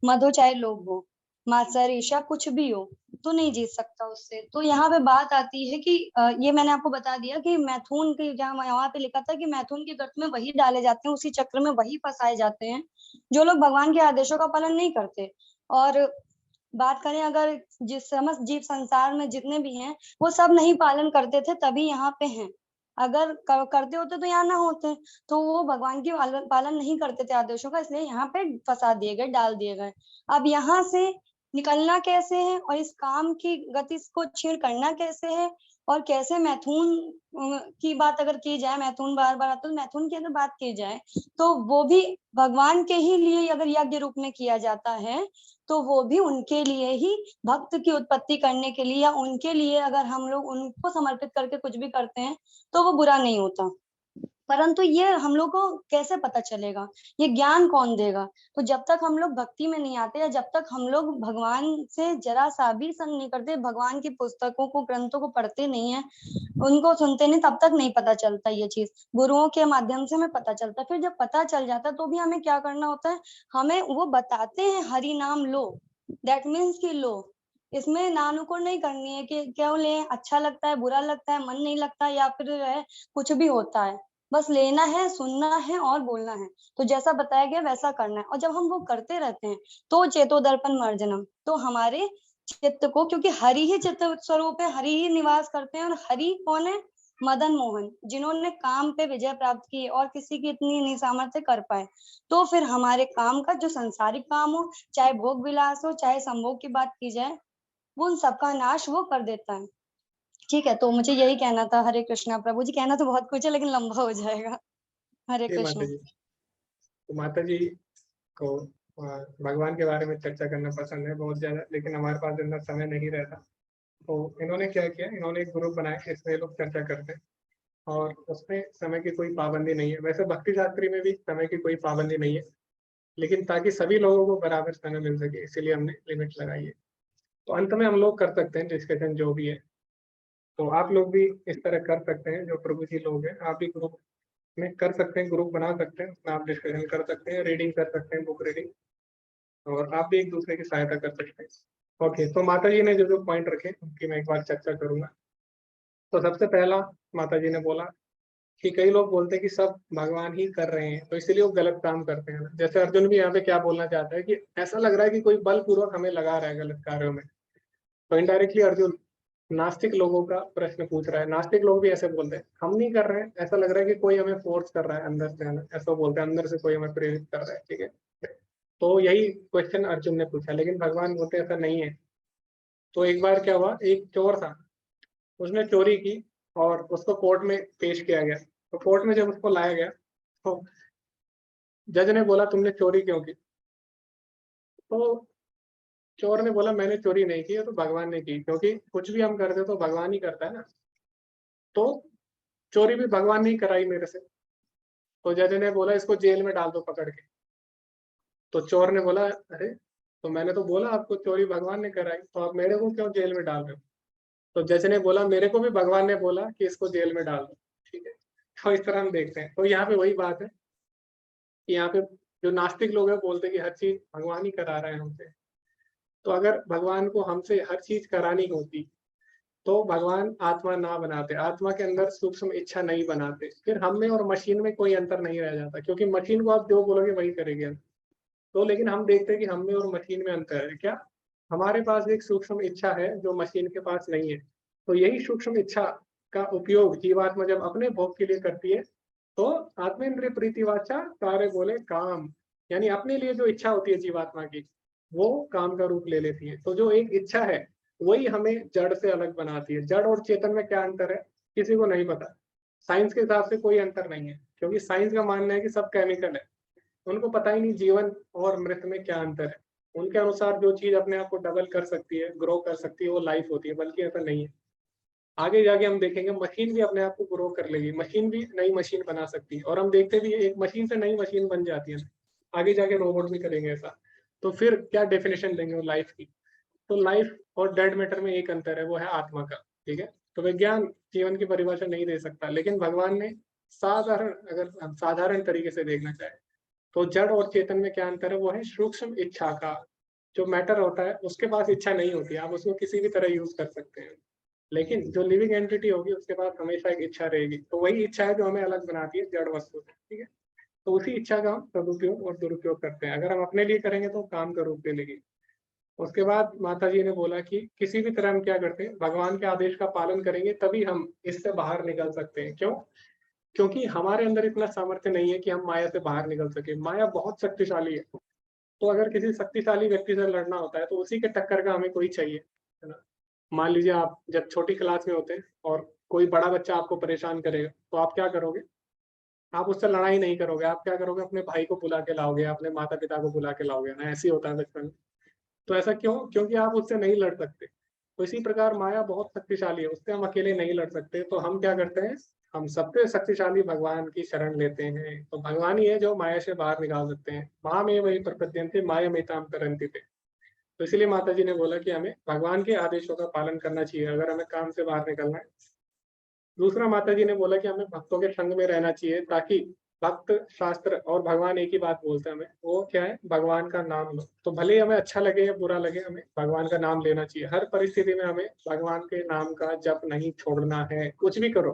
मद हो, चाहे लोभ हो, मात्सर्य ईर्ष्या कुछ भी हो, तो नहीं जीत सकता उससे। तो यहाँ पे बात आती है कि ये मैंने आपको बता दिया कि मैथुन की, जहाँ यहाँ पे लिखा था कि मैथुन के गर्त में वही डाले जाते हैं, उसी चक्र में वही फंसाए जाते हैं जो लोग भगवान के आदेशों का पालन नहीं करते। और बात करें अगर जिस समस्त जीव संसार में जितने भी हैं वो सब नहीं पालन करते थे तभी यहाँ पे हैं, अगर करते होते तो यहाँ ना होते। तो वो भगवान की पालन नहीं करते थे आदेशों का, इसलिए यहाँ पे फंसा दिए गए, डाल दिए गए। अब यहाँ से निकलना कैसे है और इस काम की गति को छीण करना कैसे है, और कैसे मैथुन की बात अगर की जाए, मैथुन बार बार आता है, मैथुन की अगर बात की जाए तो वो भी भगवान के ही लिए अगर यज्ञ रूप में किया जाता है तो वो भी उनके लिए ही, भक्त की उत्पत्ति करने के लिए, या उनके लिए अगर हम लोग उनको समर्पित करके कुछ भी करते हैं तो वो बुरा नहीं होता। परंतु ये हम लोग को कैसे पता चलेगा, ये ज्ञान कौन देगा? तो जब तक हम लोग भक्ति में नहीं आते, या जब तक हम लोग भगवान से जरा सा भी संग नहीं करते, भगवान की पुस्तकों को, ग्रंथों को पढ़ते नहीं है, उनको सुनते नहीं, तब तक नहीं पता चलता ये चीज। गुरुओं के माध्यम से हमें पता चलता है। फिर जब पता चल जाता है तो भी हमें क्या करना होता है, हमें वो बताते हैं हरि नाम लो, दैट मीन्स कि लो, इसमें नानुकुर नहीं करनी है कि क्यों ले, अच्छा लगता है, बुरा लगता है, मन नहीं लगता, या फिर कुछ भी होता है, बस लेना है, सुनना है और बोलना है। तो जैसा बताया गया वैसा करना है। और जब हम वो करते रहते हैं तो चेतो दर्पण मार्जनम, तो हमारे चित्त को, क्योंकि हरि ही चित्त स्वरूप है, हरि ही निवास करते हैं, और हरि कौन है, मदन मोहन, जिन्होंने काम पे विजय प्राप्त की और किसी की इतनी नहीं सामर्थ्य कर पाए। तो फिर हमारे काम का, जो संसारिक काम हो, चाहे भोग विलास हो, चाहे संभोग की बात की जाए, वो उन सबका नाश वो कर देता है। ठीक है, तो मुझे यही कहना था। हरे कृष्णा प्रभु जी। कहना तो बहुत कुछ है लेकिन लंबा हो जाएगा। हरे कृष्णा। माता जी, तो माता जी को भगवान के बारे में चर्चा करना पसंद है बहुत ज्यादा, लेकिन हमारे पास इतना समय नहीं रहता। तो इन्होंने क्या किया, इन्होंने एक ग्रुप बनाया, इसमें लोग चर्चा करते हैं और उसमें समय की कोई पाबंदी नहीं है। वैसे भक्ति शास्त्री में भी समय की कोई पाबंदी नहीं है, लेकिन ताकि सभी लोगों को बराबर समय मिल सके इसीलिए हमने लिमिट लगाई है। तो अंत में हम लोग कर सकते हैं डिस्कशन जो भी है। तो आप लोग भी इस तरह कर सकते हैं, जो प्रभु जी लोग हैं आप भी ग्रुप में कर सकते हैं, ग्रुप बना सकते हैं, उसमें आप डिस्कशन कर सकते हैं, रीडिंग कर सकते हैं, बुक रीडिंग, और आप भी एक दूसरे की सहायता कर सकते हैं। ओके, तो माता जी ने जो जो पॉइंट रखे उनकी मैं एक बार चर्चा करूंगा। तो सबसे पहला माता जी ने बोला कि कई लोग बोलते हैं कि सब भगवान ही कर रहे हैं, तो इसलिए वो गलत काम करते हैं। जैसे अर्जुन भी यहाँ पे क्या बोलना चाहता है कि ऐसा लग रहा है कि कोई बलपूर्वक हमें लगा रहा है गलत कार्यों में। तो इनडायरेक्टली अर्जुन नास्तिक लोगों का प्रश्न पूछ रहा है। नास्तिक लोग भी ऐसे बोलते हैं हम नहीं कर रहे हैं, ऐसा लग रहा है कि कोई हमें फोर्स कर रहा है अंदर से, है ना, ऐसा बोलते हैं अंदर से कोई हमें प्रेरित कर रहा है। ठीक है, तो यही क्वेश्चन अर्जुन ने पूछा, लेकिन भगवान बोलते ऐसा नहीं है। तो एक बार क्या हुआ, एक चोर था, उसने चोरी की और उसको कोर्ट में पेश किया गया। तो कोर्ट में जब उसको लाया गया तो जज ने बोला तुमने चोरी क्यों की? तो चोर ने बोला मैंने चोरी नहीं की, तो भगवान ने की, क्योंकि कुछ भी हम करते तो भगवान ही करता है ना। तो चोरी भी भगवान ने ही कराई मेरे से। तो जज ने बोला इसको जेल में डाल दो पकड़ के। तो चोर ने बोला अरे, तो मैंने तो बोला आपको चोरी भगवान ने कराई, तो आप मेरे को क्यों जेल में डाल रहे हो? तो जज ने बोला मेरे को भी भगवान ने बोला कि इसको जेल में डाल दो। ठीक है, तो इस तरह हम देखते हैं। तो यहाँ पे वही बात है कि यहाँ पे जो नास्तिक लोग हैं बोलते हैं कि हर चीज भगवान ही करा रहे हैं हमसे। तो अगर भगवान को हमसे हर चीज करानी होती तो भगवान आत्मा ना बनाते, आत्मा के अंदर सूक्ष्म इच्छा नहीं बनाते, फिर हम में और मशीन में कोई अंतर नहीं रह जाता, क्योंकि मशीन को आप जो बोलोगे वही करेगी। तो लेकिन हम देखते हैं कि हम में और मशीन में अंतर है क्या? हमारे पास एक सूक्ष्म इच्छा है जो मशीन के पास नहीं है। तो यही सूक्ष्म इच्छा का उपयोग जीवात्मा जब अपने भोग के लिए करती है तो आत्मेंद्रिय प्रीतिवाचा कार्य बोले काम, यानी अपने लिए जो इच्छा होती है जीवात्मा की वो काम का रूप ले लेती है। तो जो एक इच्छा है वही हमें जड़ से अलग बनाती है। जड़ और चेतन में क्या अंतर है किसी को नहीं पता। साइंस के हिसाब से कोई अंतर नहीं है, क्योंकि साइंस का मानना है कि सब केमिकल है। उनको पता ही नहीं जीवन और मृत में क्या अंतर है। उनके अनुसार जो चीज अपने आप को डबल कर सकती है, ग्रो कर सकती है, वो लाइफ होती है, बल्कि ऐसा नहीं है। आगे जाके हम देखेंगे मशीन भी अपने आप को ग्रो कर लेगी, मशीन भी नई मशीन बना सकती है, और हम देखते भी एक मशीन से नई मशीन बन जाती है। आगे जाके रोबोट भी करेंगे ऐसा। तो फिर क्या डेफिनेशन देंगे लाइफ की? तो लाइफ और डेड मैटर में एक अंतर है, वो है आत्मा का। ठीक है, तो विज्ञान जीवन की परिभाषा नहीं दे सकता, लेकिन भगवान ने साधारण, अगर हम साधारण तरीके से देखना चाहे तो जड़ और चेतन में क्या अंतर है, वो है सूक्ष्म इच्छा का। जो मैटर होता है उसके पास इच्छा नहीं होती, आप उसको किसी भी तरह यूज कर सकते हैं, लेकिन जो लिविंग एंटिटी होगी उसके पास हमेशा एक इच्छा रहेगी। तो वही इच्छा है जो हमें अलग बनाती है जड़ वस्तु से। ठीक है, तो उसी इच्छा का हम सदुपयोग और दुरुपयोग करते हैं। अगर हम अपने लिए करेंगे तो काम का रूप ले लेगी। उसके बाद माता जी ने बोला कि किसी भी तरह हम क्या करते हैं, भगवान के आदेश का पालन करेंगे तभी हम इससे बाहर निकल सकते हैं। क्यों? क्योंकि हमारे अंदर इतना सामर्थ्य नहीं है कि हम माया से बाहर निकल सके। माया बहुत शक्तिशाली है। तो अगर किसी शक्तिशाली व्यक्ति से लड़ना होता है तो उसी के टक्कर का हमें कोई चाहिए, है ना। मान लीजिए आप जब छोटी क्लास में होते हैं और कोई बड़ा बच्चा आपको परेशान करेगा तो आप क्या करोगे? आप उससे लड़ाई नहीं करोगे, आप क्या करोगे? अपने भाई को बुला के लाओगे, अपने माता पिता को बुला के लाओगे ना। ऐसे ही होता है बचपन में। तो ऐसा क्यों? क्योंकि आप उससे नहीं लड़ सकते। तो इसी प्रकार माया बहुत शक्तिशाली है, उससे हम अकेले नहीं लड़ सकते। तो हम क्या करते हैं, हम सबसे शक्तिशाली भगवान की शरण लेते हैं। तो भगवान ही है जो माया से बाहर निकाल सकते हैं। माँ में वही प्रपद्यन्ते माया मेताम तरन्ति थे। तो इसलिए माता जी ने बोला कि हमें भगवान के आदेशों का पालन करना चाहिए अगर हमें काम से बाहर निकलना है। दूसरा माता जी ने बोला कि हमें भक्तों के संग में रहना चाहिए, ताकि भक्त, शास्त्र और भगवान एक ही बात बोलते हैं हमें, वो क्या है? भगवान का नाम लो। तो भले ही हमें अच्छा लगे या बुरा लगे, हमें भगवान का नाम लेना चाहिए। हर परिस्थिति में हमें भगवान के नाम का जप नहीं छोड़ना है। कुछ भी करो,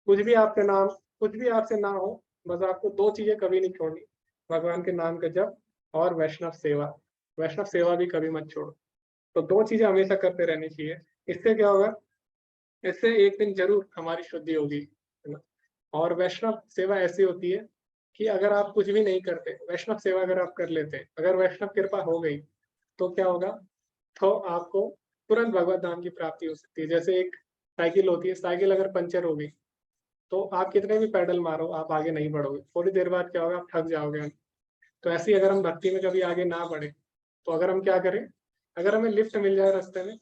कुछ भी आपके नाम, कुछ भी आपसे ना हो, बस आपको दो चीजें कभी नहीं छोड़नी, भगवान के नाम का जप और वैष्णव सेवा। वैष्णव सेवा भी कभी मत छोड़ो। तो दो चीजें हमेशा करते रहनी चाहिए। इससे क्या होगा? इससे एक दिन जरूर हमारी शुद्धि होगी, है ना। और वैष्णव सेवा ऐसी होती है कि अगर आप कुछ भी नहीं करते, वैष्णव सेवा अगर आप कर लेते हैं, अगर वैष्णव कृपा हो गई तो क्या होगा? तो आपको तुरंत भगवत धाम की प्राप्ति हो सकती है। जैसे एक साइकिल होती है, साइकिल अगर पंचर हो गई तो आप कितने भी पैडल मारो आप आगे नहीं बढ़ोगे, थोड़ी देर बाद क्या होगा? आप थक जाओगे। तो ऐसे ही अगर हम भक्ति में कभी आगे ना बढ़े तो अगर हम क्या करें, अगर हमें लिफ्ट मिल जाए रास्ते में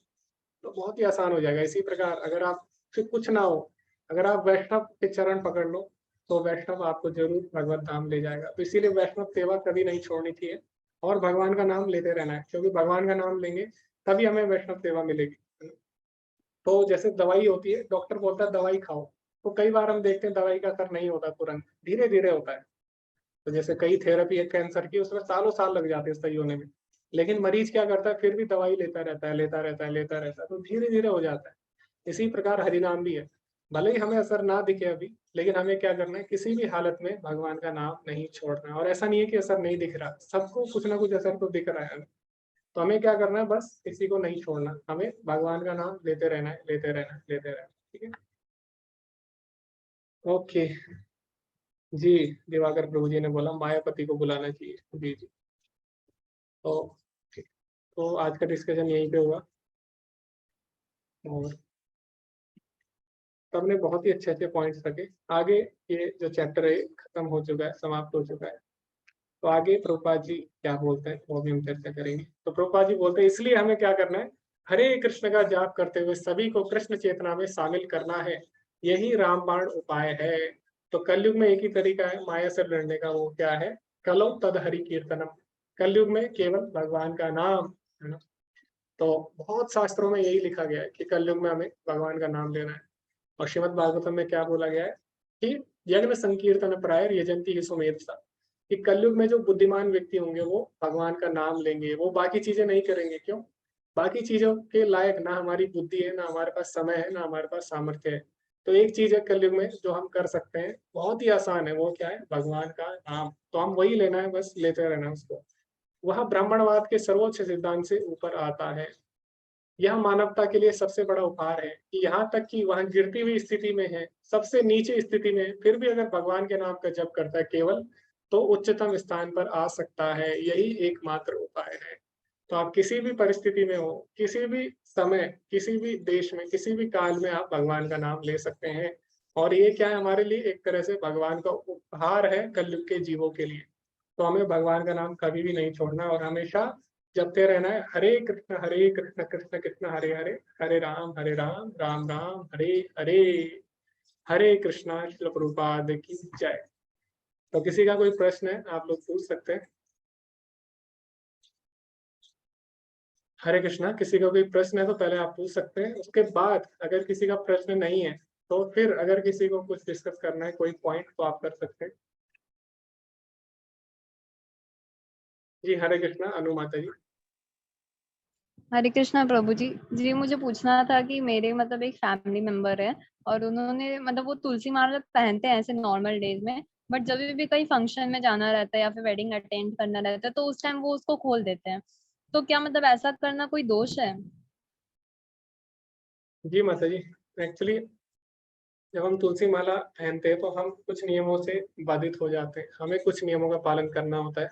तो बहुत ही आसान हो जाएगा। इसी प्रकार अगर आप फिर कुछ ना हो, अगर आप वैष्णव के चरण पकड़ लो तो वैष्णव आपको जरूर भगवत धाम ले जाएगा। तो इसीलिए वैष्णव सेवा कभी नहीं छोड़नी चाहिए और भगवान का नाम लेते रहना है, क्योंकि भगवान का नाम लेंगे तभी हमें वैष्णव सेवा मिलेगी। तो जैसे दवाई होती है, डॉक्टर बोलता है दवाई खाओ, तो कई बार हम देखते हैं दवाई का असर नहीं होता, तुरंत धीरे धीरे होता है। तो जैसे कई थेरेपी है कैंसर की, उसमें सालों साल लग जाते हैं सही होने में, लेकिन मरीज क्या करता है, फिर भी दवाई लेता रहता है, लेता रहता है, लेता रहता है, तो धीरे धीरे हो जाता है। इसी प्रकार हरिनाम भी है, भले ही हमें असर ना दिखे अभी, लेकिन हमें क्या करना है, किसी भी हालत में भगवान का नाम नहीं छोड़ना है। और ऐसा नहीं है कि असर नहीं दिख रहा, सबको कुछ ना कुछ असर तो दिख रहा है। तो हमें क्या करना है, बस किसी को नहीं छोड़ना, हमें भगवान का नाम लेते रहना है, लेते रहना है, लेते रहना है। ठीक है, ओके जी। दिवाकर प्रभु जी ने बोला मायापति को बुलाना चाहिए। जी जी, तो ठीक। तो आज का डिस्कशन यहीं पे हुआ और सबने बहुत ही अच्छे अच्छे पॉइंट्स रखे। आगे ये जो चैप्टर है खत्म हो चुका है, समाप्त हो चुका है, तो आगे प्रभुपाद जी क्या बोलते हैं वो भी हम चर्चा करेंगे। तो प्रभुपाद जी बोलते हैं इसलिए हमें क्या करना है, हरे कृष्ण का जाप करते हुए सभी को कृष्ण चेतना में शामिल करना है, यही रामबाण उपाय है। तो कलयुग में एक ही तरीका है माया से लड़ने का, वो क्या है, कलो तद हरि कीर्तनम। कलयुग में केवल भगवान का नाम, है ना। तो बहुत शास्त्रों में यही लिखा गया है कि कलयुग में हमें भगवान का नाम लेना है। और श्रीमद् भागवतम में क्या बोला गया है कि यज्ञ संकीर्तन प्रायर यजंती ही सुमेध सा, कि कलयुग में जो बुद्धिमान व्यक्ति होंगे वो भगवान का नाम लेंगे, वो बाकी चीजें नहीं करेंगे। क्यों? बाकी चीजों के लायक ना हमारी बुद्धि है, ना हमारे पास समय है, ना हमारे पास सामर्थ्य है। तो एक चीज है कलयुग में जो हम कर सकते हैं, बहुत ही आसान है, वो क्या है, भगवान का नाम। तो हम वही लेना है, बस लेते रहना है उसको। वह ब्राह्मणवाद के सर्वोच्च सिद्धांत से ऊपर आता है। यह मानवता के लिए सबसे बड़ा उपहार है कि यहाँ तक कि वह गिरती हुई स्थिति में है, सबसे नीचे स्थिति में, फिर भी अगर भगवान के नाम का जप करता है केवल, तो उच्चतम स्थान पर आ सकता है। यही एकमात्र उपाय है। तो आप किसी भी परिस्थिति में हो, किसी भी समय, किसी भी देश में, किसी भी काल में आप भगवान का नाम ले सकते हैं। और ये क्या है, हमारे लिए एक तरह से भगवान का उपहार है कलयुग के जीवों के लिए। तो हमें भगवान का नाम कभी भी नहीं छोड़ना और हमेशा जपते रहना है, हरे कृष्ण कृष्ण कृष्ण हरे हरे, हरे राम राम राम हरे हरे। हरे कृष्णा। श्रील प्रभुपाद की जय। तो किसी का कोई प्रश्न है आप लोग पूछ सकते हैं। हरे कृष्णा। किसी का कोई प्रश्न है तो पहले आप पूछ सकते हैं, उसके बाद अगर किसी का प्रश्न नहीं है तो फिर अगर किसी को कुछ डिस्कस करना है कोई पॉइंट तो आप कर सकते हैं। जी हरे कृष्णा। अनु माता जी। हरे कृष्णा प्रभु जी। जी मुझे पूछना था कि मेरे मतलब एक फैमिली मेंबर है और उन्होंने मतलब वो तुलसी माला पहनते हैं ऐसे नॉर्मल डेज में, बट जब भी कहीं फंक्शन में जाना रहता है या फिर वेडिंग अटेंड करना रहता है तो उस टाइम वो उसको खोल देते हैं। तो क्या मतलब ऐसा करना कोई दोष है? जी माता जी, एक्चुअली जब हम तुलसी माला पहनते हैं तो हम कुछ नियमों से बाधित हो जाते हैं, हमें कुछ नियमों का पालन करना होता है।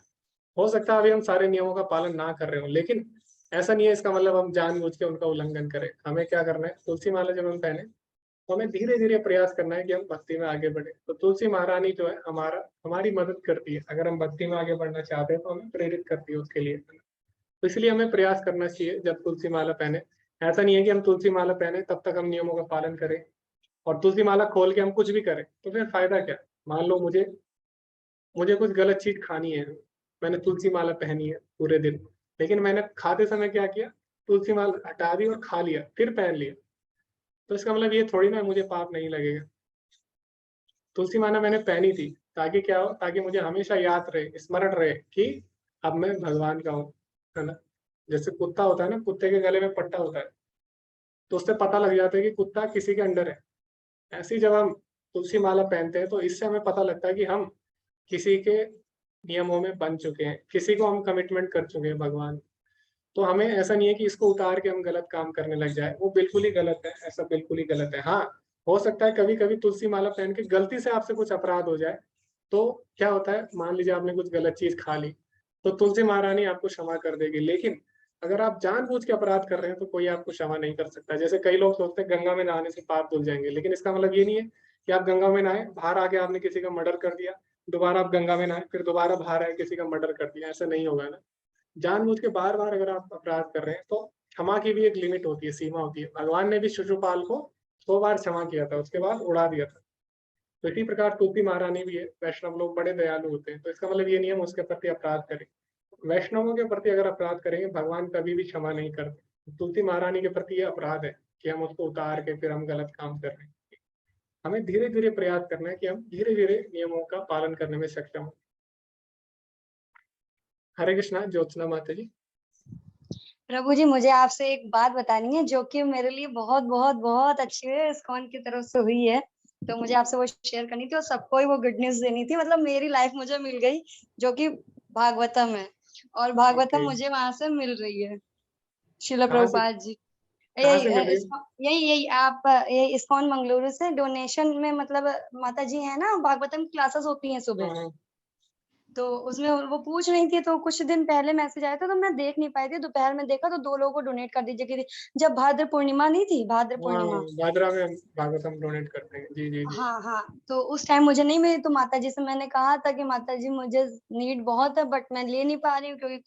हो सकता है अभी हम सारे नियमों का पालन ना कर रहे हो, लेकिन ऐसा नहीं है इसका मतलब हम जानबूझ के उनका उल्लंघन करें। हमें क्या करना है, तुलसी माला जब हम पहने तो हमें धीरे धीरे प्रयास करना है कि हम भक्ति में आगे बढ़े। तो तुलसी महारानी जो है हमारी मदद करती है, अगर हम भक्ति में आगे बढ़ना चाहते हैं तो हमें प्रेरित करती है उसके लिए। तो इसलिए हमें प्रयास करना चाहिए जब तुलसी माला पहने। ऐसा नहीं है कि हम तुलसी माला पहने तब तक हम नियमों का पालन करें और तुलसी माला खोल के हम कुछ भी करें तो फिर फायदा क्या। मान लो मुझे मुझे कुछ गलत चीज खानी है, मैंने तुलसी माला पहनी है पूरे दिन, लेकिन मैंने खाते समय क्या किया, तुलसी माला हटा दी और खा लिया फिर पहन लिया, तो इसका मतलब ये थोड़ी ना मुझे पाप नहीं लगेगा। तुलसी माला मैंने पहनी थी ताकि क्या हो, ताकि मुझे हमेशा याद रहे, स्मरण रहे कि अब मैं भगवान का हूँ, है ना। जैसे कुत्ता होता है ना, कुत्ते के गले में पट्टा होता है तो उससे पता लग जाता है कि कुत्ता किसी के अंडर है। ऐसे ही जब हम तुलसी माला पहनते हैं तो इससे हमें पता लगता है कि हम किसी के नियमों में बन चुके हैं, किसी को हम कमिटमेंट कर चुके हैं भगवान। तो हमें ऐसा नहीं है कि इसको उतार के हम गलत काम करने लग जाए, वो बिल्कुल ही गलत है, ऐसा बिल्कुल ही गलत है। हाँ, हो सकता है कभी कभी तुलसी माला पहन के गलती से आपसे कुछ अपराध हो जाए, तो क्या होता है, मान लीजिए आपने कुछ गलत चीज खा ली तो तुलसी महारानी आपको क्षमा कर देगी। लेकिन अगर आप जानबूझ के अपराध कर रहे हैं तो कोई आपको क्षमा नहीं कर सकता। जैसे कई लोग सोचते हैं गंगा में नहाने से पाप धुल जाएंगे, लेकिन इसका मतलब ये नहीं है कि आप गंगा में नहाए, बाहर आके आपने किसी का मर्डर कर दिया, दोबारा आप गंगा में नहाए, फिर दोबारा बाहर आए, किसी का मर्डर कर दिया, ऐसा नहीं होगा ना। जानबूझ के बार बार अगर आप अपराध कर रहे हैं तो क्षमा की भी एक लिमिट होती है, सीमा होती है। भगवान ने भी शिशुपाल को 100 बार क्षमा किया था, उसके बाद उड़ा दिया था। तो इसी प्रकार तुलसी महारानी भी है, वैष्णव लोग बड़े दयालु होते हैं, तो इसका मतलब ये नहीं हम उसके प्रति अपराध करें। वैष्णवों के प्रति अगर अपराध करेंगे, भगवान कभी भी क्षमा नहीं करते। तुलसी महारानी के प्रति ये अपराध है कि हम उसको उतार के फिर हम गलत काम कर रहे हैं। हमें धीरे धीरे प्रयास करना है कि हम धीरे धीरे नियमों का पालन करने में सक्षम हो। हरे कृष्णा। ज्योत्सना माता जी। प्रभु जी, मुझे आपसे एक बात बतानी है जो कि मेरे लिए बहुत बहुत बहुत अच्छी है, इस्कॉन की तरफ से हुई है। तो मुझे आपसे वो शेयर करनी थी और सबको ही वो गुड न्यूज देनी थी। मतलब मेरी लाइफ मुझे मिल गई, जो कि भागवतम है, और भागवतम ओके। मुझे वहां से मिल रही है, शिला कहाँ से प्रभुपाद जी। कहाँ यही से मिल रही है? यही यही आप ये इस्कॉन मंगलुरु से डोनेशन में, मतलब माता जी है ना, भागवतम क्लासेस होती हैं सुबह, हाँ, तो उसमें वो पूछ रही थी। तो कुछ दिन पहले मैसेज आया था, तो मैं देख नहीं पाई थी, दोपहर में देखा तो 2 लोगों को डोनेट कर दीजिए कि जब भाद्र पूर्णिमा नहीं थी, भाद्र हाँ, पूर्णिमा। भादरा में हम भागवतम डोनेट करते हैं। जी जी जी। हाँ हाँ, तो उस टाइम मुझे नहीं मिली, तो माता जी से मैंने कहा था कि माता जी मुझे नीड बहुत है, बट मैं ले नहीं पा रही हूँ क्योंकि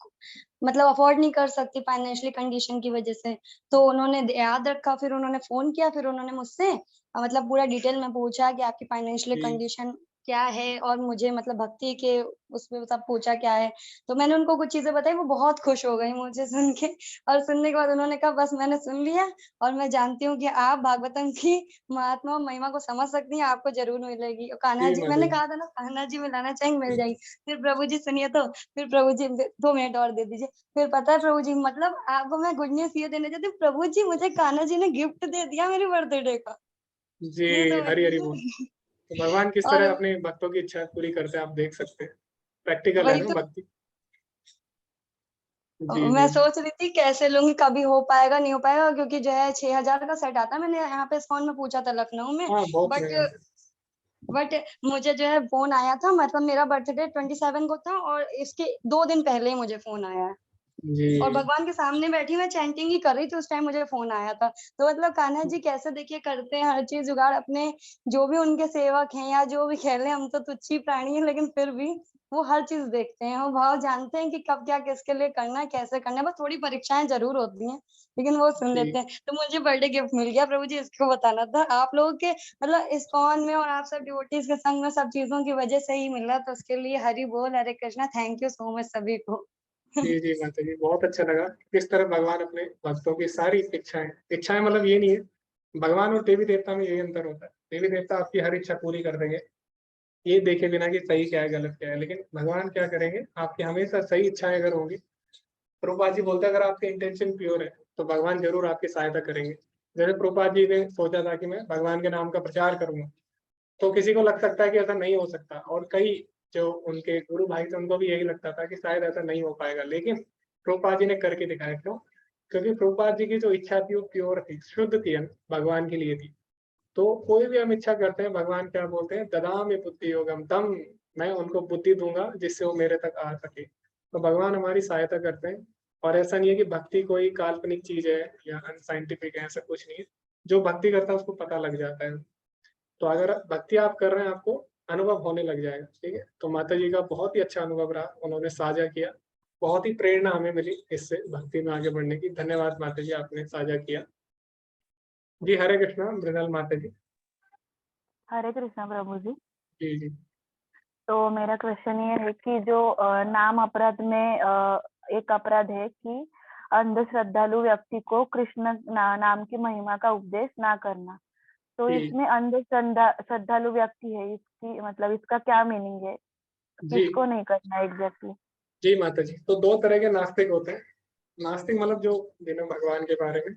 मतलब अफोर्ड नहीं कर सकती फाइनेंशियली कंडीशन की वजह से। तो उन्होंने याद रखा, फिर उन्होंने फोन किया, फिर उन्होंने मुझसे मतलब पूरा डिटेल में पूछा कि आपकी फाइनेंशियली जी कंडीशन क्या है, और मुझे मतलब भक्ति के उसमें सब पूछा क्या है। तो मैंने उनको कुछ चीजें बताई, वो बहुत खुश हो गई मुझे सुन के। और सुनने के बाद उन्होंने कहा बस मैंने सुन लिया, और मैं जानती हूँ कि आप भागवतम की महात्मा और महिमा को समझ सकती हैं, आपको जरूर मिलेगी। और कान्हा जी जी, माता मैंने जी। कहा था ना कान्हा जी मिलाना चाहेंगे, मिल जाएगी। फिर प्रभु जी सुनिए तो, फिर प्रभु जी 2 मिनट और दे दीजिए। फिर पता है प्रभु जी, मतलब आपको मैं गुड न्यूज ये देना चाहती हूँ, प्रभु जी मुझे कान्हा जी ने गिफ्ट दे दिया मेरे बर्थडे का। जी। ये तो हरी मेरे हरी बोल। लिए तो भगवान किस और तरह अपने भक्तों की इच्छा पूरी करते हैं आप देख सकते हैं। प्रैक्टिकल है वही ना तो भक्ति। जी मैं जी। सोच रही थी कैसे लूंगी, कभी हो पाएगा नहीं हो पाएगा, क्योंकि जो है 6,000 का सेट आता है। मैंने यहाँ पे इस्कॉन में पूछा था लखनऊ में, हाँ, बहुत बट महंगा है। बट मुझे जो है फोन आया था, मतलब मेरा बर्थडे 27 को था, और इसके 2 दिन पहले ही मुझे फोन आया है। जी और भगवान के सामने बैठी मैं चैंटिंग ही कर रही थी, उस टाइम मुझे फोन आया था। तो मतलब कान्हा जी कैसे देखिए करते हैं हर चीज जुगाड़ अपने, जो भी उनके सेवक हैं या जो भी खेले, हम तो तुच्छ ही प्राणी हैं, लेकिन फिर भी वो हर चीज देखते हैं, वो भाव जानते हैं कि कब क्या किसके लिए करना है, कैसे करना है। बस थोड़ी परीक्षाएं जरूर होती हैं, लेकिन वो सुन जी लेते हैं। तो मुझे बर्थडे गिफ्ट मिल गया प्रभु जी, इसको बताना था आप लोगों के, मतलब इस्कॉन में और आप सब डिवोटीज के संग में सब चीजों की वजह से ही मिला। तो उसके लिए हरि बोल, Hare Krishna, thank you so much सभी को। जी जी माता जी, बहुत अच्छा लगा किस तरह भगवान अपने भक्तों की सारी इच्छाएं मतलब ये नहीं है, भगवान और देवी देवता में यही अंतर होता है। देवी देवता आपकी हर इच्छा पूरी कर देंगे, ये देखे बिना कि सही क्या है गलत क्या है। लेकिन भगवान क्या करेंगे, आपकी हमेशा सही इच्छाएं अगर होंगी, प्रभुपाद जी बोलते हैं अगर आपके इंटेंशन प्योर है तो भगवान जरूर आपकी सहायता करेंगे। जैसे प्रभुपाद जी ने सोचा था कि मैं भगवान के नाम का प्रचार करूंगा, तो किसी को लग सकता है कि ऐसा नहीं हो सकता, और कई जो उनके गुरु भाई थे उनको भी यही लगता था कि शायद ऐसा नहीं हो पाएगा। लेकिन प्रभुपाद जी ने करके दिखाया। क्यों? क्योंकि प्रभुपाद जी की जो इच्छा थी वो प्योर थी, शुद्ध थी, भगवान के लिए थी। तो कोई भी हम इच्छा करते हैं, भगवान क्या बोलते हैं, ददामि बुद्धि योगम तम, मैं उनको बुद्धि दूंगा जिससे वो मेरे तक आ सके। तो भगवान हमारी सहायता करते हैं। और ऐसा नहीं है कि भक्ति कोई काल्पनिक चीज है या अनसाइंटिफिक है, ऐसा कुछ नहीं है। जो भक्ति करता है उसको पता लग जाता है। तो अगर भक्ति आप कर रहे हैं, आपको अनुभव होने लग जाएगा। ठीक है, तो माता जी का बहुत ही अच्छा अनुभव रहा, उन्होंने साझा किया, बहुत ही प्रेरणा हमें मिली इससे भक्ति में आगे बढ़ने की। धन्यवाद माता जी, आपने साझा किया। जी हरे कृष्णा। मृणाल माता जी। हरे कृष्णा प्रभु जी। जी जी। तो मेरा क्वेश्चन ये है कि जो नाम अपराध में एक अपराध है कि अंध श्रद्धालु व्यक्ति को कृष्ण नाम की महिमा का उपदेश ना करना। तो जी इसमें अंध श्रद्धालु व्यक्ति है, इसकी मतलब इसका क्या मीनिंग है, जी। किसको नहीं करना एग्जैक्टली? जी माता जी, तो 2 तरह के नास्तिक होते हैं। नास्तिक मतलब जो जिन्हें भगवान के बारे में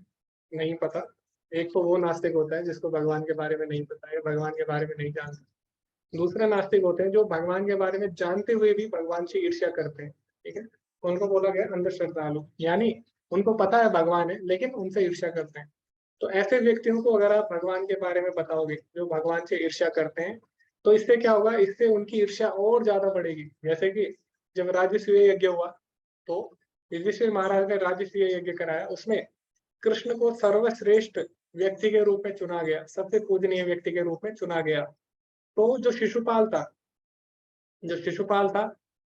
नहीं पता। एक तो वो नास्तिक होता है जिसको भगवान के बारे में नहीं पता है, भगवान के बारे में नहीं जानता। दूसरे नास्तिक होते हैं जो भगवान के बारे में जानते हुए भी भगवान से ईर्ष्या करते हैं। ठीक है, तो उनको बोला गया अंधश्रद्धालु, यानी उनको पता है भगवान है लेकिन उनसे ईर्ष्या करते हैं। तो ऐसे व्यक्तियों को अगर आप भगवान के बारे में बताओगे, जो भगवान से ईर्ष्या करते हैं, तो इससे क्या होगा, इससे उनकी ईर्ष्या और ज्यादा बढ़ेगी। जैसे कि जब राजसूय यज्ञ हुआ, तो युधिष्ठिर महाराज ने राजसूय यज्ञ कराया, उसमें कृष्ण को सर्वश्रेष्ठ व्यक्ति के रूप में चुना गया, सबसे पूजनीय व्यक्ति के रूप में चुना गया। तो जो शिशुपाल था, जो शिशुपाल था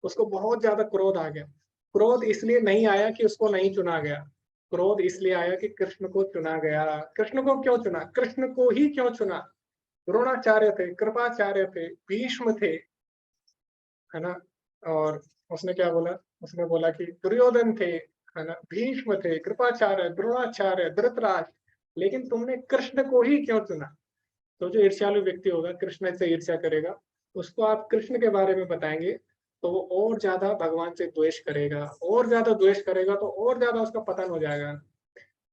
उसको बहुत ज्यादा क्रोध आ गया। क्रोध इसलिए नहीं आया कि उसको नहीं चुना गया, क्रोध इसलिए आया कि कृष्ण को चुना गया। कृष्ण को क्यों चुना, कृष्ण को ही क्यों चुना? द्रोणाचार्य थे, कृपाचार्य थे, भीष्म थे, है ना। और उसने क्या बोला, उसने बोला कि दुर्योधन थे, है ना, भीष्म थे, कृपाचार्य, द्रोणाचार्य, धृतराष्ट्र, लेकिन तुमने कृष्ण को ही क्यों चुना? तो जो ईर्ष्यालु व्यक्ति होगा, कृष्ण से ईर्ष्या करेगा, उसको आप कृष्ण के बारे में बताएंगे तो वो और ज्यादा भगवान से द्वेष करेगा, और ज्यादा द्वेष करेगा तो और ज्यादा उसका पतन हो जाएगा।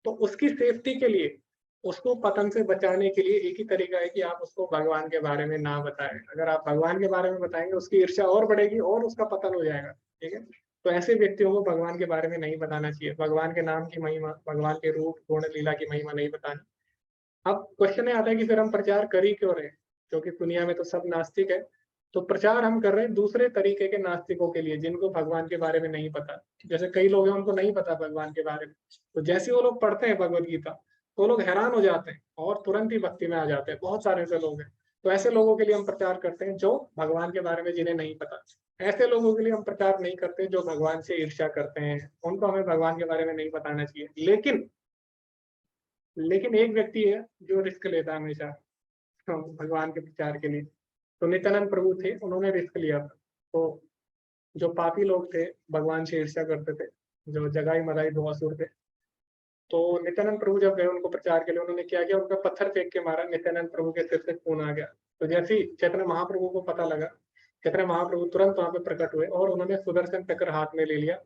तो उसकी सेफ्टी के लिए, उसको पतन से बचाने के लिए एक ही तरीका है कि आप उसको भगवान के बारे में ना बताएं। अगर आप भगवान के बारे में बताएंगे उसकी ईर्ष्या और बढ़ेगी और उसका पतन हो जाएगा, ठीक है। तो ऐसे व्यक्तियों को भगवान के बारे में नहीं बताना चाहिए, भगवान के नाम की महिमा, भगवान के रूप गुण लीला की महिमा नहीं बतानी। अब क्वेश्चन आता है कि फिर हम प्रचार कर ही क्यों रहे, क्योंकि दुनिया में तो सब नास्तिक है। तो प्रचार हम कर रहे हैं दूसरे तरीके के नास्तिकों के लिए, जिनको भगवान के बारे में नहीं पता। जैसे कई लोग हैं उनको नहीं पता भगवान के बारे में, तो जैसे वो लोग पढ़ते हैं भगवद गीता तो लोग हैरान हो जाते हैं और तुरंत ही भक्ति में आ जाते हैं। बहुत सारे ऐसे लोग हैं, तो ऐसे लोगों के लिए हम प्रचार करते हैं जो भगवान के बारे में जिन्हें नहीं पता। ऐसे लोगों के लिए हम प्रचार नहीं करते जो भगवान से ईर्ष्या करते हैं, उनको हमें भगवान के बारे में नहीं बताना चाहिए। लेकिन एक व्यक्ति है जो रिस्क लेता है हमेशा भगवान के प्रचार के लिए। तो नित्यानंद प्रभु थे, उन्होंने रिस्क लिया था। तो जो पापी लोग थे, भगवान से ईर्ष्या करते थे, जो जगाई मदाई दो असुर थे, तो नित्यानंद प्रभु जब गए उनको प्रचार के लिए, उन्होंने क्या किया, उनका पत्थर फेंक के मारा, नित्यानंद प्रभु के सिर से खून आ गया। तो जैसे ही चैतन्य महाप्रभु को पता लगा, चैतन्य महाप्रभु तुरंत वहां पे प्रकट हुए और उन्होंने सुदर्शन चक्र हाथ में ले लिया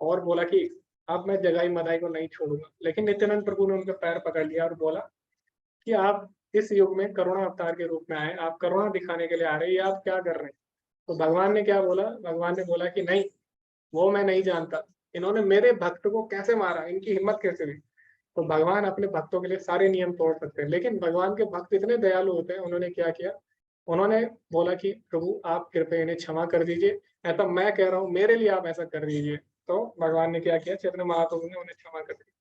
और बोला कि अब मैं जगाई मदाई को नहीं छोड़ूंगा। लेकिन नित्यानंद प्रभु ने उनके पैर पकड़ लिया और बोला कि आप इस युग में करुणा अवतार के रूप में आए, आप करुणा दिखाने के लिए आ रहे हैं, ये आप क्या कर रहे हैं? तो भगवान ने क्या बोला, भगवान ने बोला कि नहीं, वो मैं नहीं जानता, इन्होंने मेरे भक्त को कैसे मारा, इनकी हिम्मत कैसे हुई। तो भगवान अपने भक्तों के लिए सारे नियम तोड़ सकते हैं, लेकिन भगवान के भक्त इतने दयालु होते हैं, उन्होंने क्या किया, उन्होंने बोला कि प्रभु आप कृपया इन्हें क्षमा कर दीजिए, ऐसा मैं कह रहा हूँ, मेरे लिए आप ऐसा कर दीजिए। तो भगवान ने क्या किया, चैतन्य महाप्रभु ने उन्हें क्षमा कर दिया।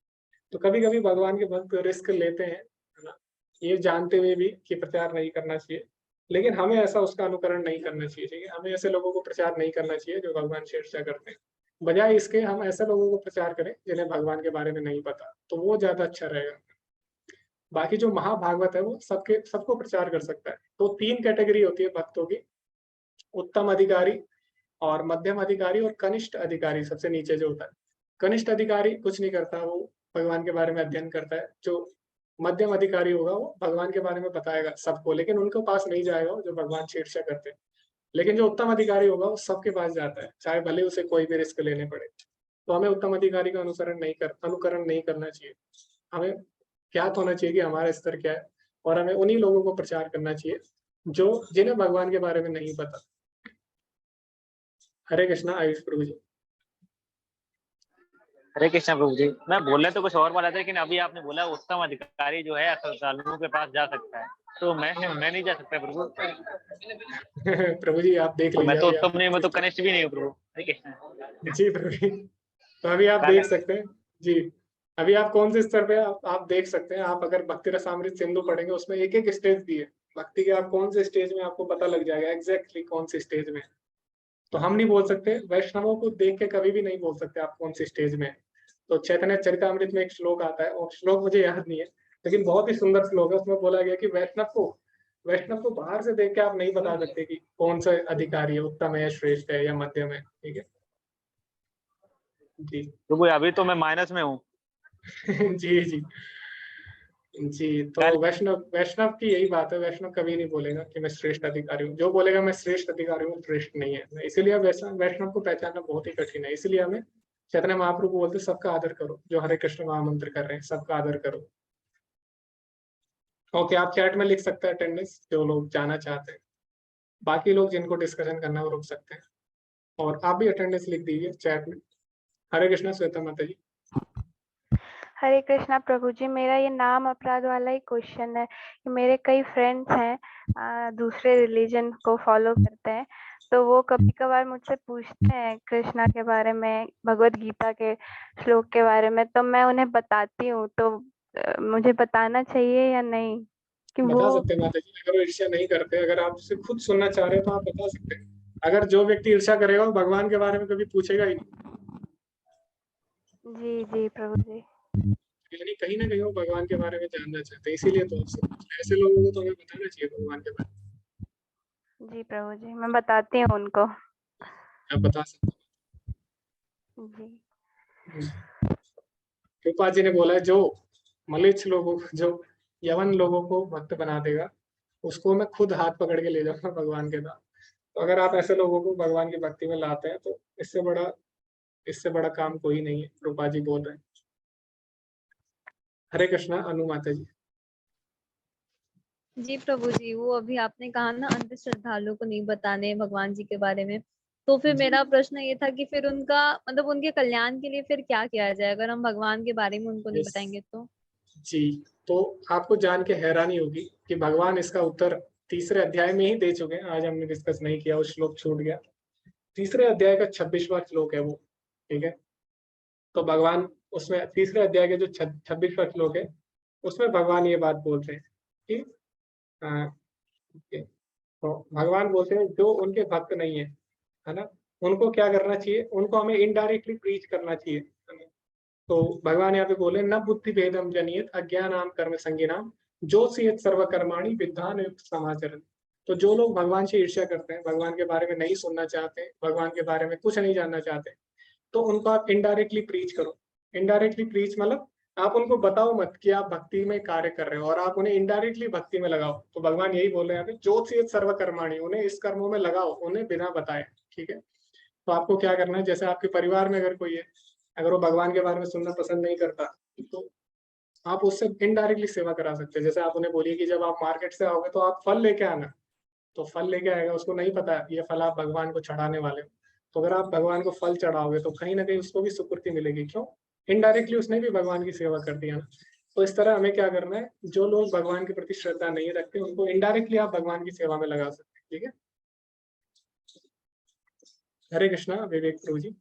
तो कभी कभी भगवान के भक्त रिस्क लेते हैं, है ना, ये जानते हुए भी कि प्रचार नहीं करना चाहिए, लेकिन हमें ऐसा उसका अनुकरण नहीं करना चाहिए, ठीक है। हमें ऐसे लोगों को प्रचार नहीं करना चाहिए जो भगवान से ईर्ष्या करते हैं। बजाय इसके हम ऐसे लोगों को प्रचार करें जिन्हें भगवान के बारे में नहीं पता, तो वो ज्यादा अच्छा रहेगा। बाकी जो महाभागवत है वो सबको प्रचार कर सकता है। तो 3 कैटेगरी होती है भक्तों की, उत्तम अधिकारी और मध्यम अधिकारी और कनिष्ठ अधिकारी, सबसे नीचे जो होता है। कनिष्ठ अधिकारी कुछ नहीं करता, वो भगवान के बारे में अध्ययन करता है। जो मध्यम अधिकारी होगा वो भगवान के बारे में बताएगा सबको, लेकिन उनके पास नहीं जाएगा जो भगवान से ईर्ष्या करते हैं। लेकिन जो उत्तम अधिकारी होगा वो सबके पास जाता है, चाहे भले उसे कोई भी रिस्क लेने पड़े। तो हमें उत्तम अधिकारी का अनुकरण नहीं करना चाहिए। हमें ज्ञात होना चाहिए कि हमारा स्तर क्या है, और हमें उन्हीं लोगों को प्रचार करना चाहिए जो जिन्हें भगवान के बारे में नहीं पता। हरे कृष्णा। आयुष प्रभु जी। हरे कृष्णा प्रभु जी, मैं बोलने तो कुछ और वाला था, लेकिन अभी आपने बोला उत्तम अधिकारी जो है श्रद्धालुओं के पास जा सकता है, तो मैं नहीं जा सकता प्रभु। प्रभु जी आप देख तो मैं तो लीजिए। उत्तम नहीं, मैं तो कनिष्ठ भी नहीं हूँ प्रभु। हरे कृष्णा जी प्रभु जी, तो अभी आप देख सकते हैं जी, अभी आप कौन से स्तर पे आप देख सकते हैं। आप अगर भक्ति रसामृत सिंधु पढ़ेंगे उसमें एक एक स्टेज दी है भक्ति के, आप कौन से स्टेज में, आपको पता लग जाएगा एग्जैक्टली कौन से स्टेज में। तो हम नहीं बोल सकते, वैष्णवों को देख के कभी भी नहीं बोल सकते आप कौन से स्टेज में। तो चैतन्य चरितामृत में एक श्लोक आता है, और श्लोक मुझे याद नहीं है, लेकिन बहुत ही सुंदर श्लोक है। उसमें बोला गया कि वैष्णव को बाहर से देख के आप नहीं बता सकते कि कौन सा अधिकारी है, उत्तम है, श्रेष्ठ है या मध्यम है, ठीक है जी। प्रभु अभी तो मैं माइनस में हूँ। जी जी जी। तो वैष्णव की यही बात है, वैष्णव कभी नहीं बोलेगा कि मैं श्रेष्ठ अधिकारी हूँ। जो बोलेगा मैं श्रेष्ठ अधिकारी हूँ, श्रेष्ठ नहीं है। इसीलिए वैष्णव को पहचानना बहुत ही कठिन है। इसलिए हमें चैतन्य महाप्रभु बोलते सबका आदर करो, जो हरे कृष्ण महामंत्र कर रहे हैं सबका आदर करो। ओके, आप चैट में लिख सकते हैं अटेंडेंस जो लोग जाना चाहते हैं, बाकी लोग जिनको डिस्कशन करना है वो रुक सकते हैं, और आप भी अटेंडेंस लिख दीजिए चैट में। हरे कृष्णा। श्वेता माता जी। हरे कृष्णा प्रभु जी, मेरा ये नाम अपराध वाला ही क्वेश्चन है कि मेरे कई फ्रेंड्स हैं दूसरे रिलीजन को फॉलो करते हैं, तो वो कभी कभार मुझसे पूछते हैं कृष्णा के बारे में, भगवत गीता के श्लोक के बारे में, तो मैं उन्हें बताती हूँ। तो मुझे बताना चाहिए या नहीं कि बता वो सकते हैं माता जी, अगर वो ईर्ष्या नहीं करते, अगर आप उसे खुद सुनना चाह रहे हैं तो आप बता सकते हैं। अगर जो व्यक्ति ईर्ष्या करेगा वो भगवान के बारे में कभी पूछेगा ही नहीं, जी जी प्रभु जी। यानी कहीं ना कहीं वो भगवान के बारे में जानना चाहते हैं, इसीलिए तो आपसे ऐसे लोगों को तो हमें बताना चाहिए भगवान के बारे जी प्रभु जी, मैं बताती हूँ उनको। में। आप बता सकते जी हो। कृपा जी ने बोला है, जो मलेच्छ लोगों को, जो यवन लोगों को भक्त बना देगा उसको मैं खुद हाथ पकड़ के ले जाऊंगा भगवान के साथ। तो अगर आप ऐसे लोगों को भगवान की भक्ति में लाते हैं तो इससे बड़ा काम कोई नहीं है, रूपा जी बोल रहे हैं। हरे कृष्णा अनु माता जी। जी प्रभु जी, वो अभी आपने कहा ना अंध श्रद्धालुओं को नहीं बताने भगवान जी के बारे में, तो फिर मेरा प्रश्न ये था कि फिर उनका मतलब उनके कल्याण के लिए फिर क्या किया जाए अगर हम भगवान के बारे में उनको नहीं Yes. बताएंगे तो? जी, तो आपको जान के हैरानी होगी कि भगवान इसका उत्तर तीसरे अध्याय में ही दे चुके हैं। आज हमने डिस्कस नहीं किया, वो श्लोक छूट गया। तीसरे अध्याय का 26वां श्लोक है वो, ठीक है। तो भगवान उसमें तीसरे अध्याय के जो 26वां श्लोक है उसमें भगवान ये बात बोलते हैं कि तो भगवान बोलते हैं जो उनके भक्त नहीं है ना, उनको क्या करना चाहिए, उनको हमें इनडायरेक्टली प्रीच करना चाहिए। तो भगवान यहाँ पे बोले न बुद्धि भेदम जनियत अज्ञानाम कर्म संज्ञानाम जोतषियत सर्वकर्माणि विद्वान समाचरण। तो जो लोग भगवान से ईर्ष्या करते हैं, भगवान के बारे में नहीं सुनना चाहते, भगवान के बारे में कुछ नहीं जानना चाहते, तो उनको आप इनडायरेक्टली प्रीच करो। इनडायरेक्टली प्रीच मतलब आप उनको बताओ मत कि आप भक्ति में कार्य कर रहे हो, और आप उन्हें इनडायरेक्टली भक्ति में लगाओ। तो भगवान यही बोल रहे हैं ज्योतिषियत सर्वकर्माणि, उन्हें इस कर्मों में लगाओ, उन्हें बिना बताए, ठीक है। तो आपको क्या करना है, जैसे आपके परिवार में अगर कोई है, अगर वो भगवान के बारे में सुनना पसंद नहीं करता तो आप उससे इनडायरेक्टली सेवा करा सकते हैं। जैसे आप उन्हें बोलिए कि जब आप मार्केट से आओगे तो आप फल लेके आना, तो फल लेके आएगा, उसको नहीं पता ये फल आप भगवान को चढ़ाने वाले हो। तो अगर आप भगवान को फल चढ़ाओगे तो कहीं ना कहीं उसको भी सुकृति मिलेगी, क्यों, इनडायरेक्टली उसने भी भगवान की सेवा कर दी है ना। तो इस तरह हमें क्या करना है, जो लोग भगवान के प्रति श्रद्धा नहीं रखते उनको इनडायरेक्टली आप भगवान की सेवा में लगा सकते हैं, ठीक है। हरे कृष्णा विवेक प्रभु जी।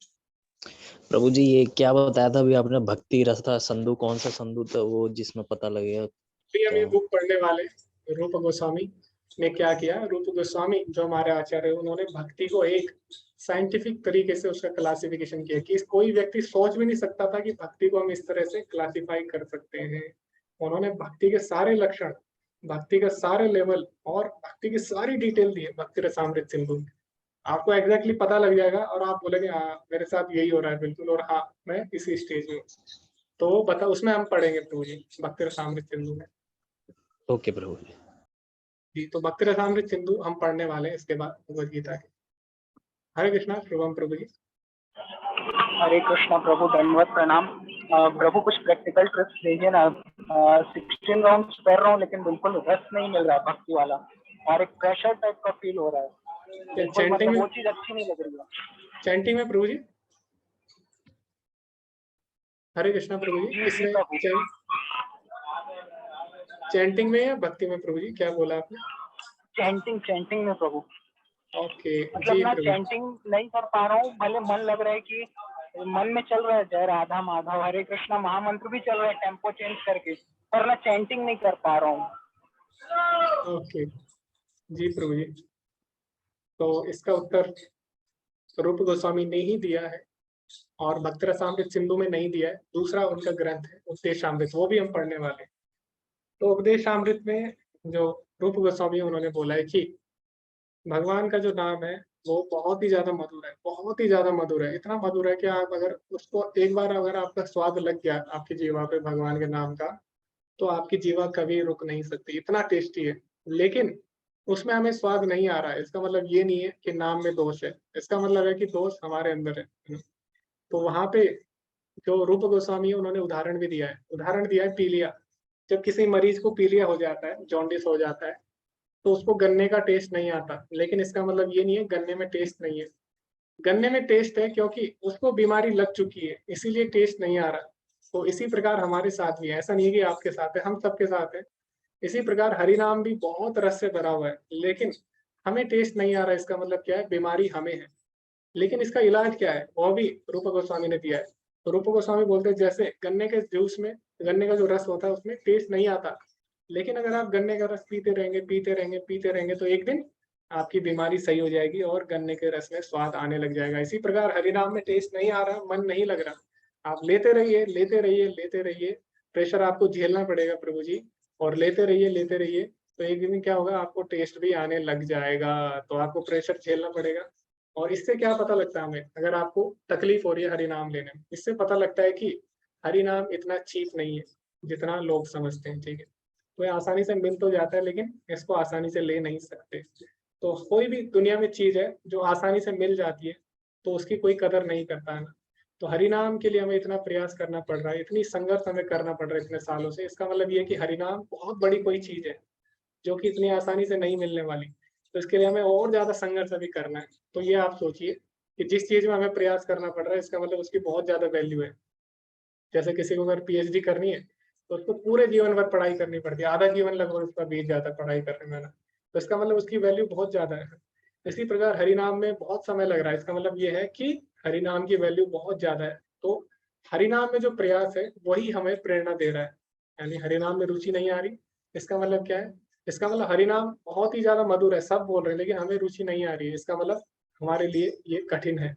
प्रभु जी ये क्या बताया था अभी आपने, भक्ति रसा संधु, कौन सा संधु था वो जिसमें पता लगेगा? हम ये बुक पढ़ने वाले रूप गोस्वामी ने क्या किया, रूप गोस्वामी जो हमारे आचार्य है, उन्होंने भक्ति को एक साइंटिफिक तरीके से उसका क्लासिफिकेशन किया कि कोई व्यक्ति सोच भी नहीं सकता था कि भक्ति को हम इस तरह से क्लासिफाई कर सकते हैं। उन्होंने भक्ति के सारे लक्षण, भक्ति का सारे लेवल और भक्ति की सारी डिटेल दी है भक्ति रसामृत सिंधु में। आपको एग्जैक्टली पता लग जाएगा और आप बोलेंगे हाँ मेरे साथ यही हो रहा है बिल्कुल, और हाँ मैं इसी स्टेज में हूँ। तो बता, उसमें हम पढ़ेंगे प्रभु जी भक्ति रसामृत सिंधु में। ओके प्रभु जी। जी, तो भक्ति रसामृत सिंधु हम पढ़ने वाले हैं इसके बाद भगवद गीता के। हरे कृष्णा शुभम प्रभु जी। हरे कृष्णा प्रभु, धन्यवाद, प्रणाम। प्रभु कुछ प्रैक्टिकल टिप्स दीजिए ना। 16 राउंड्स कर रहा हूँ लेकिन बिल्कुल रस नहीं मिल रहा है भक्ति वाला, और एक प्रेशर टाइप का फील हो रहा है, बिल्कुल मतलब वो चीज अच्छी नहीं लग रही है। चैंटिंग में प्रभु जी। हरे कृष्णा प्रभु जी, इसमें चैंटिंग में या भक्ति में प्रभु जी, क्या बोला आपने? चैंटिंग में प्रभु। ओके मतलब मैं चैंटिंग नहीं कर पा रहा हूँ, भले मन लग रहा है कि मन में चल रहा है जय राधा माधव हरे कृष्णा महामंत्र भी चल रहा है टेम्पो चेंज करके, पर मैं चैंटिंग नहीं कर पा रहा हूँ। ओके जी प्रभु जी, तो इसका उत्तर रूप गोस्वामी ने ही दिया है और भक्ति रसामृत सिंधु में नहीं दिया है। दूसरा उनका ग्रंथ है उपदेशामृत, वो भी हम पढ़ने वाले हैं। तो उपदेशामृत में जो रूप गोस्वामी उन्होंने बोला है कि भगवान का जो नाम है वो बहुत ही ज्यादा मधुर है, बहुत ही ज्यादा मधुर है। इतना मधुर है कि आप अगर उसको एक बार अगर आपका स्वाद लग गया आपकी जीवा पे भगवान के नाम का, तो आपकी जीवा कभी रुक नहीं सकती, इतना टेस्टी है। लेकिन उसमें हमें स्वाद नहीं आ रहा है, इसका मतलब ये नहीं है कि नाम में दोष है, इसका मतलब है कि दोष हमारे अंदर है। तो वहां पे जो रूप गोस्वामी है उन्होंने उदाहरण भी दिया है, उदाहरण दिया है पीलिया। जब किसी मरीज को पीलिया हो जाता है, जॉन्डिस हो जाता है, तो उसको गन्ने का टेस्ट नहीं आता, लेकिन इसका मतलब ये नहीं है गन्ने में टेस्ट नहीं है। गन्ने में टेस्ट है क्योंकि उसको बीमारी लग चुकी है, इसीलिए टेस्ट नहीं आ रहा। तो इसी प्रकार हमारे साथ भी है, ऐसा नहीं है कि आपके साथ है, हम सबके साथ है। इसी प्रकार हरि नाम भी बहुत रस से भरा हुआ है, लेकिन हमें टेस्ट नहीं आ रहा। इसका मतलब क्या है, बीमारी हमें है। लेकिन इसका इलाज क्या है, वो भी रूप गोस्वामी ने दिया है। तो रूप गोस्वामी बोलते हैं जैसे गन्ने के जूस में, गन्ने का जो रस होता है उसमें टेस्ट नहीं आता, लेकिन अगर आप गन्ने का रस पीते रहेंगे पीते रहेंगे पीते रहेंगे तो एक दिन आपकी बीमारी सही हो जाएगी और गन्ने के रस में स्वाद आने लग जाएगा। इसी प्रकार हरि नाम में टेस्ट नहीं आ रहा, मन नहीं लग रहा, आप लेते रहिए, लेते रहिए, लेते रहिए। प्रेशर आपको झेलना पड़ेगा प्रभु जी, और लेते रहिए, लेते रहिए। तो एक दिन क्या होगा, आपको टेस्ट भी आने लग जाएगा। तो आपको प्रेशर झेलना पड़ेगा। और इससे क्या पता लगता है हमें, अगर आपको तकलीफ हो रही है हरि नाम लेने में, इससे पता लगता है कि हरि नाम इतना चीप नहीं है जितना लोग समझते हैं। ठीक है, तो ये आसानी से मिल तो जाता है, लेकिन इसको आसानी से ले नहीं सकते। तो कोई भी दुनिया में चीज है जो आसानी से मिल जाती है, तो उसकी कोई कदर नहीं करता है ना। तो हरि नाम के लिए हमें इतना प्रयास करना पड़ रहा है, इतनी संघर्ष हमें करना पड़ रहा है इतने सालों से। इसका मतलब ये है कि हरि नाम बहुत बड़ी कोई चीज है जो कि इतनी आसानी से नहीं मिलने वाली। तो इसके लिए हमें और ज्यादा संघर्ष अभी करना है। तो ये आप सोचिए कि जिस चीज में हमें प्रयास करना पड़ रहा है, इसका मतलब उसकी बहुत ज्यादा वैल्यू है। जैसे किसी को अगर पीएचडी करनी है, तो उसको पूरे जीवन भर पढ़ाई करनी पड़ती है, आधा जीवन लगभग उसका बीत जाता है पढ़ाई करने में ना। तो इसका मतलब उसकी वैल्यू बहुत ज्यादा है। इसी प्रकार हरि नाम में बहुत समय लग रहा है, इसका मतलब ये है कि हरि नाम की वैल्यू बहुत ज्यादा है। तो हरि नाम में जो प्रयास है वही हमें प्रेरणा दे रहा है। यानी हरि नाम में रुचि नहीं आ रही, इसका मतलब क्या है, इसका मतलब हरि नाम बहुत ही ज्यादा मधुर है, सब बोल रहे हैं, लेकिन हमें रुचि नहीं आ रही है। इसका मतलब हमारे लिए ये कठिन है।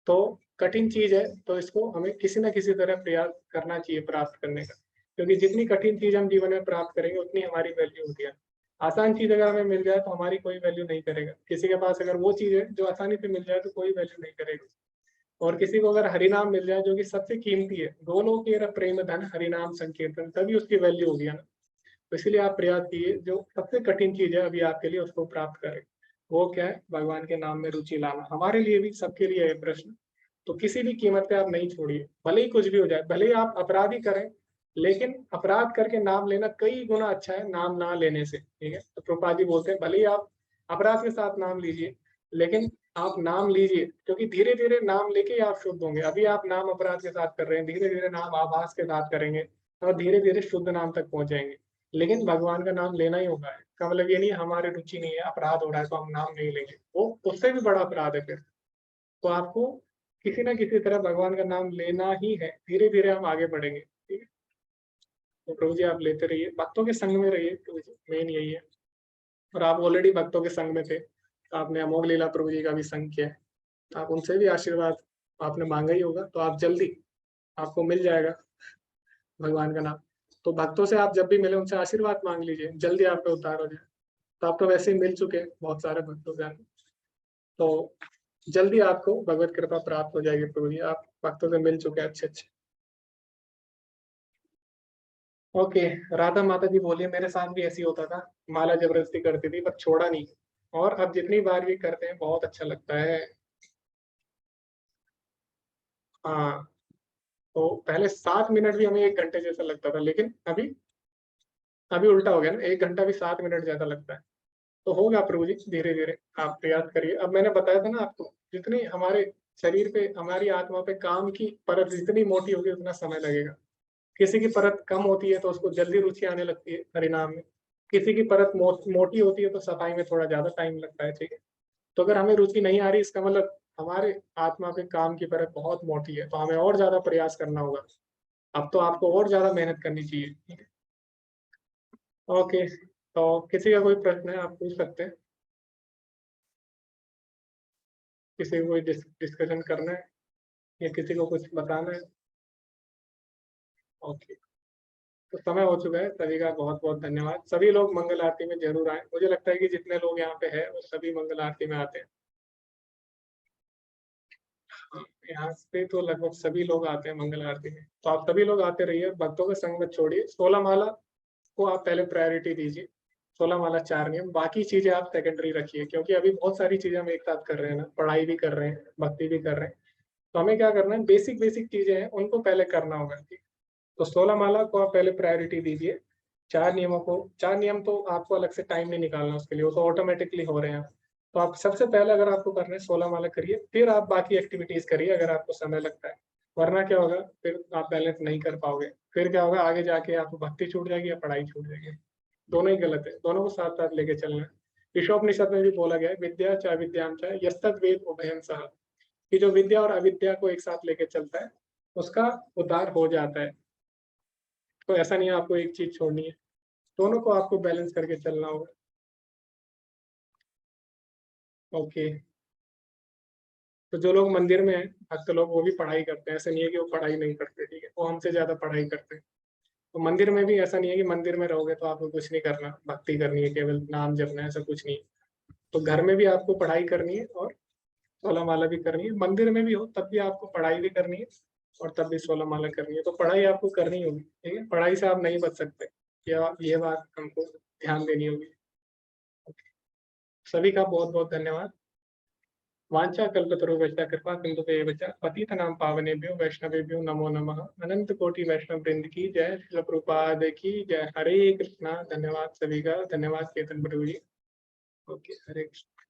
तो कठिन चीज है, तो इसको हमें किसी न किसी तरह प्रयास करना चाहिए प्राप्त करने का। क्योंकि जितनी कठिन चीज हम जीवन में प्राप्त करेंगे उतनी हमारी वैल्यू होती है। आसान चीज अगर हमें मिल जाए तो हमारी कोई वैल्यू नहीं करेगा। किसी के पास अगर वो चीज है जो आसानी से मिल जाए तो कोई वैल्यू नहीं करेगा। और किसी को अगर हरिनाम मिल जाए जो कि सबसे कीमती है, दोनों के प्रेम धन हरिनाम संकीर्तन, तभी उसकी वैल्यू होगी ना। तो इसलिए आप प्रयास कीजिए, जो सबसे कठिन चीज है अभी आपके लिए उसको प्राप्त करें। वो क्या है, भगवान के नाम में रुचि लाना। हमारे लिए भी, सबके लिए है प्रश्न। तो किसी भी कीमत पे आप नहीं छोड़िए, भले ही कुछ भी हो जाए, भले ही आप अपराध ही करें, लेकिन अपराध करके नाम लेना कई गुना अच्छा है नाम ना लेने से। ठीक है, तो प्रभुपाद जी बोलते हैं भले ही आप अपराध के साथ नाम लीजिए, लेकिन आप नाम लीजिए, क्योंकि धीरे धीरे नाम लेके आप शुद्ध होंगे। अभी आप नाम अपराध के साथ कर रहे हैं, धीरे धीरे नाम आभास के साथ करेंगे और धीरे धीरे शुद्ध नाम तक पहुंच जाएंगे। लेकिन भगवान का नाम लेना ही होगा। इसका मतलब ये नहीं हमारी रुचि नहीं है, अपराध हो रहा है तो हम नाम नहीं लेंगे, वो उससे भी बड़ा अपराध है फिर। तो आपको किसी ना किसी तरह भगवान का नाम लेना ही है, धीरे धीरे हम आगे बढ़ेंगे। ठीक है, तो प्रभु जी आप लेते रहिए, भक्तों के संग में रहिए, प्रभु जी मेन यही है। और आप ऑलरेडी भक्तों के संग में थे, तो आपने अमोघ लीला प्रभु जी का भी संग किया है, तो आप उनसे भी आशीर्वाद आपने मांगा ही होगा, तो आप जल्दी आपको मिल जाएगा भगवान का नाम। तो भक्तों से आप जब भी मिले उनसे आशीर्वाद मांग लीजिए, जल्दी आप पे उद्धार हो जाए। तो आप तो वैसे ही मिल चुके हैं बहुत सारे भक्तों से, तो जल्दी आपको भगवत कृपा प्राप्त हो जाएगी प्रभु जी। आप भक्तों से मिल चुके हैं अच्छे अच्छे। ओके, राधा माता जी बोलिए, मेरे साथ भी ऐसी होता था, माला जबरदस्ती करती थी पर छोड़ा नहीं, और अब जितनी बार भी करते हैं बहुत अच्छा लगता है। हाँ, तो पहले 7 मिनट भी हमें 1 घंटे जैसा लगता था, लेकिन अभी अभी उल्टा हो गया ना, 1 घंटा भी 7 मिनट ज्यादा लगता है। तो होगा प्रभु जी, धीरे धीरे आप प्रयास करिए। अब मैंने बताया था ना आपको, जितनी हमारे शरीर पे, हमारी आत्मा पे काम की परत जितनी मोटी होगी उतना समय लगेगा। किसी की परत कम होती है तो उसको जल्दी रुचि आने लगती है हरिनाम में, किसी की परत मोटी होती है तो सफाई में थोड़ा ज्यादा टाइम लगता है। ठीक है, तो अगर हमें रुचि नहीं आ रही, इसका मतलब हमारे आत्मा पे काम की परत बहुत मोटी है, तो हमें और ज्यादा प्रयास करना होगा। अब तो आपको और ज्यादा मेहनत करनी चाहिए। ठीक है, ओके, तो किसी का कोई प्रश्न है आप पूछ सकते हैं, किसी को कोई डिस्कशन करना है या किसी को कुछ बताना है। ओके, तो समय हो चुका है, सभी का बहुत बहुत धन्यवाद। सभी लोग मंगल आरती में जरूर आए, मुझे लगता है कि जितने लोग यहाँ पे हैं वो सभी मंगल आरती में आते हैं। यहाँ पे तो लगभग सभी लोग आते हैं मंगल आरती में, तो आप सभी लोग आते रहिए, भक्तों के संग में छोड़िए। 16 माला को आप पहले प्रायोरिटी दीजिए, 16 माला 4 नियम, बाकी चीजें आप सेकेंडरी रखिए, क्योंकि अभी बहुत सारी चीजें हम एक साथ कर रहे हैं ना, पढ़ाई भी कर रहे हैं, भक्ति भी कर रहे हैं। तो हमें क्या करना है, बेसिक बेसिक चीजें हैं उनको पहले करना होगा। ठीक, तो 16 माला को आप पहले प्रायोरिटी दीजिए। 4 नियमों को, 4 नियम तो आपको अलग से टाइम नहीं निकालना उसके लिए, वो तो ऑटोमेटिकली हो रहे हैं। तो आप सबसे पहले अगर आपको करना है 16 माला करिए, फिर आप बाकी एक्टिविटीज करिए अगर आपको समय लगता है। वरना क्या होगा, फिर आप बैलेंस नहीं कर पाओगे, फिर क्या होगा आगे जाके आपको भक्ति छूट जाएगी या पढ़ाई छूट जाएगी। दोनों ही गलत है, दोनों को साथ साथ लेके चलना है। ईशोपनिषद में भी बोला गया है, विद्या चाहे विद्याम चाहे यस्तद वेद उभयं सह, कि जो विद्या और अविद्या को एक साथ लेके चलता है उसका उद्धार हो जाता है। तो ऐसा नहीं है आपको एक चीज छोड़नी है, दोनों को आपको बैलेंस करके चलना होगा। ओके, तो जो लोग मंदिर में हैं भक्त लोग, वो भी पढ़ाई करते हैं, ऐसा नहीं है कि वो पढ़ाई नहीं करते, ठीक है, वो हमसे ज्यादा पढ़ाई करते हैं। तो मंदिर में भी ऐसा नहीं है कि मंदिर में रहोगे तो आपको कुछ नहीं करना, भक्ति करनी है, केवल नाम जपना है, ऐसा कुछ नहीं है। तो घर में भी आपको पढ़ाई करनी है और 16 माला भी करनी है, मंदिर में भी हो तब भी आपको पढ़ाई भी करनी है और तब भी 16 माला करनी है। तो पढ़ाई आपको करनी होगी, ठीक है, पढ़ाई से आप नहीं बच सकते, ये बात हमको ध्यान देनी होगी। सभी का बहुत बहुत धन्यवाद। वांछा कल्पतरुभ्यश्च कृपा सिंधुभ्येव च पतितनां पावनेभ्यो वैष्णवेभ्यो नमो नमः। अनंत कोटि वैष्णव वृंद की जय, श्रील प्रभुपाद की जय। हरे कृष्णा। धन्यवाद सभी का, धन्यवाद केतन प्रभु जी। ओके, हरे कृष्ण।